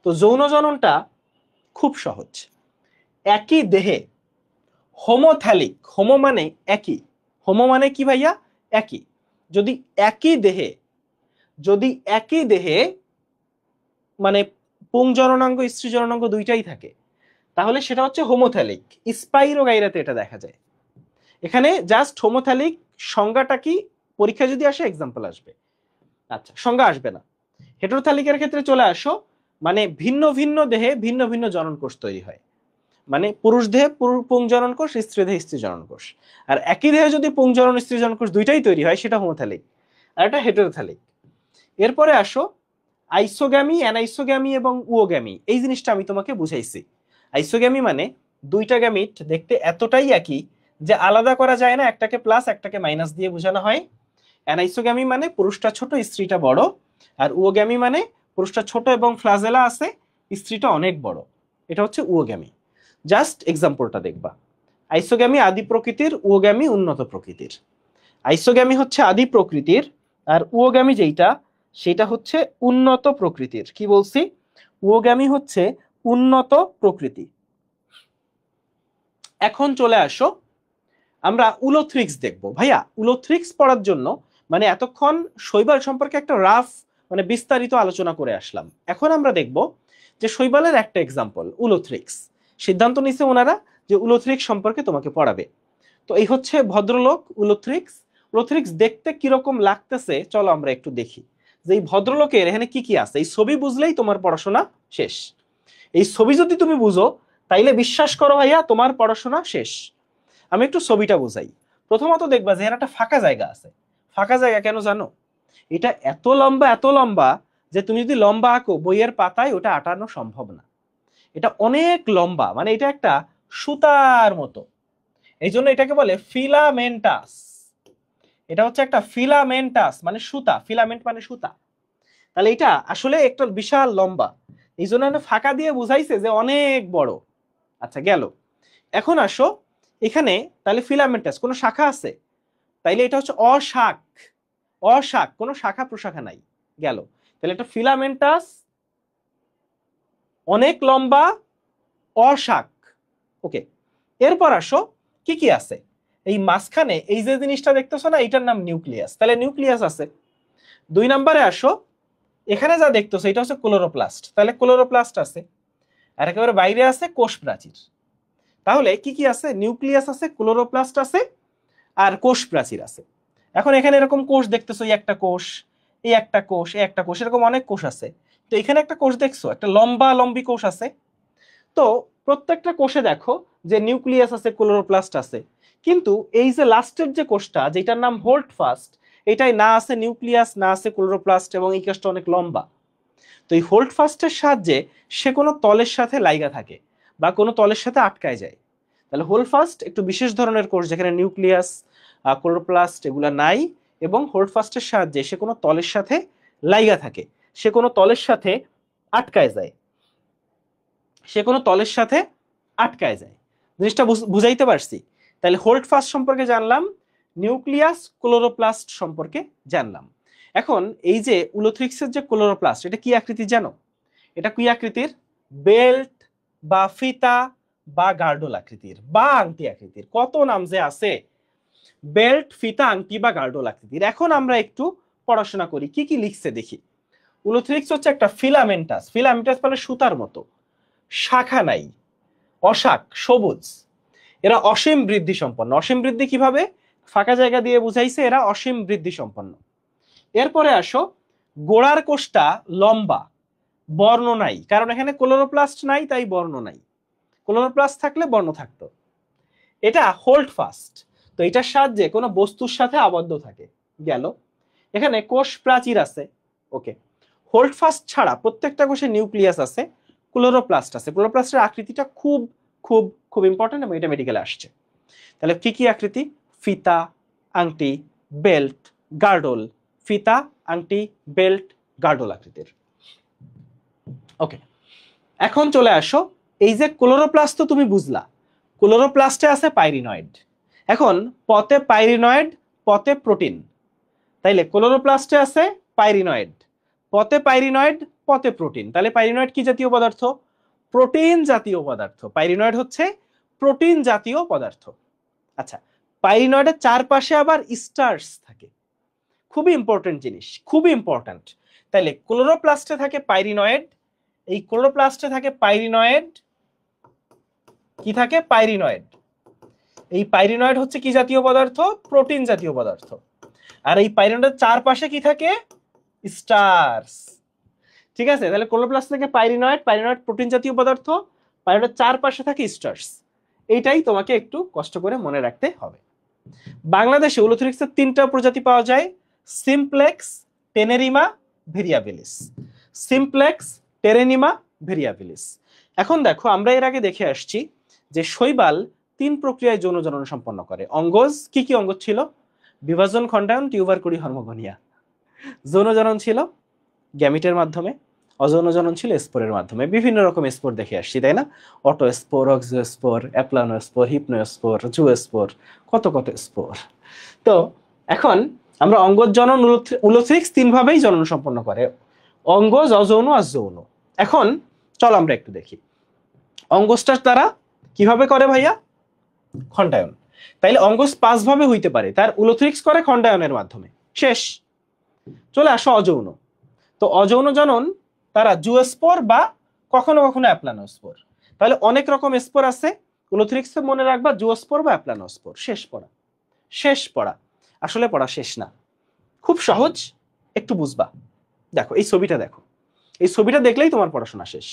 তো যৌন জননটা খুব সহজ। একই দেহে হোমোথ্যালিক, হোমো মানে একই, হোমো মানে কি ভাইয়া? একই। যদি একই দেহে, যদি একই দেহে মানে পুং জননাঙ্গ স্ত্রী জননাঙ্গ দুইটাই থাকে, তাহলে সেটা হচ্ছে হোমোথ্যালিক। স্পাইরোগাইরাতে এটা দেখা যায়। এখানে জাস্ট হোমোথ্যালিক সংজ্ঞাটা কি, পরীক্ষা যদি আসে এক্সাম্পল আসবে। আচ্ছা, সংজ্ঞা আসবে না। হেটেরোথ্যালিকের ক্ষেত্রে চলে আসো, মানে ভিন্ন ভিন্ন দেহে ভিন্ন ভিন্ন জনন কোষ তৈরি হয়। মানে পুরুষ দেহে পুংজনন কোষ, স্ত্রী দেহে স্ত্রীজনন কোষ। আর একই দেহে যদি পুংজনন স্ত্রীজনন কোষ দুইটাই তৈরি হয় সেটা হোমোথ্যালিক, আর এটা হেটেরোথ্যালিক। এরপরে আসো আইসোগ্যামি, অ্যানাইসোগ্যামি এবং উওগ্যামি। এই জিনিসটা আমি তোমাকে বুঝাইছি। আইসোগ্যামি মানে দুইটা গ্যামিট দেখতে এতটাই একই যে আলাদা করা যায় না, একটাকে প্লাস একটাকে মাইনাস দিয়ে বোঝানো হয়। অ্যানাইসোগ্যামি মানে পুরুষটা ছোট স্ত্রীটা বড়, আর উওগ্যামি মানে পুরুষটা ছোট এবং ফ্লাজেলা আছে, স্ত্রীটা অনেক বড়, এটা হচ্ছে উওগ্যামি। জাস্ট এক্সাম্পলটা দেখবা। আইসোগ্যামি আদি প্রকৃতির, উওগ্যামি উন্নত প্রকৃতির। আইসোগ্যামি হচ্ছে আদি প্রকৃতির, আর উওগ্যামি যেটা সেটা হচ্ছে উন্নত প্রকৃতির। কি বলছি? উওগ্যামি হচ্ছে উন্নত প্রকৃতি। এখন চলে আসো আমরা উলোথ্রিক্স দেখব। ভাইয়া উলোথ্রিক্স পড়ার জন্য মানে এতক্ষণ শৈবাল সম্পর্কে একটা রাফ মানে বিস্তারিত আলোচনা করে আসলাম। এখন আমরা দেখব যে শৈবালের একটা এক্সাম্পল উলোথ্রিক্স। সিদ্ধান্ত নিছে ওনারা যে উলোথ্রিক্স সম্পর্কে তোমাকে পড়াবে। তো এই হচ্ছে ভদ্রলোক উলোথ্রিক্স। উলোথ্রিক্স দেখতে কিরকম লাগতেছে চলো আমরা একটু দেখি যে এই ভদ্রলোকের এখানে কি কি আছে। এই ছবি বুঝলেই তোমার পড়াশোনা শেষ। এই ছবি যদি তুমি বুঝো তাইলে বিশ্বাস করো ভাইয়া তোমার পড়াশোনা শেষ। আমি একটু ছবিটা বুঝাই। প্রথমত দেখবা যে একটা ফাঁকা জায়গা আছে। ফাঁকা জায়গা কেন জানো? এটা এত লম্বা এত লম্বা যে তুমি যদি লম্বা আঁকো বইয়ের পাতায় ওটা আটানো সম্ভব না। এটা অনেক লম্বা, মানে এটা একটা সুতার মতো। এই জন্য এটাকে বলে ফিলামেন্টাস। এটা হচ্ছে একটা ফিলামেন্টাস মানে সুতা, ফিলামেন্ট মানে সুতা। তাহলে এটা আসলে একটা বিশাল লম্বা, এই জন্য ফাঁকা দিয়ে বুঝাইছে যে অনেক বড়। আচ্ছা গেল। এখন আসো এখানে, তাহলে ফিলামেন্টাস কোনো শাখা আছে? তাইলে এটা হচ্ছে অশাখ। অশাখ, কোনো শাখা প্রশাখা নাই। গেল। তাহলে এটা ফিলামেন্টাস, অনেক লম্বা, অশাখ। ওকে। এরপর আসো কি কি আছে। এই মাঝখানে এই যে জিনিসটা দেখতেছো না, এটার নাম নিউক্লিয়াস। তাহলে নিউক্লিয়াস আছে। 2 নম্বরে আসো, এখানে যা দেখতেছো এটা হচ্ছে ক্লোরোপ্লাস্ট। তাহলে ক্লোরোপ্লাস্ট আছে। আর একেবারে বাইরে আছে কোষ প্রাচীর। তাহলে কি কি আছে? নিউক্লিয়াস আছে, ক্লোরোপ্লাস্ট আছে, আর কোষ প্রাচীর আছে। এখন এখানে এরকম কোষ দেখতেছো, এই একটা কোষ, এই একটা কোষ, এই একটা কোষ, এরকম অনেক কোষ আছে। তো এখানে একটা কোষ দেখছো, একটা লম্বা লম্বি কোষ আছে। তো প্রত্যেকটা কোষে দেখো যে নিউক্লিয়াস আছে, ক্লোরোপ্লাস্ট আছে, কিন্তু এই যে লাস্টের যে কোষটা যেটার নাম হোল্ড ফাস্ট, এটাই না আছে নিউক্লিয়াস না আছে ক্লোরোপ্লাস্ট, এবং এই কোষটা অনেক লম্বা। তো এই হোল্ড ফাস্টের সাহায্যে সে কোনো তলের সাথে লাইগা থাকে বা কোনো তলের সাথে আটকায় যায়। তাহলে হোল্ড ফাস্ট একটু বিশেষ ধরনের কোষ যেখানে নিউক্লিয়াস ক্লোরোপ্লাস্ট এগুলা নাই, এবং হোল্ড ফাস্টের সাহায্যে সে কোনো তলের সাথে লাইগা থাকে, সে কোনো তলের সাথে আটকায় যায়, সে কোনো তলের সাথে আটকায় যায়। জিনিসটা বুঝাইতে পারছি? তাহলে হোল্ড ফাস্ট সম্পর্কে জানলাম, নিউক্লিয়াস ক্লোরোপ্লাস্ট সম্পর্কে জানলাম। এখন এই যে উলোথ্রিক্সের যে ক্লোরোপ্লাস্ট, এটা কি আকৃতি জানো? এটা কি আকৃতির? বেল্ট বা ফিতা বা গার্ডল আকৃতির বা আংটি আকৃতির, কত নাম যে আছে। বেল্ট, ফিতা, আংটি বা গার্ডল আকৃতির। এখন আমরা একটু পড়াশোনা করি, কি কি লিখছে দেখি। উলোথ্রিক্স হচ্ছে একটা ফিলামেন্টাস। ফিলামেন্টাস মানে সুতার মতো, শাখা নাই, অশাখ, সবুজ। এরা অসীম বৃদ্ধি সম্পন্ন। অসীম বৃদ্ধি কিভাবে? ফাঁকা জায়গা দিয়ে বুঝাইছে এরা অসীম বৃদ্ধি সম্পন্ন। এরপরে আসো, গোড়ার কোষটা লম্বা, বর্ণ নাই, কারণ এখানে ক্লোরোপ্লাস্ট নাই তাই বর্ণ নাই। ক্লোরোপ্লাস্ট থাকলে বর্ণ থাকতো। এটা হোল্ড ফাস্ট, তো এটার সাহায্যে কোনো বস্তুর সাথে আবদ্ধ থাকে। গেল। এখানে কোষ প্রাচীর আছে। ওকে। হোল্ড ফাস্ট ছাড়া প্রত্যেকটা কোষে নিউক্লিয়াস আছে, ক্লোরোপ্লাস্ট আছে। ক্লোরোপ্লাস্টের আকৃতিটা খুব খুব খুব ইম্পর্টেন্ট এবং এটা মেডিকেলে আসছে। তাহলে কি কি আকৃতি? ফিতা, আংটি, বেল্ট, গার্ডল। ফিতা, আংটি, বেল্ট, গার্ডল আকৃতির। ওকে। এখন চলে আসো, এই যে ক্লোরোপ্লাস্ট তো তুমি বুঝলা, ক্লোরোপ্লাস্টে আছে পাইরিনয়েড। এখন পথে পাইরিনয়েড, পথে প্রোটিন। তাইলে ক্লোরোপ্লাস্টে আছে পাইরিনয়েড, পথে পাইরিনয়েড, পথে প্রোটিন। তাহলে পাইরিনয়েড কি জাতীয় পদার্থ? প্রোটিন জাতীয় পদার্থ। পাইরিনয়েড হচ্ছে প্রোটিন জাতীয় পদার্থ। আচ্ছা, পাইরিনয়েডের চারপাশে আবার স্টার্চ থাকে। খুবই ইম্পর্টেন্ট জিনিস, খুবই ইম্পর্টেন্ট। তাইলে ক্লোরোপ্লাস্টে থাকে পাইরিনয়েড, এই ক্লোরোপ্লাস্টে থাকে পাইরিনয়েড, কি থাকে? পাইরিনয়েড। এই পাইরিনয়েড হচ্ছে কি জাতীয় পদার্থ? প্রোটিন জাতীয় পদার্থ। আর এই পাইরিনয়েডের চারপাশে কি থাকে? স্টার্চ। ঠিক আছে, তাহলে ক্লোরোপ্লাস্ট থেকে পাইরিনয়েড, পাইরিনয়েড প্রোটিন জাতীয় পদার্থ, পানিটার চারপাশে থাকে স্টার্স। এইটাই তোমাকে একটু কষ্ট করে মনে রাখতে হবে। বাংলাদেশে উলোথ্রিক্সের 3টা প্রজাতি পাওয়া যায়, সিমপ্লেক্স, টেনেরিমা, ভেরিয়াবিলিস। সিমপ্লেক্স, টেরেনিমা, ভেরিয়াবিলিস। এখন দেখো, আমরা এর আগে দেখে আসছি যে শৈবাল 3 প্রক্রিয়ায় যৌন জনন সম্পন্ন করে। অঙ্গজ কি কি অঙ্গজ ছিল? বিভাজন, খণ্ডায়ন, টিউবারকুলি, হরমোগনিয়া। যৌন জনন ছিল গ্যামিটের মাধ্যমে, অযৌন জনন ছিল স্পোরের মাধ্যমে। বিভিন্ন রকম স্পোর দেখে আসছি, তাই না? অটোস্পোর, অক্সিওস্পোর, অ্যাপ্লানোস্পোর, হিপনোস্পোর, জুওস্পোর, কত কত স্পোর। তো এখন আমরা অঙ্গজ জনন, উলোথ্রিক্স 3 ভাবেই জনন সম্পন্ন করে, অঙ্গজ, অযৌন আর যৌন। এখন চল আমরা একটু দেখি অঙ্গজটার দ্বারা কিভাবে করে ভাইয়া? খণ্ডায়ন। তাইলে অঙ্গজ 5 ভাবে হইতে পারে, তার উলোথ্রিক্স করে খণ্ডায়নের মাধ্যমে। শেষ। চলে আসো অযৌন। তো অযৌন জনন তারা জুওস্পোর বা কখনো কখনো অ্যাপ্লানোস্পোর। তাহলে অনেক রকম স্পোর আছে, উলোথ্রিক্সে মনে রাখবা জুওস্পোর বা অ্যাপ্লানোস্পোর। শেষ পড়া, শেষ পড়া। আসলে পড়া শেষ না, খুব সহজ, একটু বুঝবা। দেখো এই ছবিটা, দেখো এই ছবিটা দেখলেই তোমার পড়াশোনা শেষ।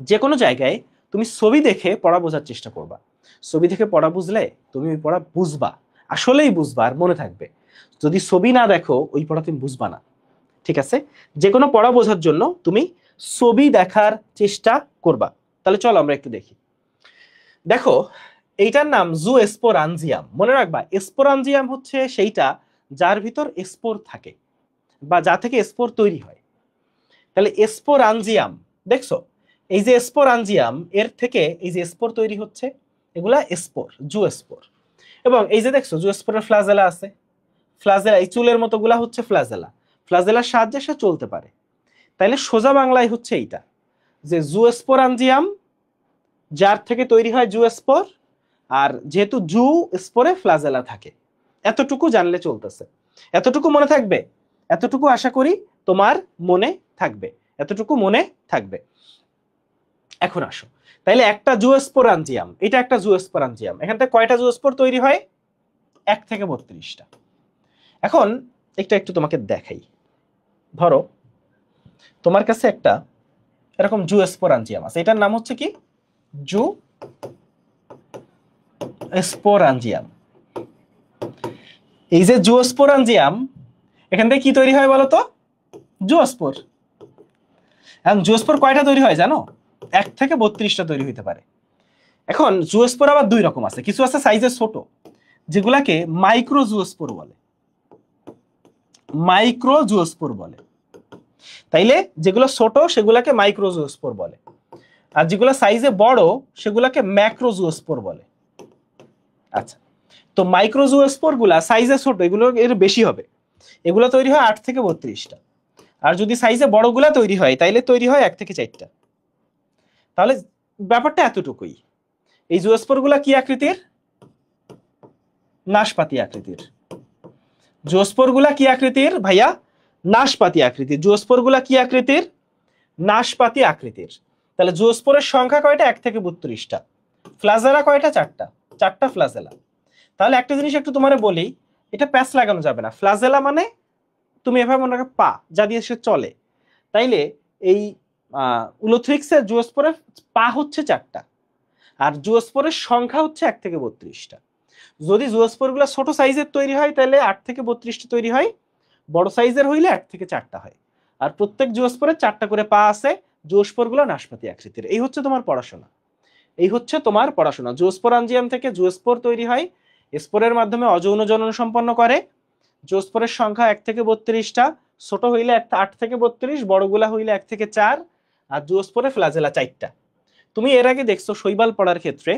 যে কোনো জায়গায় তুমি ছবি দেখে পড়া বোঝার চেষ্টা করবা। ছবি দেখে পড়া বুঝলে তুমি ওই পড়া বুঝবা, আসলেই বুঝবা আর মনে থাকবে। যদি ছবি না দেখো ওই পড়া তুমি বুঝবা না। ঠিক আছে? যে কোনো পড়া বোঝার জন্য তুমি ছবি দেখার চেষ্টা করবা। তাহলে চলো আমরা একটু দেখি। দেখো এইটার নাম জুস্পোরাঞ্জিয়াম। মনে রাখবা, স্পোরাঞ্জিয়াম হচ্ছে সেইটা যার ভিতর স্পোর থাকে বা যা থেকে স্পোর তৈরি হয়। তাহলে স্পোরাঞ্জিয়াম, দেখছো এই যে স্পোরাঞ্জিয়াম, এর থেকে এই যে স্পোর তৈরি হচ্ছে, এগুলা স্পোর, জুস্পোর। এবং এই যে দেখছো জুস্পোরের ফ্লাজেলা আছে, ফ্লাজেলা এই চুলের মতো গুলা হচ্ছে ফ্লাজেলা, ফ্লাজেলার সাহায্যে সে চলতে পারে। তাইলে সোজা বাংলায় হচ্ছে এইটা যে জুস্পোরাঞ্জিয়াম, যার থেকে তৈরি হয় জুস্পোর, আর যেহেতু জু স্পোরে ফ্লাজেলা থাকে। এতটুকু জানলে চলতেছে, এতটুকু মনে থাকবে, এতটুকু আশা করি তোমার মনে থাকবে, এতটুকু মনে থাকবে। এখন আসো, তাইলে একটা জুস্পোরাঞ্জিয়াম, এটা একটা জুস্পোরাঞ্জিয়াম, এখান থেকে কয়টা জুস্পোর তৈরি হয়? 1 থেকে 32টা। এখন একটা একটু তোমাকে দেখাই। ধরো তোমার কাছে একটা এরকম জুস্পোরাঞ্জিয়াম আছে, এটার নাম হচ্ছে কি? জুস্পোরাঞ্জিয়াম। এই যে জুস্পোরাঞ্জিয়াম, এখান থেকে কি তৈরি হয় বলতো? জুস্পোর। এখন জুস্পোর কয়টা তৈরি হয় জানো? 1 থেকে 32টা তৈরি হইতে পারে। এখন জুস্পোর আবার 2 রকম আছে, কিছু আছে সাইজে ছোট, যেগুলাকে মাইক্রো জুস্পোর বলে, মাইক্রো জুস্পোর বলে। তাইলে যেগুলো ছোট সেগুলাকে মাইক্রো জুস্পোর বলে, আর যেগুলো সাইজে বড় সেগুলাকে ম্যাক্রো জুস্পোর বলে। আচ্ছা, তো মাইক্রো জুস্পোর গুলা সাইজে ছোট, এগুলো এর বেশি হবে, এগুলো তৈরি হয় 8 থেকে 32টা। আর যদি সাইজে বড়গুলা তৈরি হয় তাইলে তৈরি হয় 1 থেকে 4টা। তাহলে ব্যাপারটা এতটুকুই। এই জুস্পোর গুলা কি আকৃতির? নাশপাতি আকৃতির। জুস্পোর গুলা কি আকৃতির ভাইয়া? নাশপাতি আকৃতির। জুস্পোর গুলা কি আকৃতির? নাশপাতি আকৃতির। তাহলে জুস্পোরের সংখ্যা কয়টা? 1 থেকে 32টা। ফ্লাজেলা কয়টা? 4টা, 4টা ফ্লাজেলা। তাহলে একটা জিনিস একটু তোমারে বলি, এটা প্যাচ লাগানো যাবে না। ফ্লাজেলা মানে তুমি এভাবে মনে রাখো পা, যা দিয়ে সে চলে। তাইলে এই উলোথ্রিক্সের জুস্পোরের পা হচ্ছে 4টা, আর জুস্পোরের সংখ্যা হচ্ছে 1 থেকে 32টা। যদি জুস্পোরগুলো ছোট সাইজের তৈরি হয় তাহলে 8 থেকে 32টা তৈরি হয়, বড় সাইজের হইলে 1 থেকে 4টা হয়। আর প্রত্যেক জুস্পোরে 4টা করে পা আছে। জুস্পোরগুলো নাশপাতি আকৃতির। এই হচ্ছে তোমার পড়াশোনা, এই হচ্ছে তোমার পড়াশোনা। জুস্পোরাঞ্জিয়াম থেকে জুস্পোর তৈরি হয়, স্পোরের মাধ্যমে অযৌন জনন সম্পন্ন করে। জুস্পোরের সংখ্যা 1 থেকে 32টা, ছোট হইলে 8 থেকে 32, বড়গুলা হইলে 1 থেকে 4। আর জুস্পোরে ফ্লাজেলা 4টা। তুমি এর আগে দেখছো শৈবাল পড়ার ক্ষেত্রে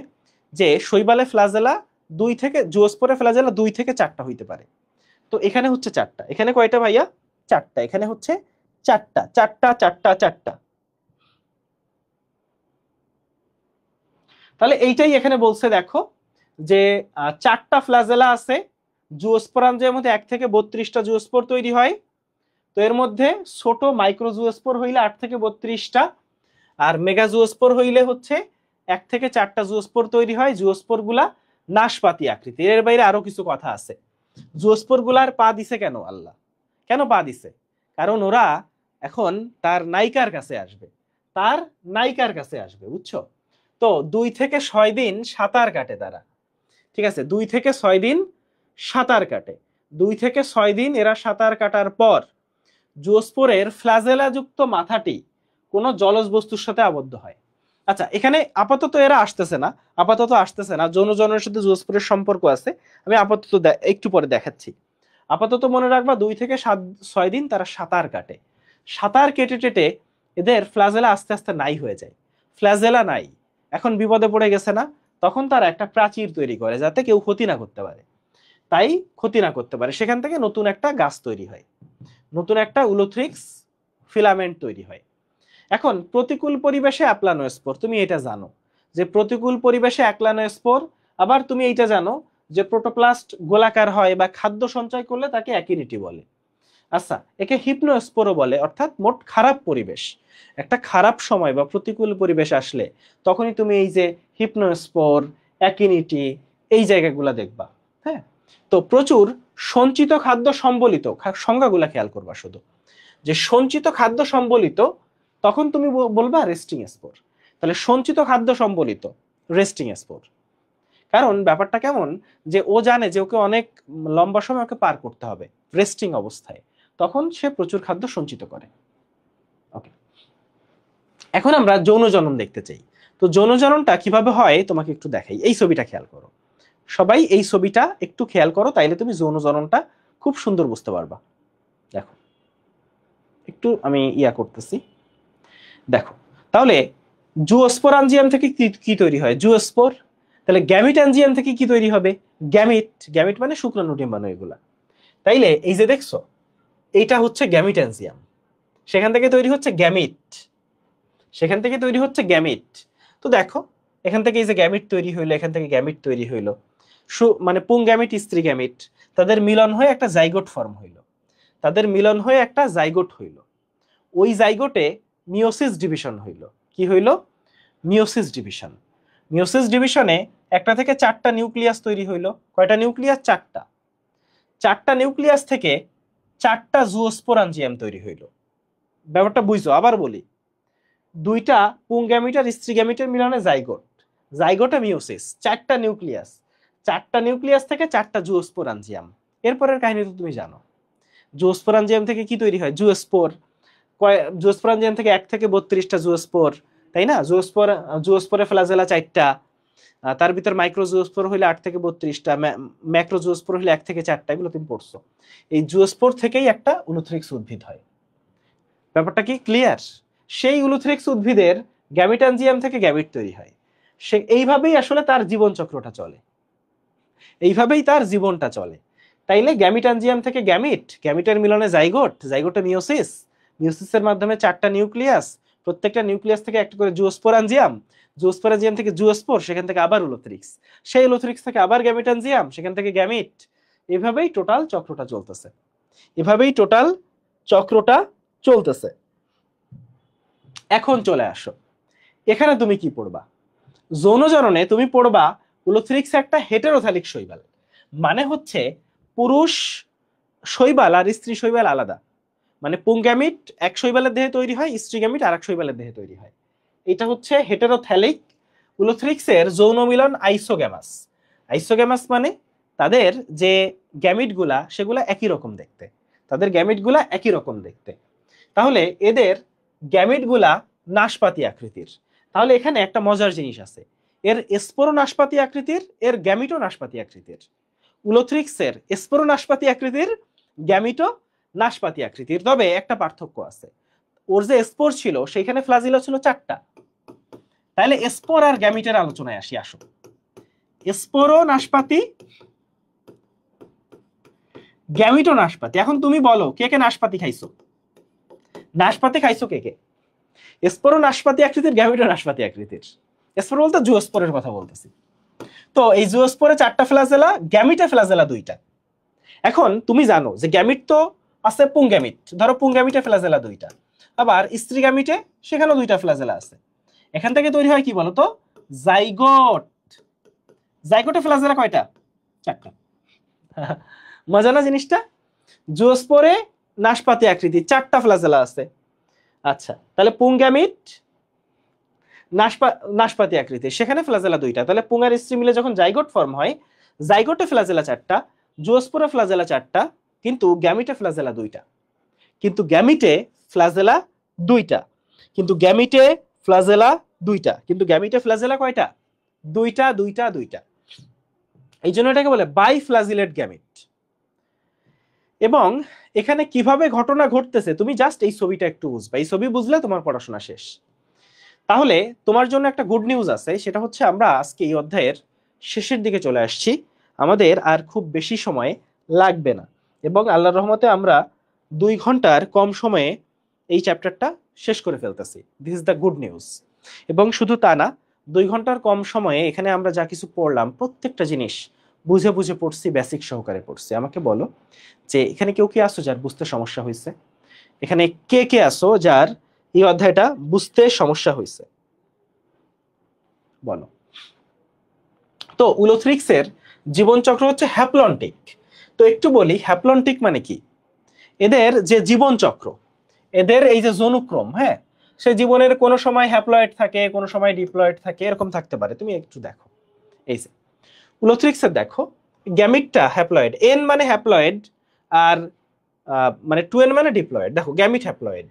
যে শৈবালে ফ্লাজেলা 2 থেকে, জুস্পোরে ফ্লাজেলা 2 থেকে 4টা হইতে পারে। তো এখানে হচ্ছে 4টা। এখানে কয়টা ভাইয়া? 4টা। এখানে হচ্ছে 4টা, 4টা, 4টা, 4টা। তাহলে এইটাই এখানে বলছে, দেখো যে 4টা ফ্লাজেলা আছে। জুস্পোরাঞ্জিয়ামের মধ্যে 1 থেকে 32টা জুস্পোর তৈরি হয়। তো এর মধ্যে ছোট মাইক্রো জুস্পোর হইলে 8 থেকে 32টা, আর মেগা জুস্পোর হইলে হচ্ছে 1 থেকে 4টা জুস্পোর তৈরি হয়। জুস্পোর গুলা নাশপাতি আকৃতির। এর বাইরে আরো কিছু কথা আছে। জুস্পোর গুলার পা দিছে কেন আল্লাহ? কেন পা দিছে? কারণ ওরা এখন তার নায়িকার কাছে আসবে। তার নায়িকার কাছে আসবে, বুঝছো? তো 2 থেকে 6 দিন সাঁতার কাটে তারা, ঠিক আছে? 2 থেকে 6 দিন সাঁতার কাটে। 2 থেকে 6 দিন এরা সাঁতার কাটার পর জুওস্পোরের ফ্লাজেলা যুক্ত মাথাটি কোনো জলজ বস্তুর সাথে আবদ্ধ হয়। আচ্ছা, এখানে আপাতত এরা আসতেছে না, যৌন জননের সাথে জুওস্পোরের সম্পর্ক আছে, আমি আপাতত একটু পরে দেখাচ্ছি। আপাতত মনে রাখবা 2 থেকে 6 দিন তারা সাঁতার কাটে। সাঁতার কেটে কেটে এদের ফ্লাজেলা আস্তে আস্তে নাই হয়ে যায়। ফ্লাজেলা নাই, এখন বিপদে পড়ে গেছে না, তখন তারা একটা প্রাচীর তৈরি করে যাতে কেউ ক্ষতি না করতে পারে। তাই ক্ষতি না করতে পারে, সেখান থেকে নতুন একটা গাছ তৈরি হয়, নতুন একটা উলোথ্রিক্স ফিলামেন্ট তৈরি হয়। এখন প্রতিকূল পরিবেশে অ্যাপ্লানোস্পোর, তুমি এটা জানো যে প্রতিকূল পরিবেশে অ্যাপ্লানোস্পোর, আবার তুমি এইটা জানো যে প্রোটোপ্লাস্ট গোলাকার হয় বা খাদ্য সঞ্চয় করলে তাকে অ্যাকিনিটি বলে। আচ্ছা, একে হিপনোস্পোরও বলে, অর্থাৎ মোট খারাপ পরিবেশ, একটা খারাপ সময় বা প্রতিকূল পরিবেশ আসলে তখনই তুমি এই যে হিপনোস্পোর, অ্যাকিনিটি, এই জায়গাগুলো দেখবা। হ্যাঁ, তো প্রচুর সঞ্চিত খাদ্য সম্বলিত, সংজ্ঞাগুলা খেয়াল করবা শুধু, যে সঞ্চিত খাদ্য সম্বলিত, তখন তুমি বলবা রেস্টিং স্পোর। তাহলে সঞ্চিত খাদ্য সম্বলিত রেস্টিং স্পোর, কারণ ব্যাপারটা কেমন, যে ও জানে যে ওকে অনেক লম্বা সময় ওকে পার করতে হবে রেস্টিং অবস্থায়, তখন সে প্রচুর খাদ্য সঞ্চিত করে। ওকে, এখন আমরা যৌন জনন দেখতে চাই। তো যৌন জননটা কিভাবে হয় তোমাকে একটু দেখাই, এই ছবিটা খেয়াল করো সবাই, এই ছবিটা একটু খেয়াল করো, তাইলে তুমি যৌন জননটা খুব সুন্দর বুঝতে পারবা। দেখো, একটু আমি করতেছি, দেখো। তাহলে জুওস্পোরাঞ্জিয়াম থেকে কি তৈরি হয়? জুওস্পোর। তাহলে গ্যামিটাঞ্জিয়াম থেকে কি তৈরি হবে? গ্যামিট। গ্যামিট মানে শুক্রাণু ডিম্বাণু এগুলা। তাইলে এই যে দেখছো, এইটা হচ্ছে গ্যামিটাঞ্জিয়াম, সেখান থেকে তৈরি হচ্ছে গ্যামিট, সেখান থেকে তৈরি হচ্ছে গ্যামিট। তো দেখো, এখান থেকে এই যে গ্যামিট তৈরি হইলো, এখান থেকে গ্যামিট তৈরি হইলো, মানে পুং গ্যামিট, স্ত্রী গ্যামিট, তাদের মিলন হয়ে একটা জাইগোট ফর্ম হইলো, তাদের মিলন হয়ে একটা জাইগোট হইলো। ওই জাইগোটে মিওসিস ডিভিশন হইলো। কি হইলো? Meiosis division. মিওসিস ডিভিশনে একটা থেকে 4টা নিউক্লিয়াস তৈরি হইলো। কয়টা নিউক্লিয়াস? 4টা। 4টা নিউক্লিয়াস থেকে 4টা জুওস্পোরাঞ্জিয়াম তৈরি হইলো। ব্যাপারটা বুঝছো? আবার বলি, 2টা পুংগ্যামিট আর স্ত্রী গ্যামিটের মিলনে জাইগোট, জাইগোটে মিওসিস, 4টা নিউক্লিয়াস, 4টা নিউক্লিয়াস থেকে 4টা জুওস্পোরাঞ্জিয়াম। এরপরের কাহিনী তো তুমি জানো, জুওস্পোরাঞ্জিয়াম থেকে কি তৈরি হয়? জুওস্পোর। জুওস্পোরাঞ্জিয়াম থেকে 1 থেকে 32টা জুওস্পোর, তাই না? জুওস্পোরে ফ্লাজেলা 4টা, তার ভিতর মাইক্রো জুওস্পোর হইলে 8 থেকে 32টা, ম্যাক্রো জুওস্পোর হইলে 1 থেকে 4টা, এগুলো তুমি পড়ছো। এই জুওস্পোর থেকেই একটা উলোথ্রিক্স উদ্ভিদ হয়। ব্যাপারটা কি ক্লিয়ার? সেই উলোথ্রিক্স উদ্ভিদের গ্যামিটাঞ্জিয়াম থেকে গ্যামিট তৈরি হয়। সে এইভাবেই আসলে তার জীবন চক্রটা চলে, এইভাবেই তার জীবনটা চলে। তাইলে গ্যামিটাঞ্জিয়াম থেকে গ্যামিট, গ্যামিটের মিলনে জাইগোট, জাইগোটে মিওসিস, মিওসিসের মাধ্যমে 4টা নিউক্লিয়াস, প্রত্যেকটা নিউক্লিয়াস থেকে একটা করে জুওস্পোরাঞ্জিয়াম, জুওস্পোরাঞ্জিয়াম থেকে জুওস্পোর, সেখান থেকে আবার উলোথ্রিক্স, সেই উলোথ্রিক্স থেকে আবার গ্যামিটাঞ্জিয়াম, সেখান থেকে গ্যামিট। এভাবেই টোটাল চক্রটা চলতেছে, এভাবেই টোটাল চক্রটা চলতেছে। এখন চলে আসো, এখানে তুমি কি পড়বা? যৌনজননে তুমি পড়বা উলোথ্রিক্স একটা হেটেরোথ্যালিক শৈবাল, মানে হচ্ছে পুরুষ শৈবাল আর স্ত্রী শৈবাল আলাদা। মানে পুংগ্যামিট এক শৈবালের দেহে তৈরি হয়, স্ত্রী গ্যামিট আরেক শৈবালের দেহে তৈরি হয়। এটা হচ্ছে হেটেরোথ্যালিক। উলোথ্রিক্সের যৌন মিলন আইসোগ্যামাস। আইসোগ্যামাস মানে তাদের যে গ্যামিট গুলা সেগুলা একই রকম দেখতে, তাদের গ্যামিট গুলা একই রকম দেখতে। তাহলে এদের গ্যামিট গুলা নাশপাতি আকৃতির। তাহলে এখানে একটা মজার জিনিস আছে, এর স্পোরো নাশপাতি আকৃতির, এর গ্যামিটও নাশপাতি আকৃতির। উলোথ্রিক্সের স্পোরো নাশপাতি আকৃতির, গ্যামিটও নাশপাতি আকৃতির। তবে একটা পার্থক্য আছে, ওর যে স্পোর ছিল সেইখানে ফ্লাজিলা ছিল 4টা। তাহলে স্পোর আর গ্যামিটের আলোচনায় আসি, আসো। স্পোরও নাশপাতি, গ্যামিটও নাশপাতি। এখন তুমি বলো কে কে নাশপাতি খাইছো? নাশপাতি খাইছো কে কে? স্পোরও নাশপাতি আকৃতির, গ্যামিটও নাশপাতি আকৃতির। স্পোর বলতে জুওস্পোরের কথা বলতেছি। তো এই জুওস্পোরে 4টা ফ্লাজেলা, গ্যামিটে ফ্লাজেলা 2টা। এখন তুমি জানো যে গ্যামিট তো আছে পুংগ্যামিট, ধরো পুংগ্যামিটে ফ্লাজেলা 2টা, আবার স্ত্রী গ্যামিটে সেখানেও 2টা ফ্লাজেলা আছে। এখান থেকে তৈরি হয় কি বলতো? জাইগোট। জাইগোটে ফ্লাজেলা কয়টা? 4টা। মজা না জিনিসটা? জুওস্পোরে নাশপাতি আকৃতি, 4টা ফ্লাজেলা আছে। আচ্ছা, তাহলে পুংগ্যামিট নাশপাতি আকৃতি, সেখানে ফ্লাজেলা দুইটা। তাহলে পুংআর স্ত্রী মিলে যখন জাইগোট ফর্ম হয়, জাইগোটে ফ্লাজেলা চারটা, জুওস্পোরে ফ্লাজেলা চারটা, কিন্তু গ্যামিটে ফ্লাজেলা দুইটা। কিন্তু গ্যামিটে ফ্লাজেলা দুইটা কিন্তু গ্যামিটে ফ্লাজেলা দুইটা কিন্তু গ্যামিটে ফ্লাজেলা কয়টা? দুইটা দুইটা দুইটা। এই জন্য এটাকে বলে বাইফ্লাজিলেট গ্যামিট। এবং এখানে কিভাবে ঘটনা ঘটতেছে তুমি জাস্ট এই ছবিটা একটু বুঝবা, এই ছবি বুঝলে তোমার পড়াশোনা শেষ। তাহলে তোমার জন্য একটা গুড নিউজ আছে, সেটা হচ্ছে আমরা আজকে এই অধ্যায়ের শেষের দিকে চলে আসছি, আমাদের আর খুব বেশি সময় লাগবে না, এবং আল্লাহর রহমতে আমরা 2 ঘন্টার কম সময়ে এই চ্যাপ্টারটা শেষ করে ফেলতেছি। This is the good news. এবং শুধু তা না, 2 ঘন্টার কম সময়ে এখানে আমরা যা কিছু পড়লাম প্রত্যেকটা জিনিস বুঝে বুঝে পড়ছি, বেসিক সহকারে পড়ছি। আমাকে বলো যে এখানে কেউ কি আসো যার বুঝতে সমস্যা হয়েছে? এখানে কে কে আসো যার এই অধ্যায়টা বুঝতে সমস্যা হয়েছে? বলো। তো উলোথ্রিক্সের জীবনচক্র হচ্ছে হ্যাপ্লন্টিক। তো একটু বলি হ্যাপ্লন্টিক মানে কি। এদের যে জীবনচক্র, এদের এই যে জনুক্রম, হ্যাঁ, সে জীবনের কোনো সময় হ্যাপ্লয়েড থাকে, কোনো সময় ডিপ্লয়েড থাকে, এরকম থাকতে পারে। তুমি একটু দেখো, এই যে উলোথ্রিক্সের দেখো গ্যামিটটা হ্যাপ্লয়েড, এন মানে হ্যাপ্লয়েড, আর মানে 2n মানে ডিপ্লয়েড। দেখো গ্যামিট হ্যাপ্লয়েড,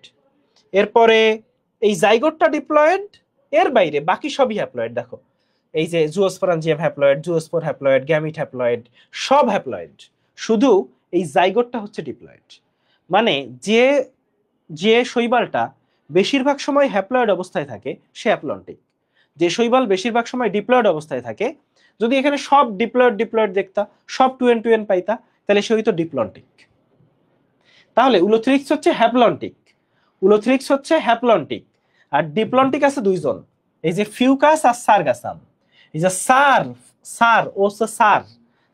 এরপরে এই জাইগোটটা ডিপ্লয়েড, এর বাইরে বাকি সবই হ্যাপ্লয়েড। দেখো এই যে জুওস্পোরাঞ্জিয়াম হ্যাপ্লয়েড, জুওস্পোর হ্যাপ্লয়েড, গ্যামিট হ্যাপ্লয়েড, সব হ্যাপ্লয়েড, শুধু এই জাইগোটটা হচ্ছে ডিপ্লয়েড। মানে যে যে শৈবালটা বেশিরভাগ সময় হ্যাপ্লয়েড অবস্থায় থাকে সে হ্যাপ্লন্টিক, যে শৈবাল বেশিরভাগ সময় ডিপ্লয়েড অবস্থায় থাকে, যদি এখানে সব ডিপ্লয়েড ডিপ্লয়েড দেখতা, সব 2n পাইতা, তাহলে সে হইতো ডিপ্লন্টিক। তাহলে উলোথ্রিক্স হচ্ছে হ্যাপ্লন্টিক, উলোথ্রিক্স হচ্ছে হ্যাপ্লন্টিক। আর ডিপ্লন্টিক আছে দুইজন, এই যে ফিউকাস আর সারগাসাম। এই যে সার ও সার,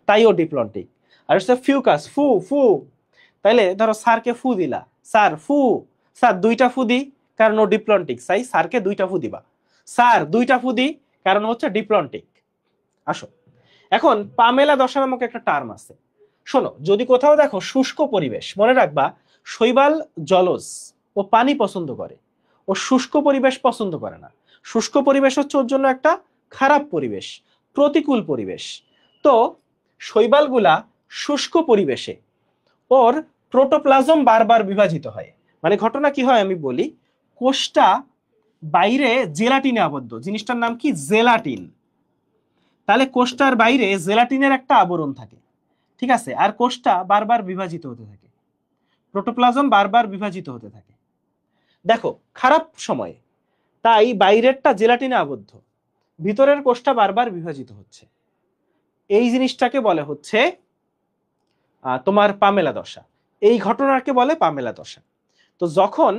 তাই ও ডিপ্লন্টিক। আর হচ্ছে ফিউকাস ফু ফু, তাইলে ধরো সারকে ফু দিলা, সার ফু, স্যার 2টা ফু দি কারণ ও ডিপ্লন্টিক, তাই স্যারকে 2টা ফু দিবা। স্যার 2টা ফু দি কারণ হচ্ছে ডিপ্লন্টিক। আসো, এখন পামেলা দশা নামক একটা টার্ম আছে। শোনো, যদি কোথাও দেখো শুষ্ক পরিবেশ, মনে রাখবা শৈবাল জলজ ও পানি পছন্দ করে, ও শুষ্ক পরিবেশ পছন্দ করে না। শুষ্ক পরিবেশ হচ্ছে ওর জন্য একটা খারাপ পরিবেশ, প্রতিকূল পরিবেশ। তো শৈবালগুলা শুষ্ক পরিবেশে ওর প্রোটোপ্লাজম বারবার বিভাজিত হয়। মানে ঘটনা কি হয় আমি বলি, কোষটা বাইরে জেলাটিনে আবদ্ধ, জিনিসটার নাম কি জেলাটিন। তাহলে কোষটার বাইরে জেলাটিনের একটা আবরণ থাকে, ঠিক আছে, আর কোষটা বারবার বিভাজিত হতে থাকে, প্রোটোপ্লাজম বারবার বিভাজিত হতে থাকে। দেখো খারাপ সময়ে তাই বাইরেরটা জেলাটিনে আবদ্ধ, ভিতরের কোষটা বারবার বিভাজিত হচ্ছে। এই জিনিসটাকে বলে হচ্ছে তোমার পামেলা দশা। এই ঘটনাকে বলে পামেলা দশা। তো যখন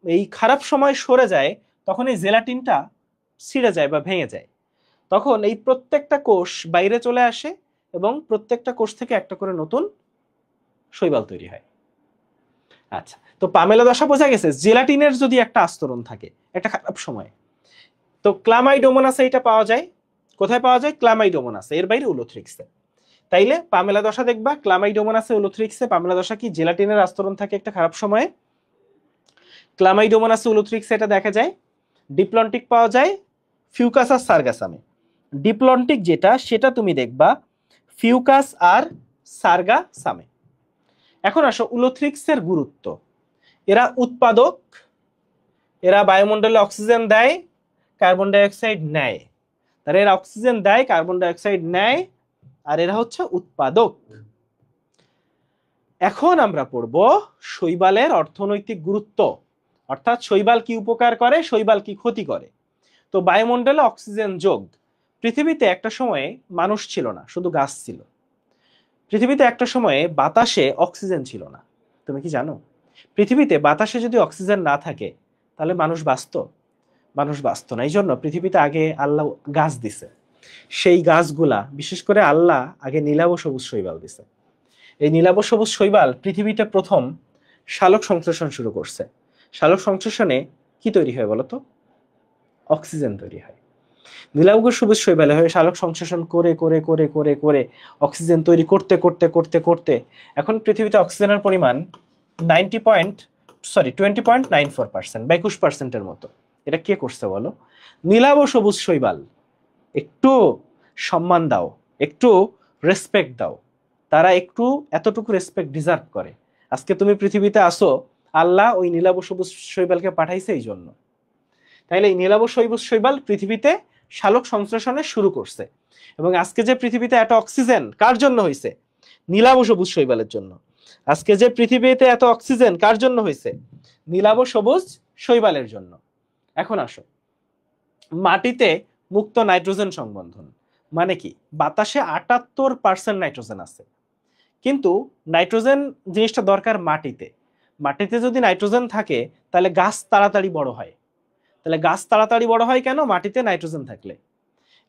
এই খারাপ সময় সরে যায়, তখন এই জেলাটিনটা ছিঁড়ে যায় বা ভেঙে যায়, তখন এই প্রত্যেকটা কোষ বাইরে চলে আসে এবং প্রত্যেকটা কোষ থেকে একটা করে নতুন শৈবাল তৈরি হয়। আচ্ছা, তো পামেলা দশা বোঝা গেছে। জেলাটিনের যদি একটা আস্তরণ থাকে একটা খারাপ সময়, তো ক্লামাইডোমোনাসে এটা পাওয়া যায়। কোথায় পাওয়া যায়? ক্লামাইডোমোনাসে, এর বাইরে উলোথ্রিক্সে। তাইলে পামেলা দশা দেখবা ক্লামাইডোমোনাসে, উলোথ্রিক্সে। পামেলা দশা কি? জেলাটিনের আস্তরণ থাকে একটা খারাপ সময়ে। ক্লামাইডোমোনাসে, উলোথ্রিক্সে এটা দেখা যায়। ডিপ্লন্টিক পাওয়া যায় ফিউকাস আর সারগাসামে। ডিপ্লন্টিক যেটা সেটা তুমি দেখবা ফিউকাস আর সারগাসামে। এখন আসো উলোথ্রিক্সের গুরুত্ব। এরা উৎপাদক, এরা বায়ুমণ্ডলে অক্সিজেন দেয়, কার্বন ডাই অক্সাইড নেয়। তাহলে এরা অক্সিজেন দেয়, কার্বন ডাই অক্সাইড নেয়, আর এরা হচ্ছে উৎপাদক। এখন আমরা পড়ব শৈবালের অর্থনৈতিক গুরুত্ব, অর্থাৎ শৈবাল কি উপকার করে, শৈবাল কি ক্ষতি করে। তো বায়ুমণ্ডলে অক্সিজেন যোগ। পৃথিবীতে একটা সময়ে মানুষ ছিল না, শুধু গাছ ছিল। পৃথিবীতে একটা সময়ে বাতাসে অক্সিজেন ছিল না। তুমি কি জানো পৃথিবীতে বাতাসে যদি অক্সিজেন না থাকে তাহলে মানুষ বাঁচত? মানুষ বাঁচত না। এই জন্য পৃথিবীতে আগে আল্লাহ গাছ দিছে। সেই গাছগুলা বিশেষ করে আল্লাহ আগে নীলাভ সবুজ শৈবাল দিছে। এই নীলাভ সবুজ শৈবাল পৃথিবীতে প্রথম সালোক সংশ্লেষণ শুরু করছে। সালোক সংশ্লেষণে কি তৈরি হয় বলতো? অক্সিজেন তৈরি হয়। নীলাভ সবুজ শৈবালে হয় সালোক সংশ্লেষণ করে করে করে করে করে অক্সিজেন তৈরি করতে করতে করতে করতে এখন পৃথিবীতে অক্সিজেনের পরিমাণ 20.94%, বা 21%-এর মতো। এটা কে করছে বলো? নীলাভ সবুজ শৈবাল, একটু সম্মান দাও, একটু রেসপেক্ট দাও। তারা একটু এতটুকু রেসপেক্ট ডিজার্ভ করে। আজকে তুমি পৃথিবীতে আসো, আল্লাহ ওই নীলাভ সবুজ শৈবালকে পাঠাইছে এই জন্য। তাইলে এই নীলাভ সবুজ শৈবাল পৃথিবীতে শালক সংশ্লেষণে শুরু করছে। এবং আজকে যে পৃথিবীতে এত অক্সিজেন কার জন্য হয়েছে? নীলাভ সবুজ শৈবালের জন্য। আজকে যে পৃথিবীতে এত অক্সিজেন কার জন্য হয়েছে? নীলাভ সবুজ শৈবালের জন্য। এখন আসো, মাটিতে মুক্ত নাইট্রোজেন সংবন্ধন মানে কি? বাতাসে 78% নাইট্রোজেন আছে, কিন্তু নাইট্রোজেন জিনিসটা দরকার মাটিতে। মাটিতে যদি নাইট্রোজেন থাকে তাহলে গাছ তাড়াতাড়ি বড় হয়। তাহলে গাছ তাড়াতাড়ি বড় হয় কেন? মাটিতে নাইট্রোজেন থাকলে।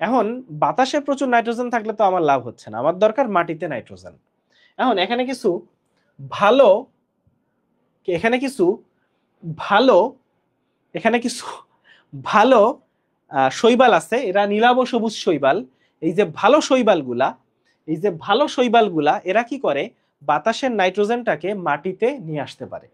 এখন বাতাসে প্রচুর নাইট্রোজেন থাকলে তো আমার লাভ হচ্ছে না, আমার দরকার মাটিতে নাইট্রোজেন। এখন এখানে কিছু ভালো এখানে কিছু ভালো এখানে কিছু ভালো শৈবাল আছে, এরা নীলাভ সবুজ শৈবাল। এই যে ভালো শৈবালগুলা এরা কি করে? বাতাসের নাইট্রোজেনটাকে মাটিতে নিয়ে আসতে পারে,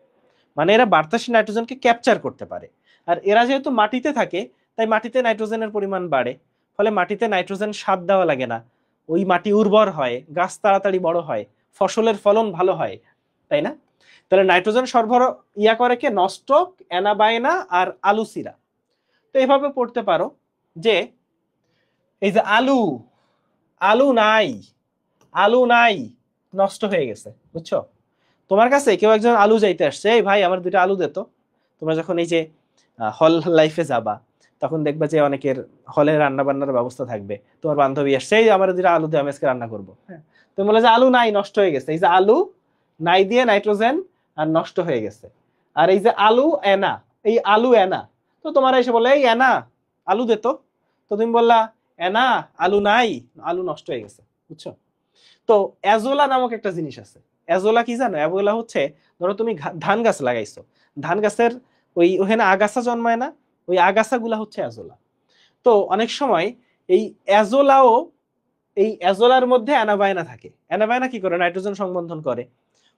মানে এরা বাতাসের নাইট্রোজেনকে ক্যাপচার করতে পারে। আর এরা যেহেতু মাটিতে থাকে তাই মাটিতে নাইট্রোজেনের পরিমাণ বাড়ে, ফলে মাটিতে নাইট্রোজেন সার দেওয়া লাগে না, ওই মাটি উর্বর হয়, গাছ তাড়াতাড়ি বড় হয়, ফসলের ফলন ভালো হয়, তাই না? তাহলে নাইট্রোজেন সরবরাহ করে কে? নস্টক, অ্যানাবায়না আর আলুসিরা। তো এভাবে পড়তে পারো যে এই যে আলু নাই, নষ্ট হয়ে গেছে, বুঝছো? তোমার কাছে কেউ একজন আলু যাইতে আসছে, এই ভাই আমার 2টা আলু দে তো। তোমরা যখন এই যে হল লাইফে যাবা তখন দেখবা যে অনেকের হলে রান্না বান্নার ব্যবস্থা থাকবে। তোমার বান্ধবী আসছে, এই আমার 2টা আলু দিয়ে আমি আজকে রান্না করবো। হ্যাঁ, তুমি বলে যে আলু নাই, নষ্ট হয়ে গেছে। এই যে আলু নাই দিয়ে নাইট্রোজেন আর নষ্ট হয়ে গেছে। আর এই যে আলু এনা, তো তোমার এসে বলে এই এনা আলু দে তো। তো তুমি বললা এনা আলু নাই, আলু নষ্ট হয়ে গেছে, বুঝছো? তো অ্যাজোলা নামক একটা জিনিস আছে। অ্যাজোলা কি জানো? অ্যাজোলা হচ্ছে, ধরো তুমি ধান গাছ লাগাইছো, ধান গাছের ওখানে আগাছা জন্মায় না, ওই আগাছাগুলা হচ্ছে অ্যাজোলা। তো অনেক সময় এই অ্যাজোলার মধ্যে অ্যানাবায়না থাকে। অ্যানাবায়না কি করে? নাইট্রোজেন সংবন্ধন করে,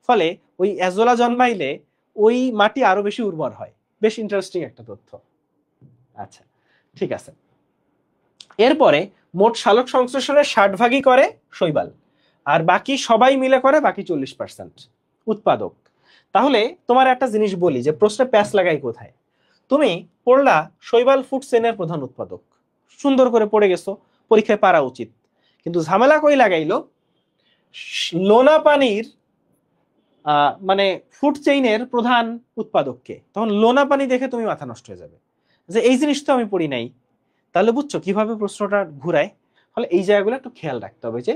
ফলে ওই অ্যাজোলা জন্মাইলে ওই মাটি আরো বেশি উর্বর হয়। বেশ ইন্টারেস্টিং একটা তথ্য। আচ্ছা, ঠিক আছে। এরপরে মোট শালক সংশ্লেষণের 60 ভাগই করে শৈবাল, আর বাকি সবাই মিলে করে বাকি 40% উৎপাদক। তাহলে তোমার একটা জিনিস বলি যে প্রশ্নে প্যাচ লাগাই কোথায়? তুমি পড়লা শৈবাল ফুড চেইনের প্রধান উৎপাদক, সুন্দর করে পড়ে গেছো, পরীক্ষায় পারা উচিত। কিন্তু ঝামেলা কই লাগাইলো? লোনা পানির মানে ফুড চেইনের প্রধান উৎপাদককে। তখন লোনা পানি দেখে তুমি মাথা নষ্ট হয়ে যাবে যে এই জিনিস তো আমি পড়ি নাই। তাহলে বুঝছো কিভাবে প্রশ্নটা ঘুরায়? ফলে এই জায়গাগুলো একটু খেয়াল রাখতে হবে যে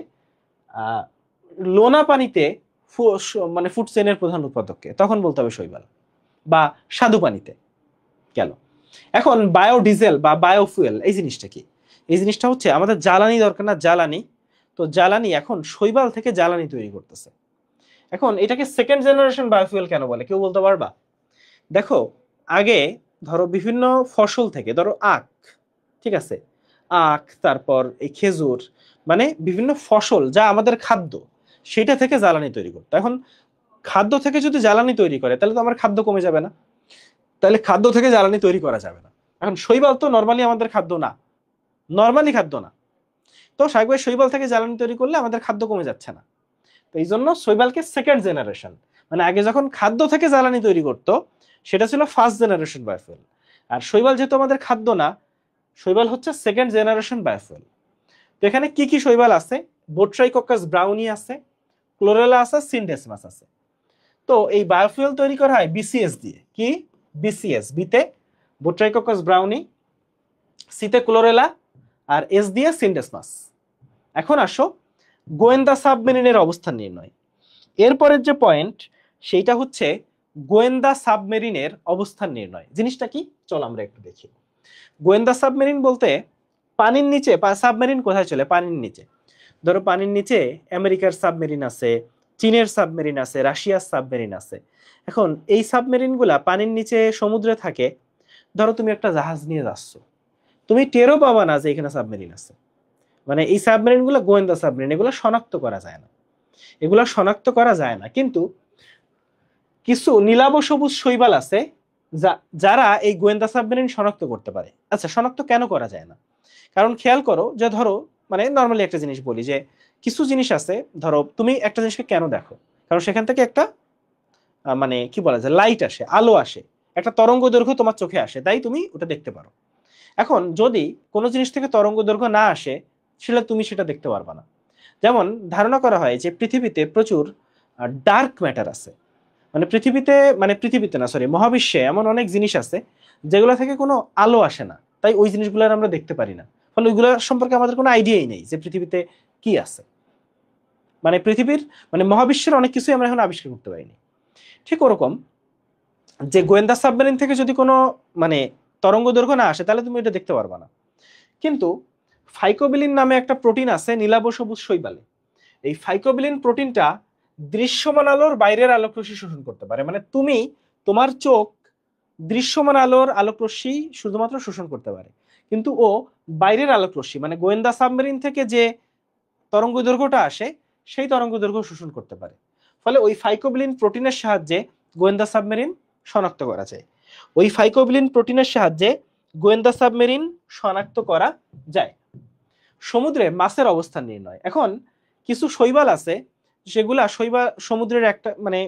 লোনা পানিতে মানে ফুড চেইনের প্রধান উৎপাদককে, তখন বলতে হবে শৈবাল। বা স্বাদু পানিতে গেল। এখন বায়োডিজেল বা বায়োফুয়েল এই জিনিসটা কি? এই জিনিসটা হচ্ছে আমাদের জ্বালানি দরকার না, জ্বালানি। তো জ্বালানি এখন শৈবাল থেকে জ্বালানি তৈরি করতেছে। এখন এটাকে সেকেন্ড জেনারেশন বায়োফুয়েল কেন বলে, কেউ বলতে পারবা? দেখো, আগে ধরো বিভিন্ন ফসল থেকে, ধরো আখ, ঠিক আছে, আখ, তারপর এই খেজুর, মানে বিভিন্ন ফসল যা আমাদের খাদ্য, সেটা থেকে জ্বালানি তৈরি করতো। এখন খাদ্য থেকে যদি জ্বালানি তৈরি করে তাহলে তো আমার খাদ্য কমে যাবে না, তাহলে খাদ্য থেকে জ্বালানি তৈরি করা যাবে না। এখন শৈবাল তো নর্মালি আমাদের খাদ্য না, তো স্বাভাবিক শৈবাল থেকে জ্বালানি তৈরি করলে আমাদের খাদ্য কমে যাচ্ছে না। তো এই জন্য শৈবালকে সেকেন্ড জেনারেশন, মানে আগে যখন খাদ্য থেকে জ্বালানি তৈরি করতো সেটা ছিল ফার্স্ট জেনারেশন বায়োফুয়েল। আর শৈবাল যেহেতু আমাদের খাদ্য না, শৈবাল হচ্ছে সেকেন্ড জেনারেশন বায়োফুয়েল। তো এখানে কি কি শৈবাল আছে? বোট্রাইকোকাস ব্রাউনি আছে, ক্লোরেলা আছে, সিনডেসমাস আছে। তো এই বায়োফুয়েল তৈরি করা হয় বিসিএস দিয়ে। কি? বিসিএস। বিতে বোট্রাইকোকাস ব্রাউনি, সিতে ক্লোরেলা, আর এস দিয়ে সিনডেসমাস। এখন আসো গোয়েন্দা সাবমেরিনের অবস্থান নির্ণয়। এরপরের যে পয়েন্ট সেইটা হচ্ছে গোয়েন্দা সাবমেরিনের অবস্থান নির্ণয়। জিনিসটা কি? চল আমরা একটু দেখি। গোয়েন্দা সাবমেরিন বলতে পানির নিচে, সাবমেরিন কোথায় চলে? পানির নিচে। ধরো পানির নিচে আমেরিকার সাবমেরিন আছে, চীনের সাবমেরিন আছে, রাশিয়ার সাবমেরিন আছে। এখন এই সাবমেরিনগুলা পানির নিচে সমুদ্রে থাকে। ধরো তুমি একটা জাহাজ নিয়ে যাচ্ছ, তুমি টেরও পাবা না যে এখানে সাবমেরিন আছে। মানে এই সাবমেরিনগুলো গোয়েন্দা সাবমেরিন, এগুলো শনাক্ত করা যায় না। কিন্তু কিছু নীলাভ সবুজ শৈবাল আছে যারা এই গোয়েন্দা সাবমেরিন শনাক্ত করতে পারে। আচ্ছা, শনাক্ত কেন করা যায় না? কারণ খেয়াল করো যে ধরো মানে নর্মালি একটা জিনিস বলি যে কিছু জিনিস আছে, ধরো তুমি একটা জিনিসকে কেন দেখো, কারণ সেখান থেকে একটা মানে কি বলা যায় লাইট আসে, আলো আসে, একটা তরঙ্গ দৈর্ঘ্য তোমার চোখে আসে, তাই তুমি ওটা দেখতে পারো। এখন যদি কোনো জিনিস থেকে তরঙ্গ দৈর্ঘ্য না আসে, সেটা তুমি সেটা দেখতে পারবে না। যেমন ধারণা করা হয় যে পৃথিবীতে প্রচুর ডার্ক ম্যাটার আছে, মানে পৃথিবীতে না সরি মহাবিশ্বে এমন অনেক জিনিস আছে যেগুলো থেকে কোনো আলো আসে না, তাই ওই জিনিসগুলো আমরা দেখতে পারি না। ফলে ওইগুলো সম্পর্কে আমাদের কোনো আইডিয়াই নেই যে পৃথিবীতে কি আছে। মানে পৃথিবীর মানে মহাবিশ্বের অনেক কিছুই আমরা এখন আবিষ্কার করতে পারিনি। ঠিক ওরকম যে গোয়েন্দা সাবমেরিন থেকে যদি কোনো মানে তরঙ্গ দৈর্ঘ্য না আসে, তাহলে তুমি এটা দেখতে পারবা না। কিন্তু ফাইকোবিলিন নামে একটা প্রোটিন আছে নীলাভ সবুজ শৈবালে। এই ফাইকোবিলিন প্রোটিনটা দৃশ্যমান আলোর বাইরের আলোকরশ্মি শোষণ করতে পারে। মানে তোমার চোখ দৃশ্যমান আলোর আলোকরশ্মি শুধুমাত্র শোষণ করতে পারে, কিন্তু ও বাইরের আলোকরশ্মি মানে গোয়েন্দা সাবমেরিন থেকে যে তরঙ্গ দৈর্ঘ্যটা আসে সেই তরঙ্গ দৈর্ঘ্য শোষণ করতে পারে। ফলে ওই ফাইকোবিলিন প্রোটিনের সাহায্যে গোয়েন্দা সাবমেরিন শনাক্ত করা যায়। ওই ফাইকোবিলিন প্রোটিনের সাহায্যে গোয়েন্দা সাবমেরিন শনাক্ত করা যায়। সমুদ্রে মাছের অবস্থান নির্ণয়। এখন কিছু শৈবাল আছে সেগুলা সমুদ্রের একটা মানে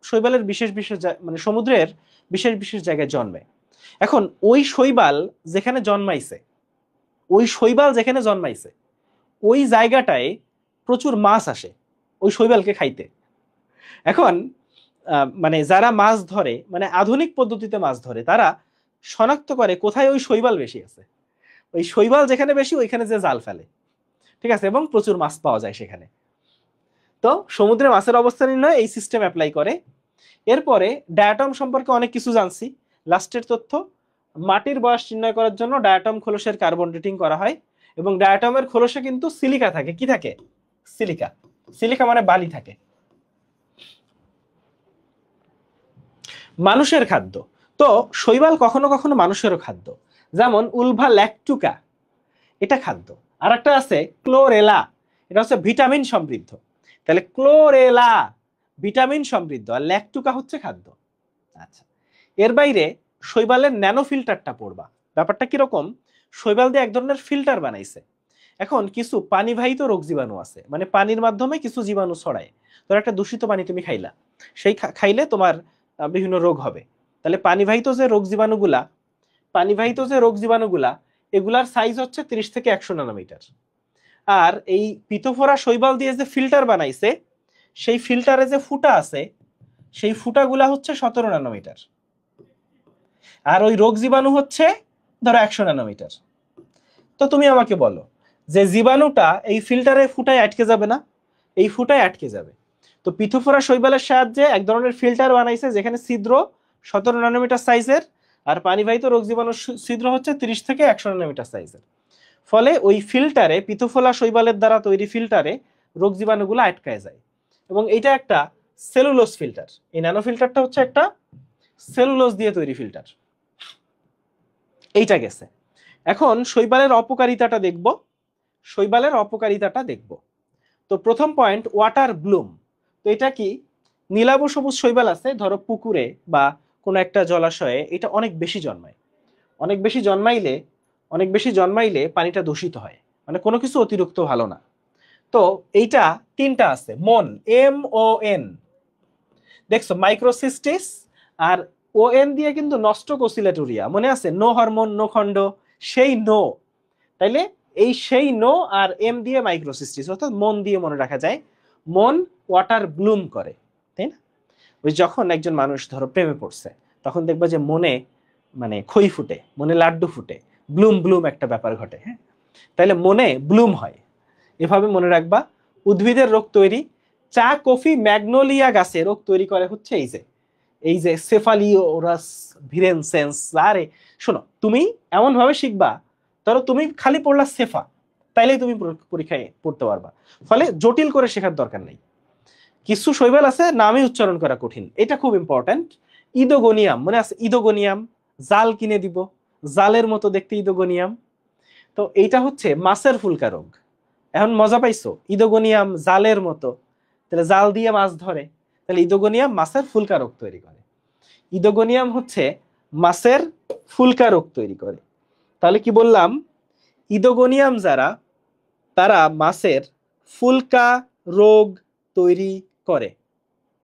শৈবালের বিশেষ বিশেষ মানে সমুদ্রের বিশেষ বিশেষ জায়গায় জন্মে। এখন ওই শৈবাল যেখানে জন্মাইছে ওই জায়গাটায় প্রচুর মাছ আসে ওই শৈবালকে খাইতে। এখন মানে যারা মাছ ধরে মানে আধুনিক পদ্ধতিতে মাছ ধরে, তারা শনাক্ত করে কোথায় ওই শৈবাল বেশি আছে। ওই শৈবাল যেখানে বেশি ওইখানে যে জাল ফেলে, ঠিক আছে, এবং প্রচুর মাছ পাওয়া যায় সেখানে। তো সমুদ্রে মাছের অবস্থান নির্ণয় এই সিস্টেম অ্যাপ্লাই করে। এরপরে ডায়াটম সম্পর্কে অনেক কিছু জানছি। লাস্টের তথ্য, মাটির বয়স নির্ণয় করার জন্য ডায়াটম খোলসের কার্বন ডেটিং করা হয় এবং ডায়াটমের খোলসে কিন্তু সিলিকা থাকে। কি থাকে? সিলিকা। সিলিকা মানে বালি থাকে। মানুষের খাদ্য, তো শৈবাল কখনো কখনো মানুষেরও খাদ্য, যেমন উলভা ল্যাকটুকা, এটা খাদ্য। আর একটা আছে ক্লোরেলা, এটা হচ্ছে ভিটামিন সমৃদ্ধ। তাহলে ক্লোরেলা ভিটামিন সমৃদ্ধ আর ল্যাকটুকা হচ্ছে খাদ্য। আচ্ছা, এর বাইরে শৈবালের ন্যানো ফিল্টারটা পড়বা। ব্যাপারটা কিরকম? শৈবাল দিয়ে এক ধরনের ফিল্টার বানাইছে। এখন কিছু পানিবাহিত রোগ জীবাণু আছে, মানে পানির মাধ্যমে কিছু জীবাণু ছড়ায়। ধর একটা দূষিত পানি তুমি খাইলা, সেই খাইলে তোমার বিভিন্ন রোগ হবে। তাহলে পানিবাহিত যে রোগ জীবাণুগুলা এগুলার সাইজ হচ্ছে 30 থেকে 100 ন্যানোমিটার। আর এই পিতোফোরা শৈবাল দিয়ে যে ফিল্টার বানাইছে সেই ফিল্টারে যে ফুটা আছে সেই ফুটাগুলা হচ্ছে 17 ন্যানোমিটার। আর ওই রোগ জীবাণু হচ্ছে ধরো 100 ন্যানোমিটার। তো তুমি আমাকে বলো যে জীবাণুটা এই ফিল্টারে ফুটায় আটকে যাবে না? এই ফুটায় আটকে যাবে। তো পিথোফোরা শৈবালের সাহায্যে এক ধরনের ফিল্টার বানাইছে যেখানে ছিদ্র 17 ন্যানোমিটার সাইজের, আর পানিবাহিত রোগ জীবাণুর ছিদ্র হচ্ছে 30 থেকে 100 ন্যানোমিটার সাইজের। ফলে ওই ফিল্টারে পিথোফোলা শৈবালের দ্বারা তৈরি ফিল্টারে রোগ জীবাণুগুলো আটকায় যায়। এবং এটা একটা সেলুলোজ ফিল্টার। এই ন্যানো ফিল্টারটা হচ্ছে একটা সেলুলোজ দিয়ে তৈরি ফিল্টার। এইটা গেছে। এখন শৈবালের অপকারিতাটা দেখব। তো প্রথম পয়েন্ট, ওয়াটার ব্লুম। তো এটা কি? নীলাভ সবুজ শৈবাল আছে ধরো পুকুরে বা কোনো একটা জলাশয়ে, এটা অনেক বেশি জন্মাইলে পানিটা দূষিত হয়, মানে কোনো কিছু অতিরিক্ত ভালো না। তো এইটা তিনটা আছে, MON, দেখছো মাইক্রোসিস্টিস আর ON দিয়ে কিন্তু নস্টোকোসিলেটোরিয়া, মনে আছে? নো হরমোন নো খণ্ড, সেই নো। তাইলে এই সেই নো আর M দিয়ে মাইক্রোসিস্টিস, অর্থাৎ মন দিয়ে মনে রাখা যায়। মন ওয়াটার ব্লুম করে, তাই না? ওই যখন একজন মানুষ ধরো প্রেমে পড়ছে তখন দেখবা যে মনে মানে খই ফুটে, মনে লাড্ডু ফুটে, ব্লুম একটা ব্যাপার ঘটে। হ্যাঁ, তাইলে মনে ব্লুম হয়, এভাবে মনে রাখবা। উদ্ভিদের রোগ তৈরি, চা কফি ম্যাগনোলিয়া গাছে রোগ তৈরি করে হচ্ছে এই যে সেফালিওরাস ভিরেনসেন্স। আরে শোনো, তুমি এমন ভাবে শিখবা, ধরো তুমি খালি পড়লা সেফা, তাইলেই তুমি পরীক্ষায় পড়তে পারবা। ফলে জটিল করে শেখার দরকার নেই। কিছু শৈবাল আছে নামে উচ্চারণ করা কঠিন, এটা খুব ইম্পর্টেন্ট। ইদোগোনিয়াম, মনে আছে? ইদোগোনিয়াম, জাল কিনে দিব, জালের মতো দেখতে ইদোগোনিয়াম। তো এইটা হচ্ছে মাছের ফুলকা রোগ। এখন মজা পাইছো? ইদোগোনিয়াম জালের মতো, তাহলে জাল দিয়ে মাছ ধরে, তাহলে ইদোগোনিয়াম মাছের ফুলকা রোগ তৈরি করে। ইদোগোনিয়াম হচ্ছে মাছের ফুলকা রোগ তৈরি করে। তাহলে কি বললাম, ইদোগোনিয়াম যারা, তারা মাছের ফুলকা রোগ তৈরি করে।